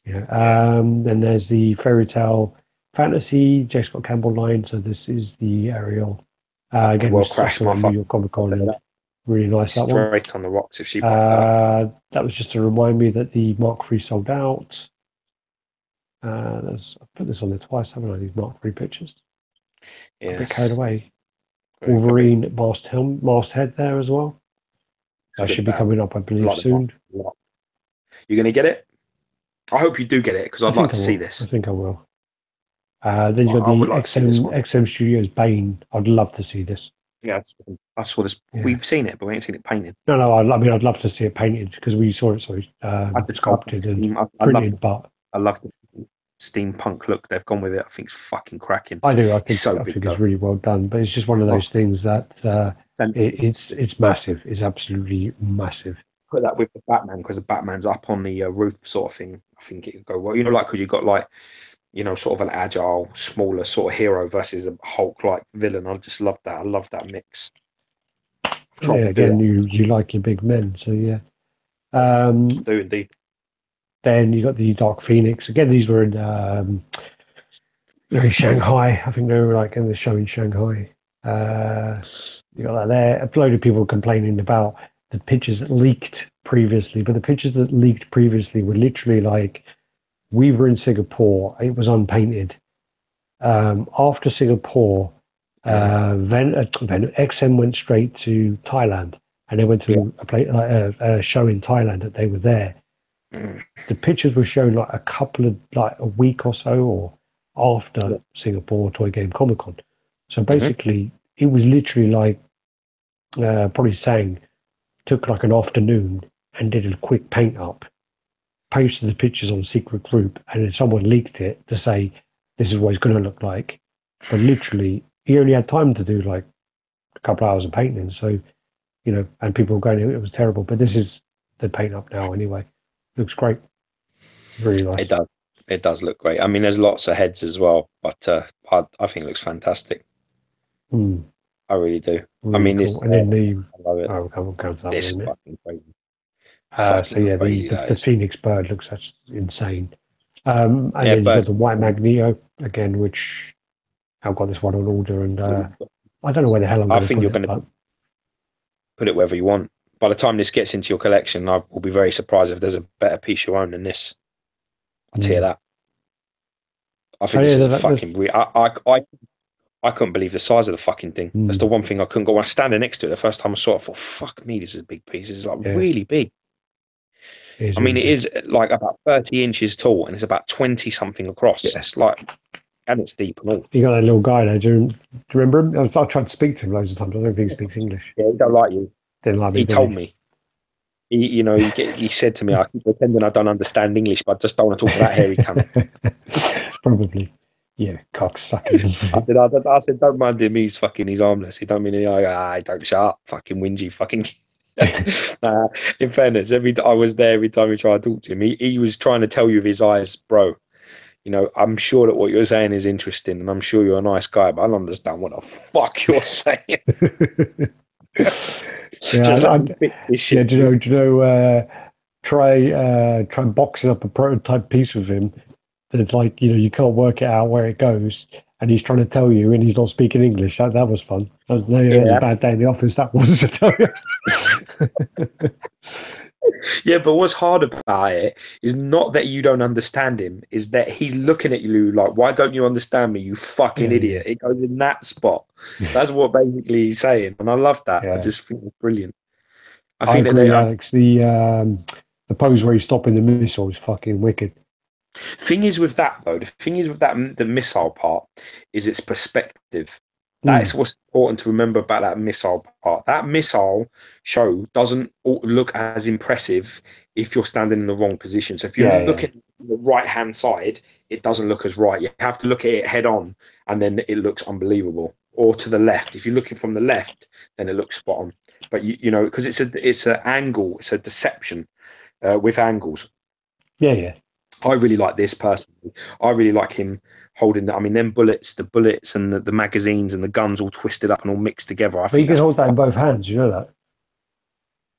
Then there's the Fairy Tale Fantasy J. Scott Campbell line. So this is the Ariel. Again, well crashed my New York Comic Con. Really nice that one. Straight on the rocks if she. That was just to remind me that the Mark III sold out. I've put this on there twice, haven't I? These Mark III pictures. Yeah. A bit carried away. Wolverine masthead there as well. That should be coming up, I believe, soon. You're going to get it? I hope you do get it because I'd like to see this. I think I will. Then you've got the XM Studios Bane. I'd love to see this. Yeah, that's what it's. Yeah. We've seen it, but we ain't seen it painted. No. I mean, I'd love to see it painted because we saw it. Sculpted and printed. I love the steampunk look they've gone with it. I think it's fucking cracking. I do. I think it's really well done. But it's just one of those things that it's massive. It's absolutely massive. Put that with the Batman because the Batman's up on the roof, sort of thing. I think it would go well. Because you've got sort of an agile, smaller sort of hero versus a Hulk-like villain. I just love that. I love that mix. Again, you like your big men, so yeah. Do indeed. Then you got the Dark Phoenix. Again, these were in Shanghai. I think they were in the show in Shanghai. You got that there. A load of people complaining about the pictures that leaked previously, but the pictures that leaked previously were literally we were in Singapore. It was unpainted. After Singapore, XM went straight to Thailand, and they went to a show in Thailand that they were there. The pictures were shown a week or so, or after Singapore Toy Game Comic Con. So basically, it was literally probably saying took an afternoon and did a quick paint up, posted the pictures on Secret Group, and then someone leaked it to say this is what it's going to look like. But literally, he only had time to do a couple hours of painting. So, and people were going, it was terrible. But this is the paint up now anyway. Looks great. Really nice. It does. It does look great. I mean, there's lots of heads as well, but I think it looks fantastic. I really do. Really cool. And then So Oh, comes up this in is a minute. fucking crazy. So yeah, Crazy that the is. Phoenix Bird looks that's insane. And Yeah, then you've got but the White Magneto again, which I've got this one on order, and I don't know where the hell I'm I going to think put you're it, going but to put it wherever you want. By the time this gets into your collection, I will be very surprised if there's a better piece you own than this. I'll tell you that. I oh think this yeah, is a that's fucking weird. I couldn't believe the size of the fucking thing. That's the one thing I couldn't go. When I was standing next to it the first time I saw it, I thought, "Fuck me, this is a big piece. It's like yeah, really big." it is I mean, really it big. is like about 30 inches tall and it's about 20 something across. Yeah, It's like, and it's deep and all. you got that little guy there. Do you remember him? I've tried to speak to him loads of times. I don't think he speaks English. Yeah, he don't like you. Didn't like me, He did told he? me. He said to me, "I keep pretending I don't understand English, but I just don't want to talk to that hairy cunt." Probably. Yeah, cocksucking. I said, don't mind him. He's harmless. He don't mean any. I don't shut up, fucking whingy, fucking. In fairness, I was there every time he tried to talk to him. He was trying to tell you with his eyes, bro. I'm sure that what you're saying is interesting, and I'm sure you're a nice guy, but I don't understand what the fuck you're saying. Just let me fix this shit. Do you know? Try boxing up a prototype piece with him. That's like you can't work it out where it goes, and he's trying to tell you, and he's not speaking English. That was fun. That was a bad day in the office. That was to tell you. Yeah, but what's hard about it is not that you don't understand him, is that he's looking at you like, why don't you understand me, you fucking idiot? It goes in that spot. That's what basically he's saying. And I love that. I just think it's brilliant. I agree, Alex. The pose where he's stopping the missile is fucking wicked. Thing is with that though, the missile part is its perspective. That is what's important to remember about that missile part. That missile show doesn't look as impressive if you're standing in the wrong position. So if you're looking at the right hand side, it doesn't look as right. You have to look at it head on, and then it looks unbelievable. Or to the left. If you're looking from the left, then it looks spot on. But because it's an angle, it's a deception with angles. Yeah. I really like this personally. I really like him holding them the bullets and the magazines and the guns all twisted up and all mixed together. But he can hold that in both hands, you know that?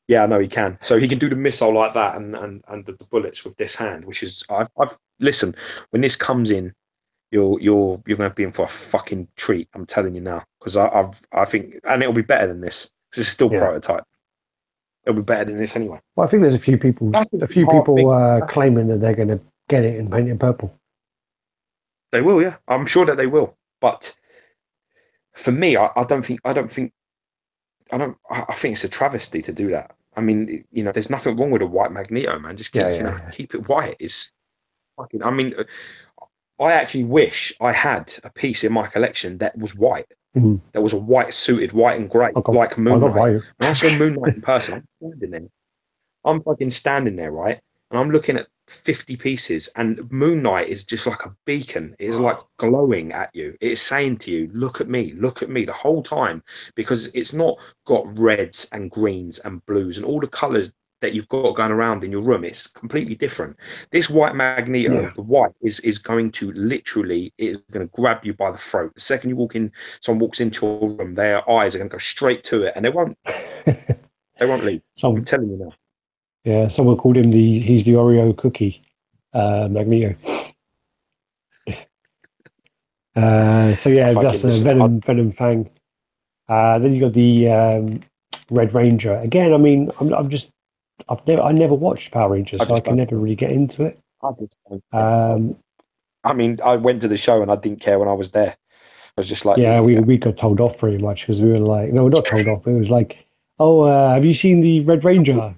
Yeah, I know he can. So he can do the missile like that and the bullets with this hand, which is I've listen, when this comes in, you're going to be in for a fucking treat. I'm telling you now, because I think, and it'll be better than this because it's still prototype. It'll be better than this anyway. Well, I think there's a few people claiming that they're going to get it and paint it purple. They will, yeah. I'm sure that they will. But for me, I think it's a travesty to do that. I mean, there's nothing wrong with a white Magneto, man. Just keep it white. It's fucking. I mean, I actually wish I had a piece in my collection that was white. That was a white suited, white and grey, like Moon Knight. When I saw Moon Knight in person, I'm standing there. I'm fucking standing there, right? And I'm looking at 50 pieces, and Moon Knight is just like a beacon. It is like glowing at you. It is saying to you, look at me the whole time, because it's not got reds and greens and blues and all the colours that you've got going around in your room. It's completely different. This white Magneto, the white is going to literally, it's going to grab you by the throat. The second you someone walks into your room, their eyes are going to go straight to it, and they won't leave. I'm telling you now. Yeah, someone called him he's the Oreo cookie, Magneto. So yeah, that's a Venom Fang. Then you got the Red Ranger. Again, I mean, I never watched Power Rangers, so I can never really get into it. I mean, I went to the show and I didn't care when I was there. I was just like, we got told off pretty much because we were like, no, we're not told off. It was like, have you seen the Red Ranger?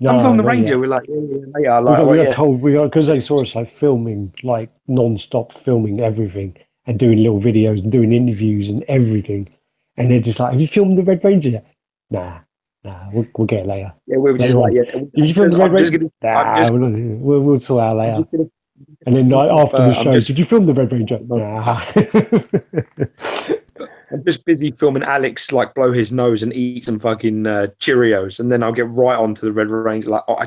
No, I'm from the Ranger. We're like, we got told because they saw us like filming, like non-stop filming everything and doing little videos and doing interviews and everything, and they're just like, have you filmed the Red Ranger yet? Nah, we'll get it later. Yeah, we were just like, did you film the Red Ranger? We'll sort out later. And then after the show, did you film the Red Ranger? Nah. I'm just busy filming Alex like blow his nose and eat some fucking Cheerios, and then I'll get right onto the Red Ranger. Like, I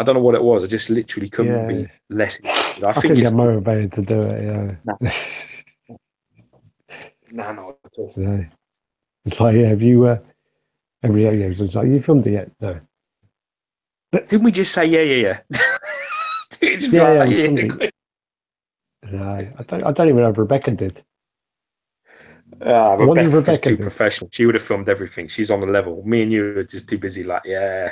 don't know what it was. I just literally couldn't be less. I think get motivated to do it. Yeah. Not at all. So, it's like, have you Every was like, you filmed it yet? No. Didn't we just say yeah? Yeah, we filmed it. No, I don't even know if Rebecca did. Rebecca's too professional. She would have filmed everything. She's on the level. Me and you are just too busy. Like, yeah,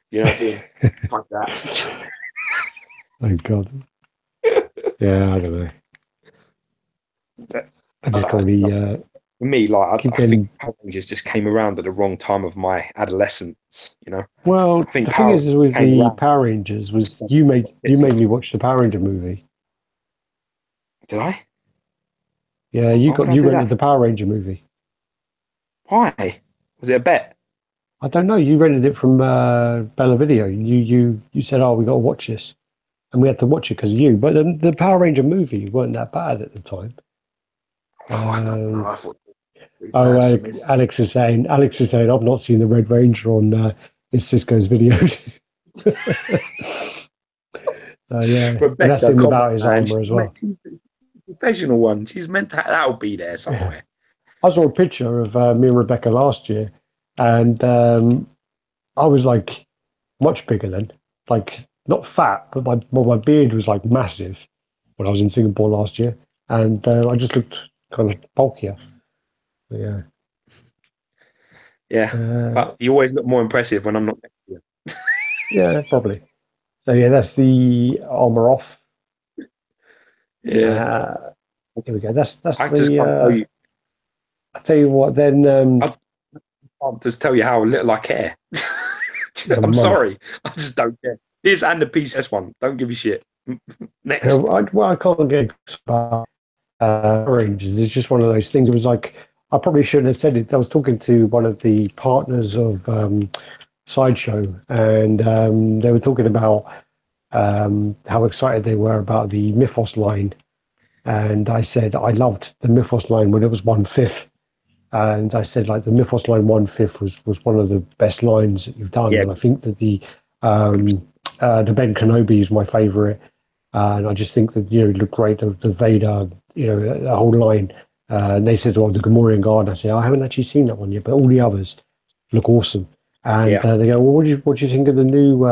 you know what I mean? Like that. Oh God. Yeah, I don't know. I just probably. For me, like I think Power Rangers just came around at the wrong time of my adolescence. You know. Well, the thing is with the Power Rangers was you made me watch the Power Ranger movie. Did I? Yeah, you rented the Power Ranger movie. Why? Was it a bet? I don't know. You rented it from Bella Video. You said, "Oh, we got to watch this," and we had to watch it because of you. But the Power Ranger movie weren't that bad at the time. I don't know. I thought. Alex is saying, I've not seen the Red Ranger on Cisco's videos. Yeah, Rebecca, and that's him without his armor as well. Professional one. She's meant to. That'll be there somewhere. Yeah. I saw a picture of me and Rebecca last year, and I was like much bigger then, like not fat, but my beard was like massive when I was in Singapore last year, and I just looked kind of bulkier. But yeah. Yeah, but you always look more impressive when I'm not next to you. Yeah, probably. So yeah, that's the armor off. Yeah. Here we go. That's I just can't tell you. I tell you what, then I can't just tell you how little I care. I'm sorry, I just don't care. This and the PCS one, don't give a shit. Next. I can't get about Rangers. It's just one of those things. It was like I probably shouldn't have said it. I was talking to one of the partners of Sideshow, and they were talking about how excited they were about the Mythos line. And I said I loved the Mythos line when it was 1/5. And I said like the Mythos line 1/5 was one of the best lines that you've done. Yeah. And I think that the Ben Kenobi is my favourite. And I just think that, it looked great. The Vader, the whole line. And they said, well, the Gamorrean Guard. I said, I haven't actually seen that one yet, but all the others look awesome. And they go, well, what do you think of the new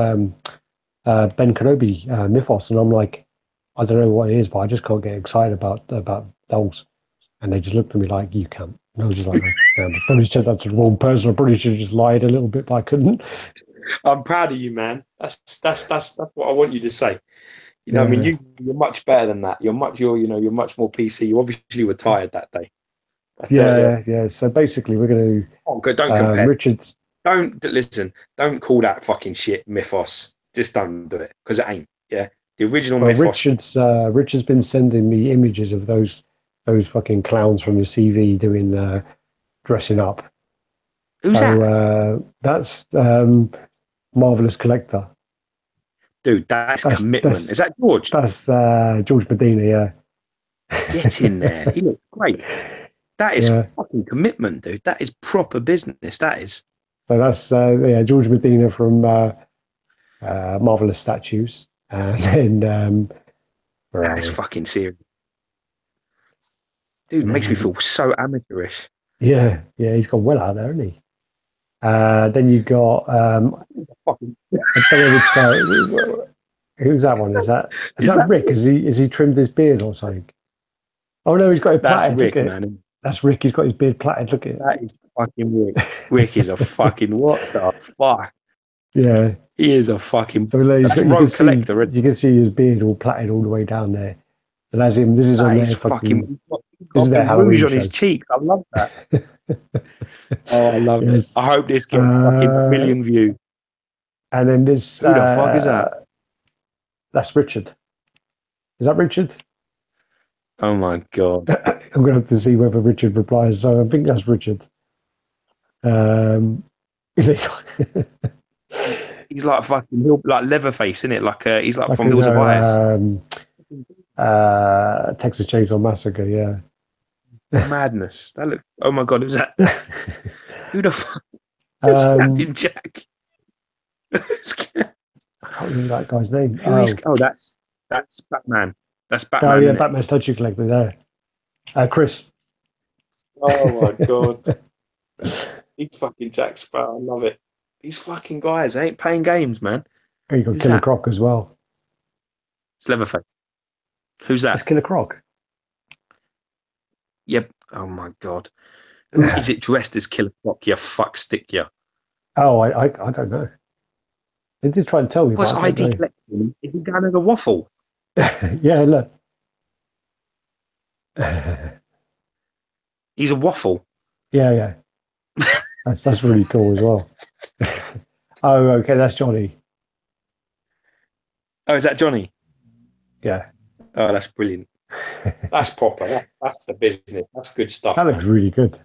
Ben Kenobi Mythos? And I'm like, I don't know what it is, but I just can't get excited about those. And they just looked at me like, you can't. And I was just like, I probably said that to the wrong person. I probably should have just lied a little bit, but I couldn't. I'm proud of you, man. That's what I want you to say. You know, I mean, you're much better than that. You're much more PC. You obviously were tired that day. Yeah. So basically, we're going to. Don't compare. Richard's. Don't call that fucking shit Mythos. Just don't do it because it ain't. Yeah, the original Mythos. Richard's been sending me images of those fucking clowns from the CV doing dressing up. Who's that? That's Marvelous Collector. Dude, that's commitment. Is that George? That's George Medina, yeah. Get in there. He looks great. That is fucking commitment, dude. That is proper business. That is. So that's George Medina from Marvelous Statues. And then that is fucking serious. Dude, it makes me feel so amateurish. Yeah, he's gone well out there, hasn't he? Then you've got I don't know which guy. Who's that one? Is that Rick? Is he trimmed his beard or something? Oh no, he's got it plaited. That's Rick, man. That's Rick. He's got his beard plaited. Look at it. That is fucking Rick. Rick is a fucking what the fuck? Yeah, he is a fucking. So road collector. You can see his beard all plaited all the way down there. And as him, this is on their fucking. This is their Halloween rouge on his cheek. I love that. Oh, I love it. I hope this gets fucking a million views. And then this. Who the fuck is that? That's Richard. Is that Richard? Oh my god! I'm going to have to see whether Richard replies. So I think that's Richard. He's like fucking like Leatherface, isn't it? Like he's like from Hills of Ice. Texas Chainsaw Massacre, yeah. Madness. That look. Oh my god! Who's that? Who the fuck? Captain Jack. I can't remember that guy's name. That's Batman. That's Batman. Oh yeah, Batman Statue Collector there. Chris. Oh my god. He's fucking Jack Sparrow. I love it. These fucking guys ain't playing games, man. And you got Who's Killer that? Croc as well. It's Leatherface. Who's It's that? Killer Croc. Yep. Oh my god. Who is it dressed as Killer Croc? You fuck stick, you. Oh, I don't know. They did try and tell me, What's but I don't ID know. collecting? Is he going as a waffle? Yeah, look. Yeah, He's a waffle. yeah. That's really cool as well. Oh, okay, that's Johnny. Oh, is that Johnny? Yeah. Oh, that's brilliant. That's proper. That's the business. That's good stuff, That looks man. really good.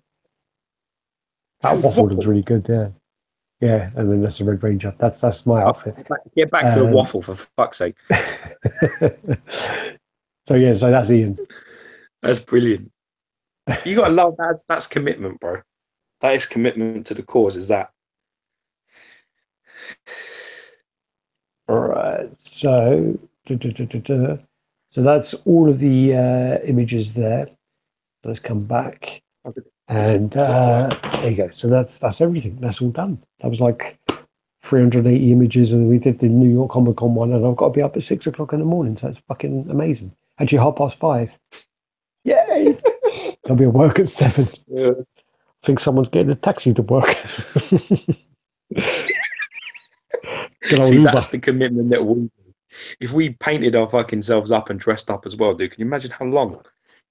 That waffle looks Waffle. really good, yeah. Yeah, and then that's the Red Ranger. That's my outfit. Get back to the Um, waffle for fuck's sake. so yeah, so that's Ian. That's brilliant. You gotta love that. That's commitment, bro. That is commitment to the cause. Is that? All right. So so that's all of the images there. Let's come back. And there you go. So that's everything. That's all done. That was like 380 images, and we did the New York Comic Con one, and I've got to be up at 6 o'clock in the morning, so it's fucking amazing. Actually, 5:30. Yay! I'll be at work at 7. Yeah. I think someone's getting a taxi to work. See, that's the commitment that we do. If we painted our fucking selves up and dressed up as well, dude, can you imagine how long?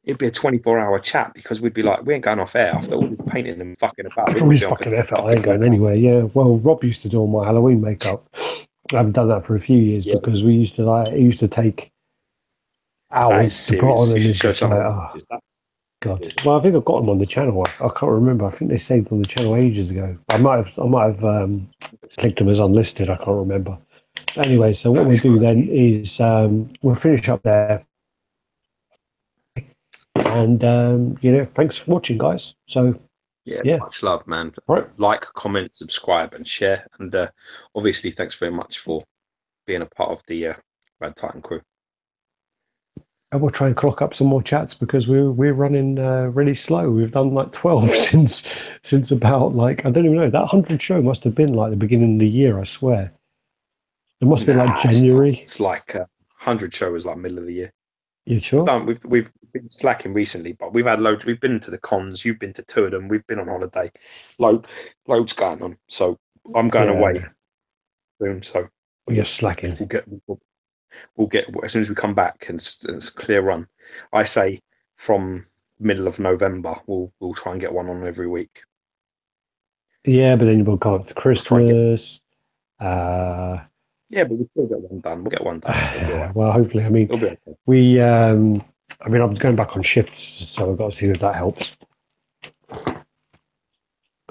It'd be a 24-hour chat because we'd be like, we ain't going off air after all this painting and fucking about. After all this fucking effort, I ain't going anywhere. Yeah, well, Rob used to do all my Halloween makeup. I haven't done that for a few years because we used to it used to take hours to put on, and it's just like, oh, God. Well, I think I've got them on the channel. I can't remember. I think they saved on the channel ages ago. I might have clicked them as unlisted. I can't remember. Anyway, so what we'll do then is we'll finish up there, and thanks for watching, guys. So yeah, much love, man. Right. Like, comment, subscribe, and share. And obviously, thanks very much for being a part of the RaddTitan crew. And we'll try and clock up some more chats because we're running really slow. We've done like 12 since about like I don't even know. That 100 show must have been like the beginning of the year. I swear. It must be like January. It's like 100 show was like middle of the year. You sure? We've been slacking recently, but we've had loads. We've been to the cons. You've been to 2 of them. We've been on holiday. Loads going on. So I'm going away soon. So you're slacking. We'll get as soon as we come back and it's a clear run. I say from middle of November we'll try and get one on every week. Yeah, but then we'll go up to Christmas. Yeah, but we'll still get one done. We'll get one done. Well, hopefully. I mean, okay. I'm going back on shifts, so I've got to see if that helps.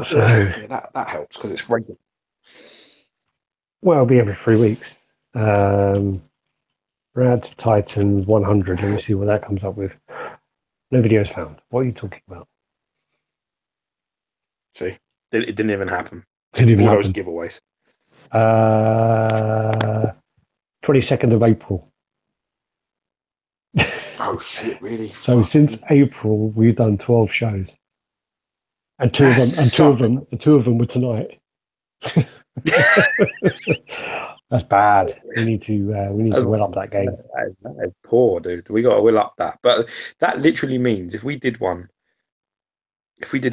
So yeah, that helps because it's regular. Well, it'll be every 3 weeks. RaddTitan 100. Let me see what that comes up with. No videos found. What are you talking about? See, it didn't even happen. Didn't even happen. Those giveaways. 22nd of April. Oh shit! Really? So since April, we've done 12 shows, and two of them were tonight. That's bad. We need to will up that game. That is poor, dude. We got to will up that. But that literally means if we did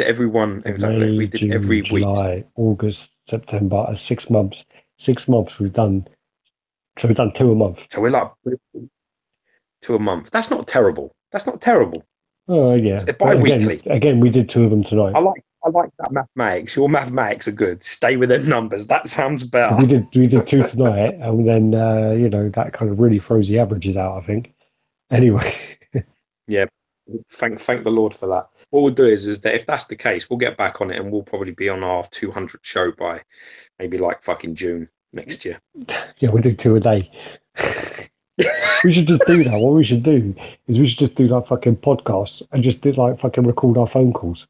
every one, May, we did June, every July, week, August, September, 6 months. 6 months we've done. So we've done 2 a month. So we're like 2 a month. That's not terrible. Oh yeah. It's bi-weekly. Again, we did 2 of them tonight. I like that mathematics. Your mathematics are good. Stay with them numbers. That sounds better. We did 2 tonight, and then that kind of really throws the averages out, I think. Anyway. Yeah. Thank the Lord for that. What we'll do is that if that's the case, we'll get back on it and we'll probably be on our 200 show by maybe like fucking June next year. Yeah, we'll do 2 a day. We should just do that. What we should do is we should just do like fucking podcasts and just do like fucking record our phone calls.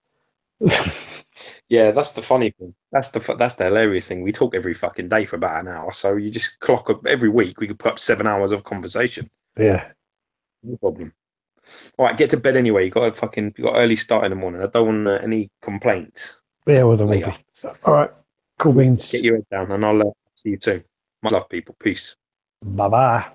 Yeah, that's the funny thing. That's the hilarious thing. We talk every fucking day for about an hour, so you just clock up every week. We could put up 7 hours of conversation. Yeah, no problem. All right, get to bed anyway. You got early start in the morning. I don't want any complaints. Yeah, well, there will later. be. All right. Cool beans. Get your head down, and I'll see you soon. Much love, people. Peace. Bye bye.